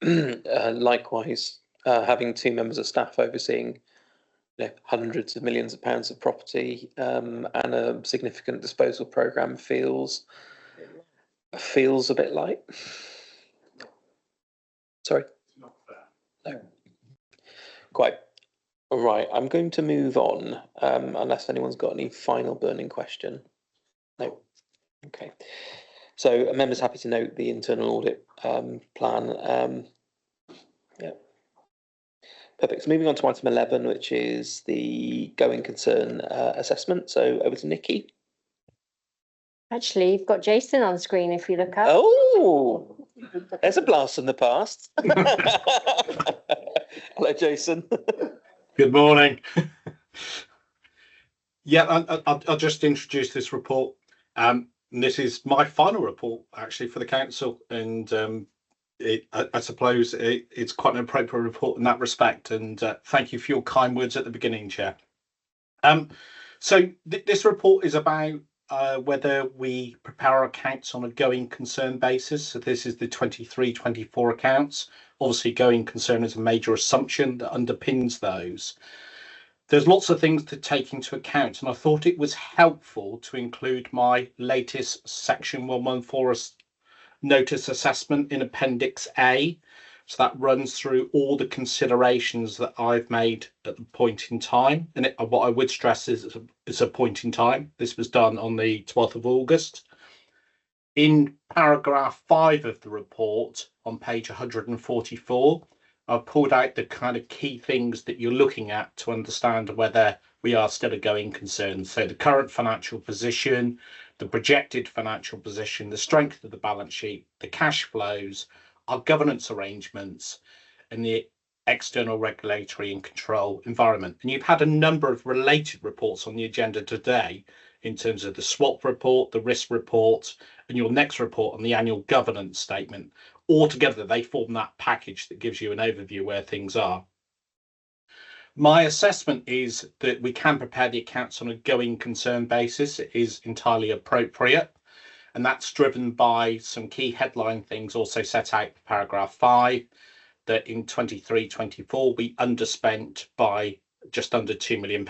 at. Likewise, having 2 members of staff overseeing hundreds of millions of pounds of property and a significant disposal programme feels a bit light. Sorry. No. Quite. All right, I'm going to move on, unless anyone's got any final burning question. No. Okay. So, members happy to note the internal audit plan. Yeah. Perfect. So, moving on to item 11, which is the going concern assessment. So, over to Nikki. Actually, you've got Jason on screen if you look up. Oh, there's a blast from the past. Hello, Jason. Good morning. Yeah, I'll just introduce this report. This is my final report, actually, for the council, and I suppose it's quite an appropriate report in that respect. And thank you for your kind words at the beginning, Chair. So this report is about whether we prepare our accounts on a going concern basis. So this is the 23-24 accounts. Obviously, going concern is a major assumption that underpins those. There's lots of things to take into account, and I thought it was helpful to include my latest Section 114 notice assessment in Appendix A. So that runs through all the considerations that I've made at the point in time. And what I would stress is it's a point in time. This was done on the 12th of August. In paragraph 5 of the report on page 144, I've pulled out the kind of key things that you're looking at to understand whether we are still a going concern. So the current financial position, the projected financial position, the strength of the balance sheet, the cash flows, our governance arrangements, and the external regulatory and control environment. And you've had a number of related reports on the agenda today in terms of the swap report, the risk report, and your next report on the annual governance statement. Altogether, they form that package that gives you an overview where things are. My assessment is that we can prepare the accounts on a going concern basis. It is entirely appropriate. And that's driven by some key headline things also set out in paragraph 5, that in 23-24 we underspent by just under £2 million.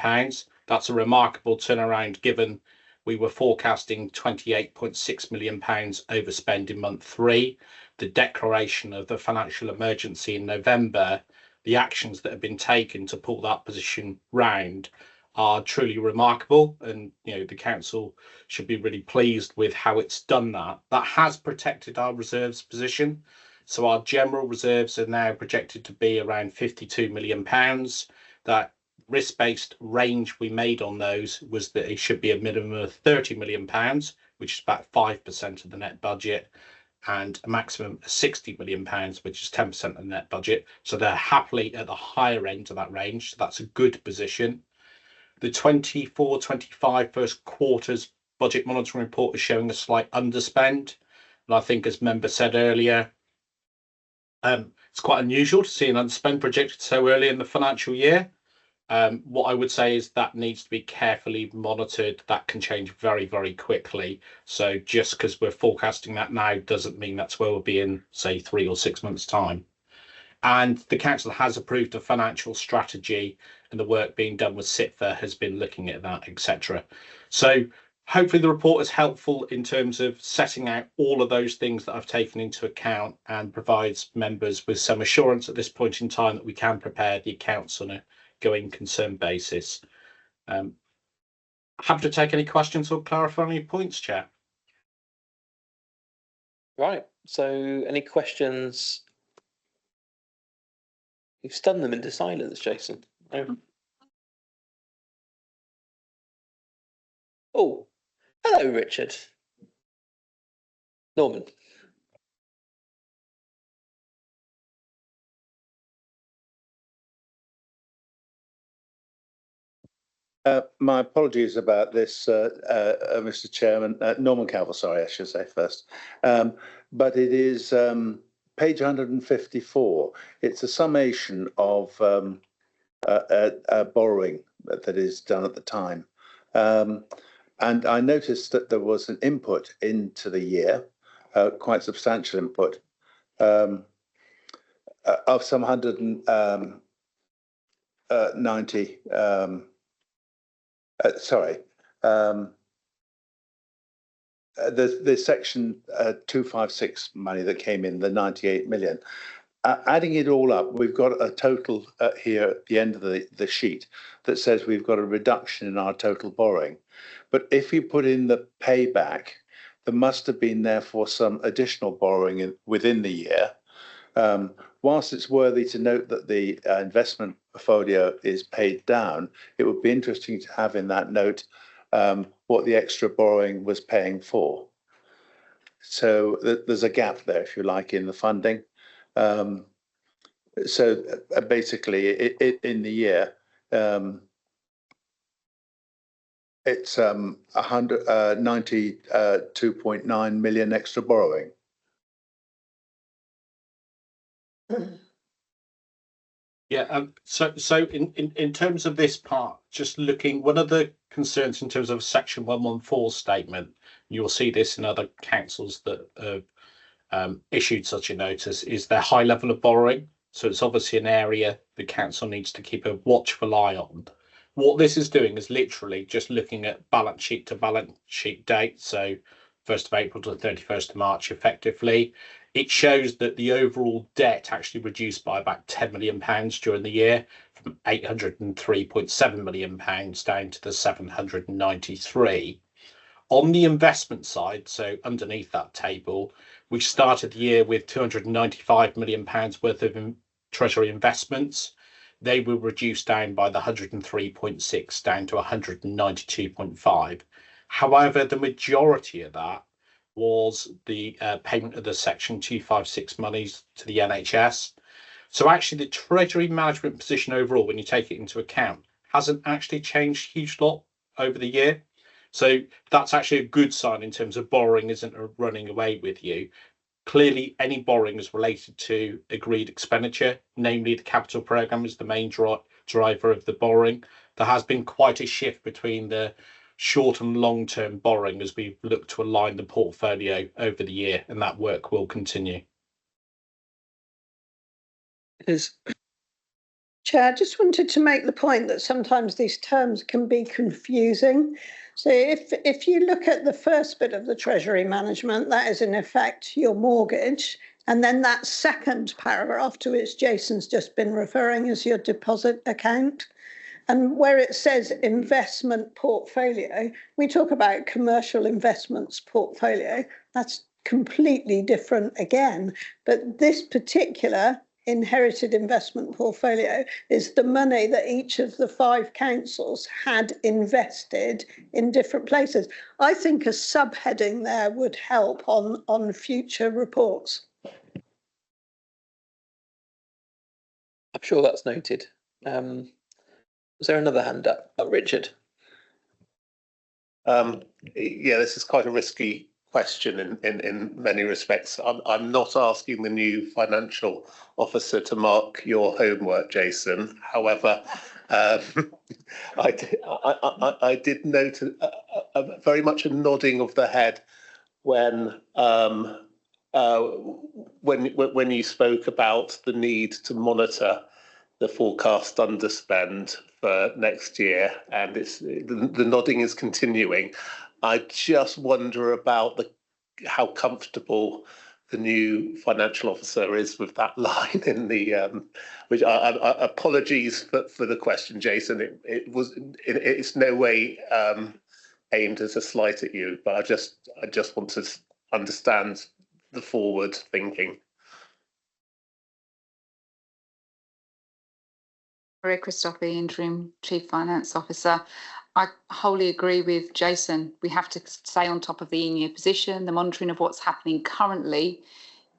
That's a remarkable turnaround given we were forecasting £28.6 million overspend in month 3. The declaration of the financial emergency in November, the actions that have been taken to pull that position round are truly remarkable, and the council should be really pleased with how it's done that. That has protected our reserves position. So our general reserves are now projected to be around £52 million. That risk-based range we made on those was that it should be a minimum of £30 million. which is about 5% of the net budget, and a maximum of £60 million, which is 10% of the net budget. So they're happily at the higher end of that range. So that's a good position. The 24-25 first quarter's budget monitoring report is showing a slight underspend. And I think, as Member said earlier, it's quite unusual to see an underspend projected so early in the financial year. What I would say is that needs to be carefully monitored. That can change very, very quickly. So just because we're forecasting that now doesn't mean that's where we'll be in, say, 3 or 6 months' time. And the council has approved a financial strategy, and the work being done with SITFA has been looking at that, etc. So hopefully the report is helpful in terms of setting out all of those things that I've taken into account, and provides members with some assurance at this point in time that we can prepare the accounts on a going concern basis. Happy to take any questions or clarify any points, Chair. Right, so any questions? You've stunned them into silence, Jason. Oh, hello, Richard. Norman. My apologies about this, Mr. Chairman. Norman Calvert, sorry, I should say first. But it is page 154. It's a summation of borrowing that is done at the time. And I noticed that there was an input into the year, quite substantial input, of some 190. The section 256 money that came in, the 98 million. Adding it all up, we've got a total here at the end of the sheet that says we've got a reduction in our total borrowing. But if you put in the payback, there must have been therefore some additional borrowing within the year. Whilst it's worthy to note that the investment portfolio is paid down, it would be interesting to have in that note what the extra borrowing was paying for. So there's a gap there, if you like, in the funding. So basically, in the year, it's 192.9 million extra borrowing. Yeah, so in terms of this part, just looking, one of the concerns in terms of Section 114 statement, you'll see this in other councils that have issued such a notice, is their high level of borrowing. So it's obviously an area the council needs to keep a watchful eye on. What this is doing is literally just looking at balance sheet to balance sheet date, so 1st of April to the 31st of March effectively. It shows that the overall debt actually reduced by about £10 million during the year, from £803.7 million down to the 793. On the investment side, so underneath that table, we started the year with £295 million worth of Treasury investments. They were reduced down by the 103.6 down to 192.5. However, the majority of that was the payment of the Section 256 monies to the NHS. So actually the Treasury management position overall, when you take it into account, hasn't actually changed a huge lot over the year. So that's actually a good sign in terms of borrowing isn't running away with you. Clearly, any borrowing is related to agreed expenditure, namely the capital programme is the main driver of the borrowing. There has been quite a shift between the short and long-term borrowing as we look to align the portfolio over the year, and that work will continue. Chair, I just wanted to make the point that sometimes these terms can be confusing. So if you look at the first bit of the Treasury management, that is in effect your mortgage. And then that second paragraph to which Jason's just been referring is your deposit account. And where it says investment portfolio, we talk about commercial investments portfolio. That's completely different again. But this particular inherited investment portfolio is the money that each of the 5 councils had invested in different places. I think a subheading there would help on future reports. I'm sure that's noted. Was there another hand up? Oh, Richard. Yeah, this is quite a risky question in many respects. I'm not asking the new financial officer to mark your homework, Jason. However, I did note very much a nodding of the head when you spoke about the need to monitor the forecast underspend for next year, and the nodding is continuing. I just wonder about how comfortable the new financial officer is with that line in the which apologies for the question, Jason. It's no way aimed as a slight at you, but I just want to understand the forward thinking. Maria Christophe, Interim Chief Finance Officer. I wholly agree with Jason. We have to stay on top of the in-year position, the monitoring of what's happening currently.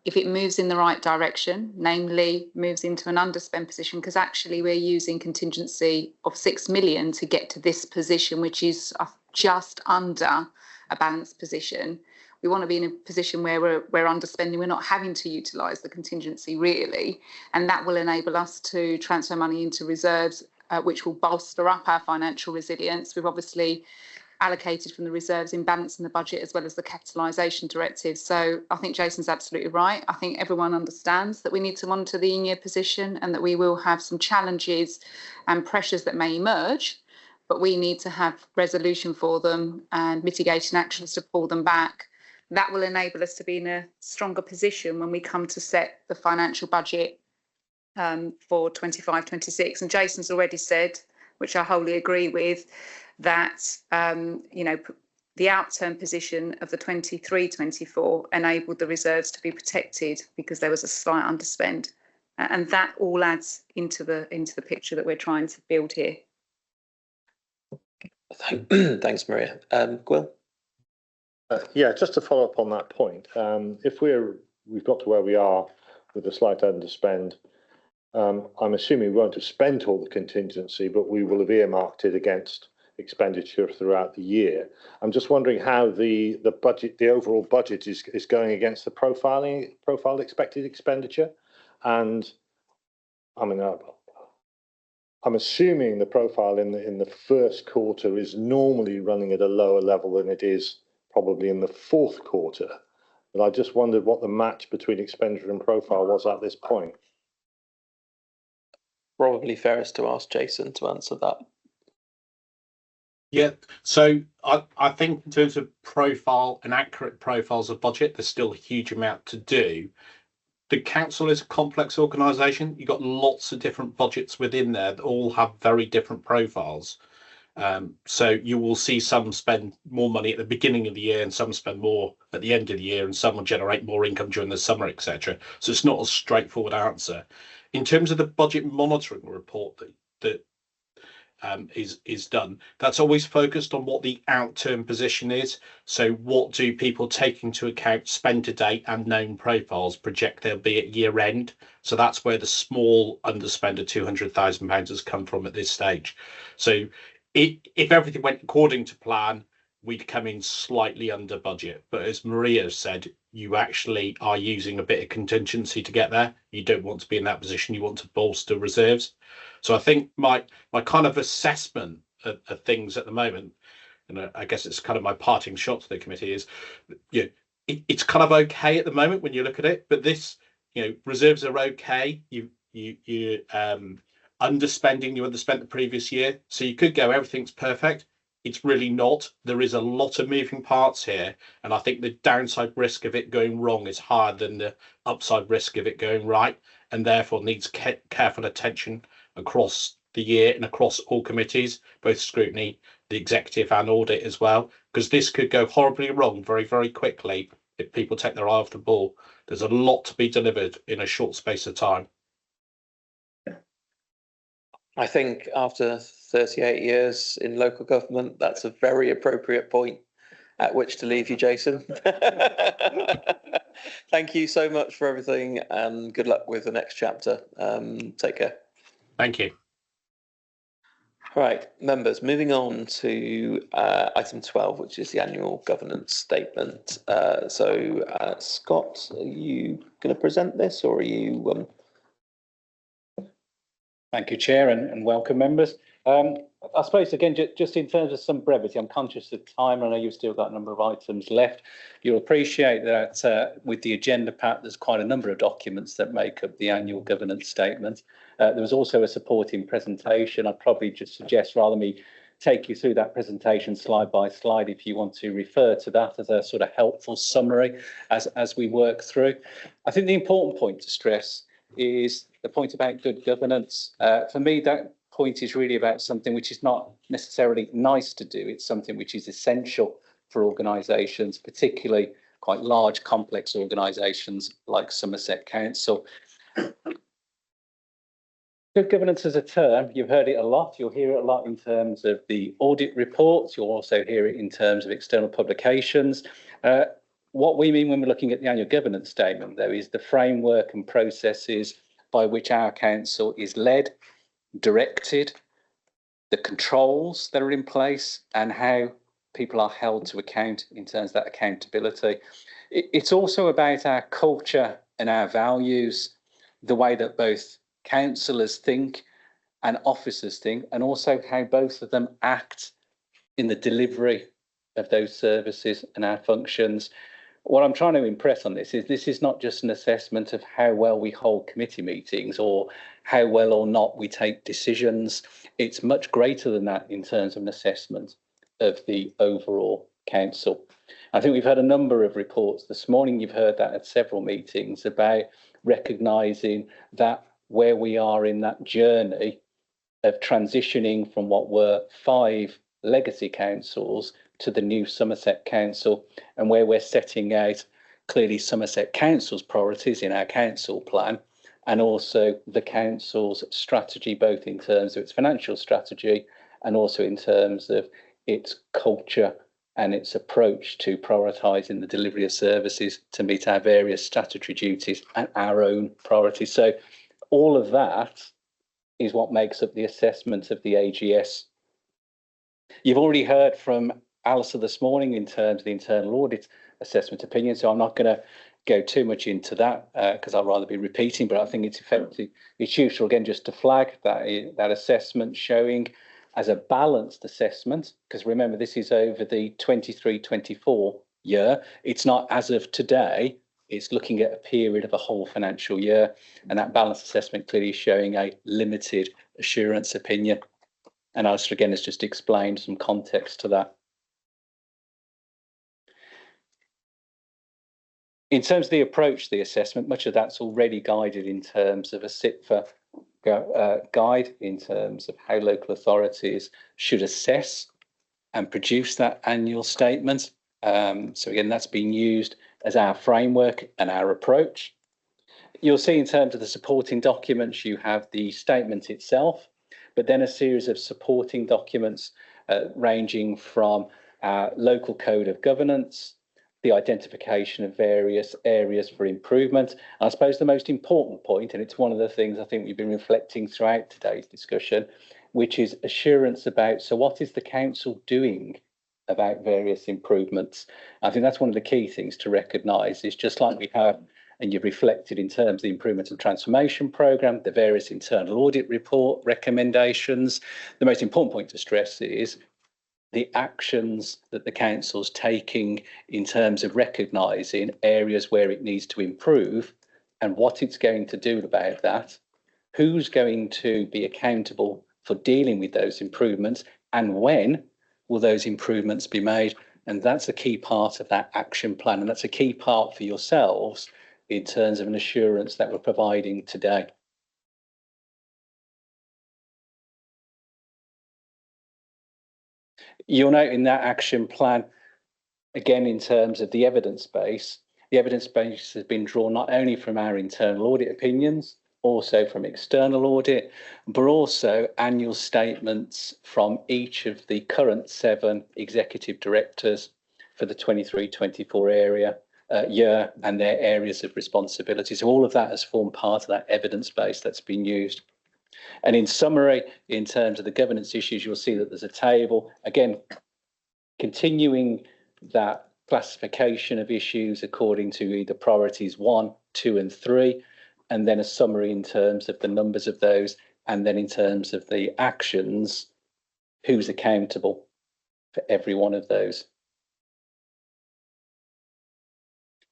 If it moves in the right direction, namely moves into an underspend position, because actually we're using contingency of 6 million to get to this position, which is just under a balanced position. We want to be in a position where we're underspending. We're not having to utilise the contingency really, and that will enable us to transfer money into reserves, which will bolster up our financial resilience. We've obviously allocated from the reserves in balancing the budget as well as the capitalisation directive. So I think Jason's absolutely right. I think everyone understands that we need to monitor the in-year position and that we will have some challenges and pressures that may emerge, but we need to have resolution for them and mitigating actions to pull them back. That will enable us to be in a stronger position when we come to set the financial budget for 25-26. And Jason's already said, which I wholly agree with, that the outturn position of the 23-24 enabled the reserves to be protected because there was a slight underspend, and that all adds into the picture that we're trying to build here. Thanks, Maria. Gwyl? Yeah, just to follow up on that point, if we've got to where we are with a slight underspend, I'm assuming we won't have spent all the contingency, but we will have earmarked it against expenditure throughout the year. I'm just wondering how the budget, the overall budget, is going against the profiled expected expenditure, and I mean, I'm assuming the profile in the first quarter is normally running at a lower level than it is probably in the fourth quarter. But I just wondered what the match between expenditure and profile was at this point. Probably fairest to ask Jason to answer that. Yeah, so I think in terms of profile and accurate profiles of budget, there's still a huge amount to do. The council is a complex organisation. You've got lots of different budgets within there that all have very different profiles. So you will see some spend more money at the beginning of the year and some spend more at the end of the year, and some will generate more income during the summer, etc. So it's not a straightforward answer. In terms of the budget monitoring report that is done, that's always focused on what the outturn position is. So what do people take into account spend to date and known profiles project they'll be at year end? So that's where the small underspend of £200,000 has come from at this stage. So if everything went according to plan, we'd come in slightly under budget. But as Maria said, you actually are using a bit of contingency to get there. You don't want to be in that position. You want to bolster reserves. So I think my kind of assessment of things at the moment, and I guess it's kind of my parting shot to the committee, is it's kind of okay at the moment when you look at it. But this, reserves are okay. You underspending, you underspent the previous year. So you could go, everything's perfect. It's really not. There is a lot of moving parts here. And I think the downside risk of it going wrong is higher than the upside risk of it going right, and therefore needs careful attention across the year and across all committees, both scrutiny, the executive and audit as well, because this could go horribly wrong very, very quickly if people take their eye off the ball. There's a lot to be delivered in a short space of time. I think after 38 years in local government, that's a very appropriate point at which to leave you, Jason. Thank you so much for everything and good luck with the next chapter. Take care. Thank you. All right, members, moving on to item 12, which is the annual governance statement. Scott, are you going to present this or are you... Thank you, Chair, and welcome, members. I suppose, again, just in terms of some brevity, I'm conscious of time. I know you've still got a number of items left. You'll appreciate that with the agenda pack, there's quite a number of documents that make up the annual governance statement. There was also a supporting presentation. I'd probably just suggest, rather than me take you through that presentation slide by slide, if you want to refer to that as a sort of helpful summary as we work through. I think the important point to stress is the point about good governance. For me, that point is really about something which is not necessarily nice to do. It's something which is essential for organisations, particularly quite large, complex organisations like Somerset Council. Good governance as a term, you've heard it a lot. You'll hear it a lot in terms of the audit reports. You'll also hear it in terms of external publications. What we mean when we're looking at the annual governance statement, though, is the framework and processes by which our council is led, directed, the controls that are in place, and how people are held to account in terms of that accountability. It's also about our culture and our values, the way that both councillors think and officers think, and also how both of them act in the delivery of those services and our functions. What I'm trying to impress on this is not just an assessment of how well we hold committee meetings or how well or not we take decisions. It's much greater than that in terms of an assessment of the overall council. I think we've had a number of reports this morning. You've heard that at several meetings about recognising that where we are in that journey of transitioning from what were 5 legacy councils to the new Somerset Council, and where we're setting out clearly Somerset Council's priorities in our council plan, and also the council's strategy, both in terms of its financial strategy and also in terms of its culture and its approach to prioritising the delivery of services to meet our various statutory duties and our own priorities. So all of that is what makes up the assessment of the AGS. You've already heard from Alistair this morning in terms of the internal audit assessment opinion, so I'm not going to go too much into that because I'd rather be repeating, but I think it's effective. It's useful again just to flag that assessment showing as a balanced assessment, because remember this is over the 23-24 year. It's not as of today, it's looking at a period of a whole financial year, and that balanced assessment clearly is showing a limited assurance opinion. And Alistair again has just explained some context to that. In terms of the approach to the assessment, much of that's already guided in terms of a SITFA guide in terms of how local authorities should assess and produce that annual statement. So again, that's been used as our framework and our approach. You'll see in terms of the supporting documents, you have the statement itself, but then a series of supporting documents ranging from our local code of governance, the identification of various areas for improvement. And I suppose the most important point, and it's one of the things I think we've been reflecting throughout today's discussion, which is assurance about, so what is the council doing about various improvements? I think that's one of the key things to recognise, is just like we have, and you've reflected in terms of the improvement and transformation programme, the various internal audit report recommendations. The most important point to stress is the actions that the council's taking in terms of recognising areas where it needs to improve and what it's going to do about that, who's going to be accountable for dealing with those improvements, and when will those improvements be made. And that's a key part of that action plan, and that's a key part for yourselves in terms of an assurance that we're providing today. You'll note in that action plan, again, in terms of the evidence base has been drawn not only from our internal audit opinions, also from external audit, but also annual statements from each of the current 7 executive directors for the 23-24 year and their areas of responsibility. So all of that has formed part of that evidence base that's been used. And in summary, in terms of the governance issues, you'll see that there's a table, again, continuing that classification of issues according to either priorities 1, 2, and 3, and then a summary in terms of the numbers of those, and then in terms of the actions, who's accountable for every one of those.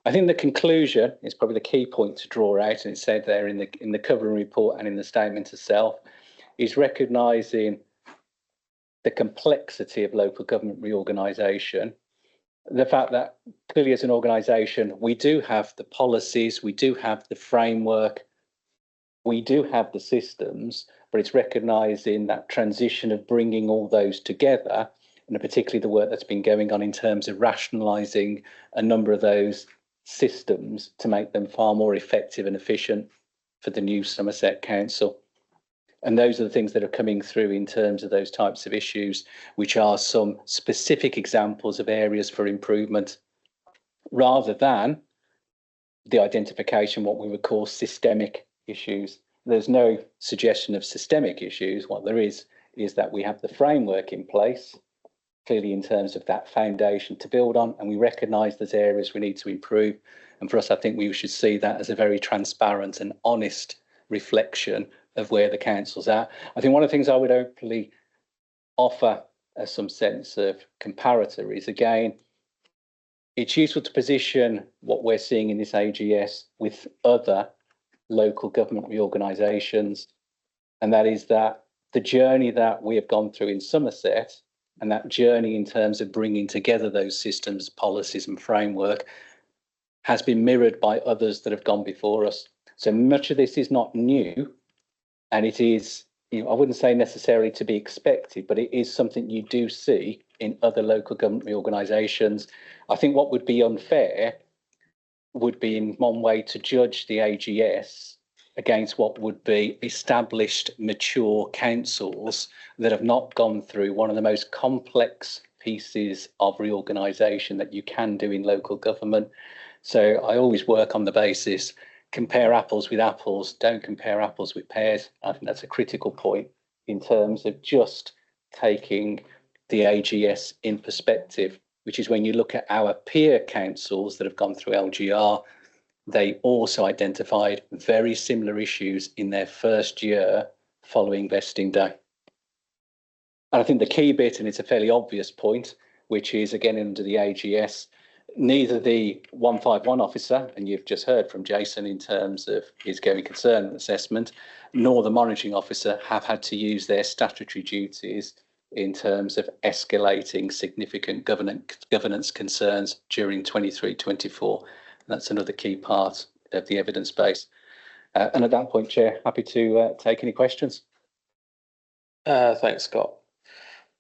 I think the conclusion is probably the key point to draw out, and it's said there in the covering report and in the statement itself, is recognising the complexity of local government reorganisation. The fact that clearly as an organisation, we do have the policies, we do have the framework, we do have the systems, but it's recognising that transition of bringing all those together, and particularly the work that's been going on in terms of rationalising a number of those systems to make them far more effective and efficient for the new Somerset Council. And those are the things that are coming through in terms of those types of issues, which are some specific examples of areas for improvement, rather than the identification what we would call systemic issues. There's no suggestion of systemic issues. What there is that we have the framework in place, clearly in terms of that foundation to build on, and we recognise there's areas we need to improve. And for us, I think we should see that as a very transparent and honest reflection of where the council's at. I think one of the things I would hopefully offer as some sense of comparator is, again, it's useful to position what we're seeing in this AGS with other local government reorganisations, and that is that the journey that we have gone through in Somerset, and that journey in terms of bringing together those systems, policies and framework, has been mirrored by others that have gone before us. So much of this is not new, and it is, I wouldn't say necessarily to be expected, but it is something you do see in other local government reorganisations. I think what would be unfair would be in one way to judge the AGS against what would be established, mature councils that have not gone through one of the most complex pieces of reorganisation that you can do in local government. So I always work on the basis, compare apples with apples, don't compare apples with pears. I think that's a critical point in terms of just taking the AGS in perspective, which is when you look at our peer councils that have gone through LGR, they also identified very similar issues in their first year following vesting day. And I think the key bit, and it's a fairly obvious point, which is again under the AGS, neither the 151 officer, and you've just heard from Jason in terms of his going concern assessment, nor the monitoring officer have had to use their statutory duties in terms of escalating significant governance concerns during 23-24. That's another key part of the evidence base. And at that point, Chair, happy to take any questions. Thanks, Scott.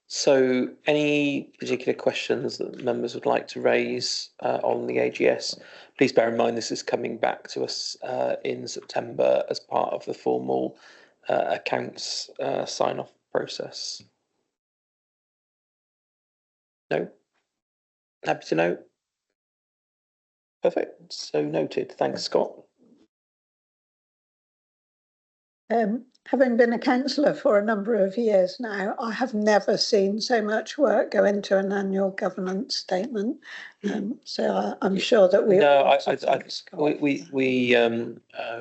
So any particular questions that members would like to raise on the AGS? Please bear in mind this is coming back to us in September as part of the formal accounts sign-off process. No? Happy to know? Perfect. So noted. Thanks, Scott. Having been a councillor for a number of years now, I have never seen so much work go into an annual governance statement. So I'm sure that we. No,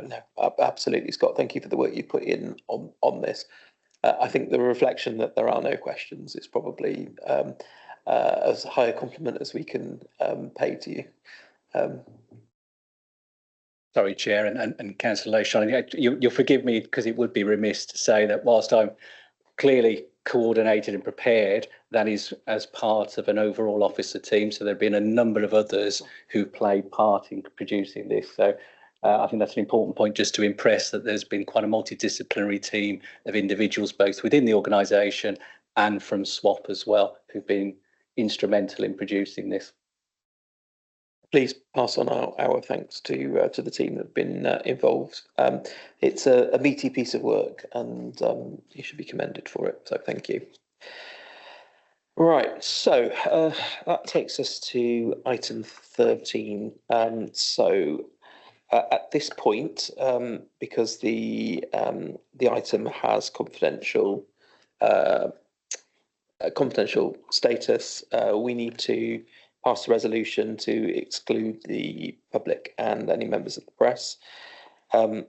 no, absolutely, Scott. Thank you for the work you put in on this. I think the reflection that there are no questions is probably as high a compliment as we can pay to you. Sorry, Chair, and Councillor Lowshine, you'll forgive me because it would be remiss to say that whilst I'm clearly coordinated and prepared, that is as part of an overall officer team. So there have been a number of others who've played part in producing this. So I think that's an important point just to impress that there's been quite a multidisciplinary team of individuals, both within the organisation and from SWAP as well, who've been instrumental in producing this. please pass on our thanks to the team that have been involved. It's a meaty piece of work, and you should be commended for it. So thank you. Right, so that takes us to item 13. At this point, because the item has confidential status, we need to pass a resolution to exclude the public and any members of the press. I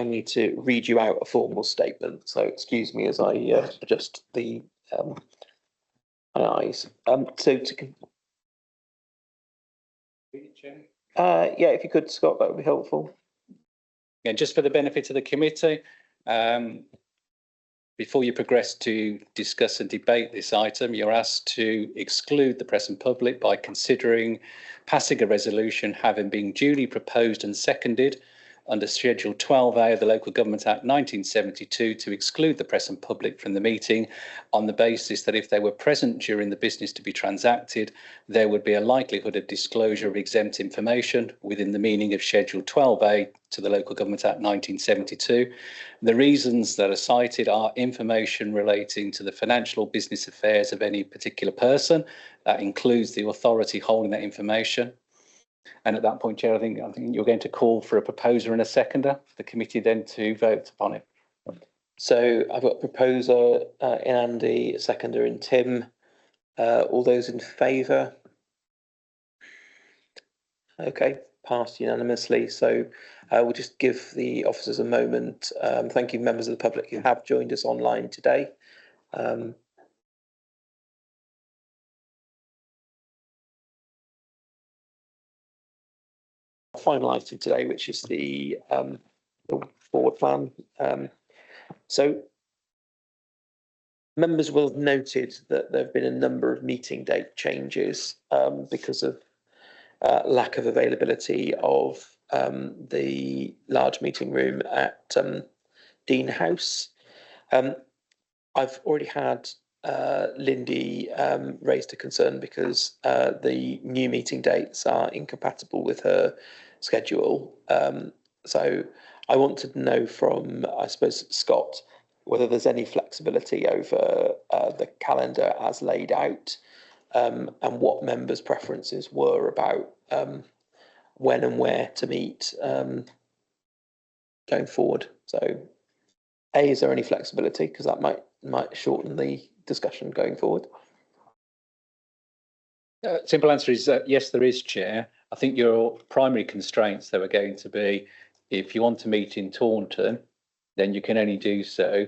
need to read you out a formal statement. So excuse me as I adjust the my eyes. Yeah, if you could, Scott, that would be helpful. Yeah, just for the benefit of the committee, before you progress to discuss and debate this item, you're asked to exclude the press and public by considering passing a resolution having been duly proposed and seconded under Schedule 12A of the Local Government Act 1972 to exclude the press and public from the meeting on the basis that if they were present during the business to be transacted, there would be a likelihood of disclosure of exempt information within the meaning of Schedule 12A to the Local Government Act 1972. The reasons that are cited are information relating to the financial or business affairs of any particular person. That includes the authority holding that information. And at that point, Chair, I think you're going to call for a proposer and a seconder for the committee then to vote upon it. So I've got a proposer in Andy, a seconder in Tim. All those in favour? Okay, passed unanimously. So we'll just give the officers a moment. Thank you, members of the public who have joined us online today. Final item today, which is the forward plan. So members will have noted that there have been a number of meeting date changes because of lack of availability of the large meeting room at Dean House. I've already had Lindy raised a concern because the new meeting dates are incompatible with her schedule. So I want to know from, I suppose, Scott, whether there's any flexibility over the calendar as laid out, and what members' preferences were about when and where to meet going forward. So, A, is there any flexibility? Because that might shorten the discussion going forward. Simple answer is yes, there is, Chair. I think your primary constraints though are going to be if you want to meet in Taunton, then you can only do so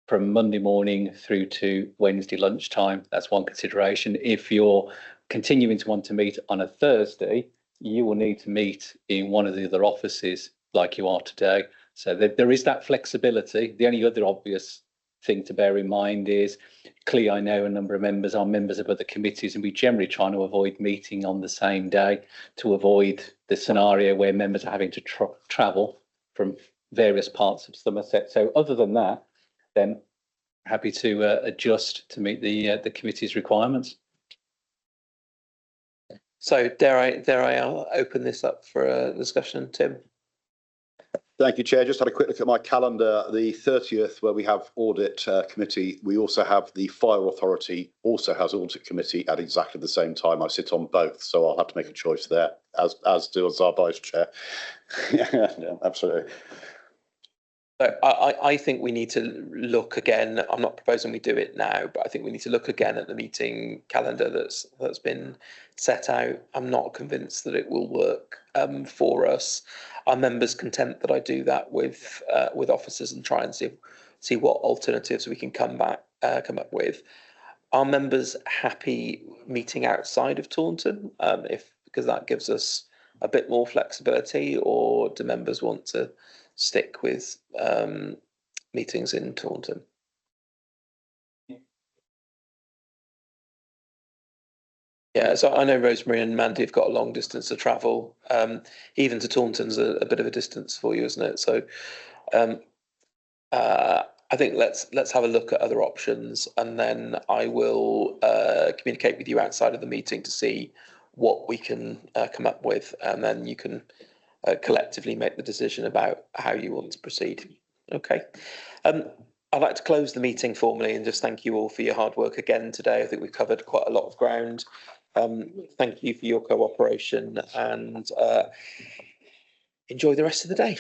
from Monday morning through to Wednesday lunchtime. That's one consideration. If you're continuing to want to meet on a Thursday, you will need to meet in one of the other offices like you are today. So there is that flexibility. The only other obvious thing to bear in mind is clearly I know a number of members are members of other committees, and we generally try to avoid meeting on the same day to avoid the scenario where members are having to travel from various parts of Somerset. So other than that, then happy to adjust to meet the committee's requirements. So dare I open this up for a discussion, Tim? Thank you, Chair. Just had a quick look at my calendar. The 30th, where we have audit committee, we also have the fire authority, also has audit committee at exactly the same time. I sit on both, so I'll have to make a choice there, as does our vice chair. Yeah, absolutely. I think we need to look again. I'm not proposing we do it now, but I think we need to look again at the meeting calendar that's been set out. I'm not convinced that it will work for us. Are members content that I do that with officers and try and see what alternatives we can come up with? Are members happy meeting outside of Taunton, because that gives us a bit more flexibility, or do members want to stick with meetings in Taunton? Yeah, so I know Rosemary and Mandy have got a long distance to travel. Even to Taunton's a bit of a distance for you, isn't it? So I think let's have a look at other options, and then I will communicate with you outside of the meeting to see what we can come up with, and then you can collectively make the decision about how you want to proceed. Okay. I'd like to close the meeting formally and just thank you all for your hard work again today. I think we've covered quite a lot of ground. Thank you for your cooperation, and enjoy the rest of the day.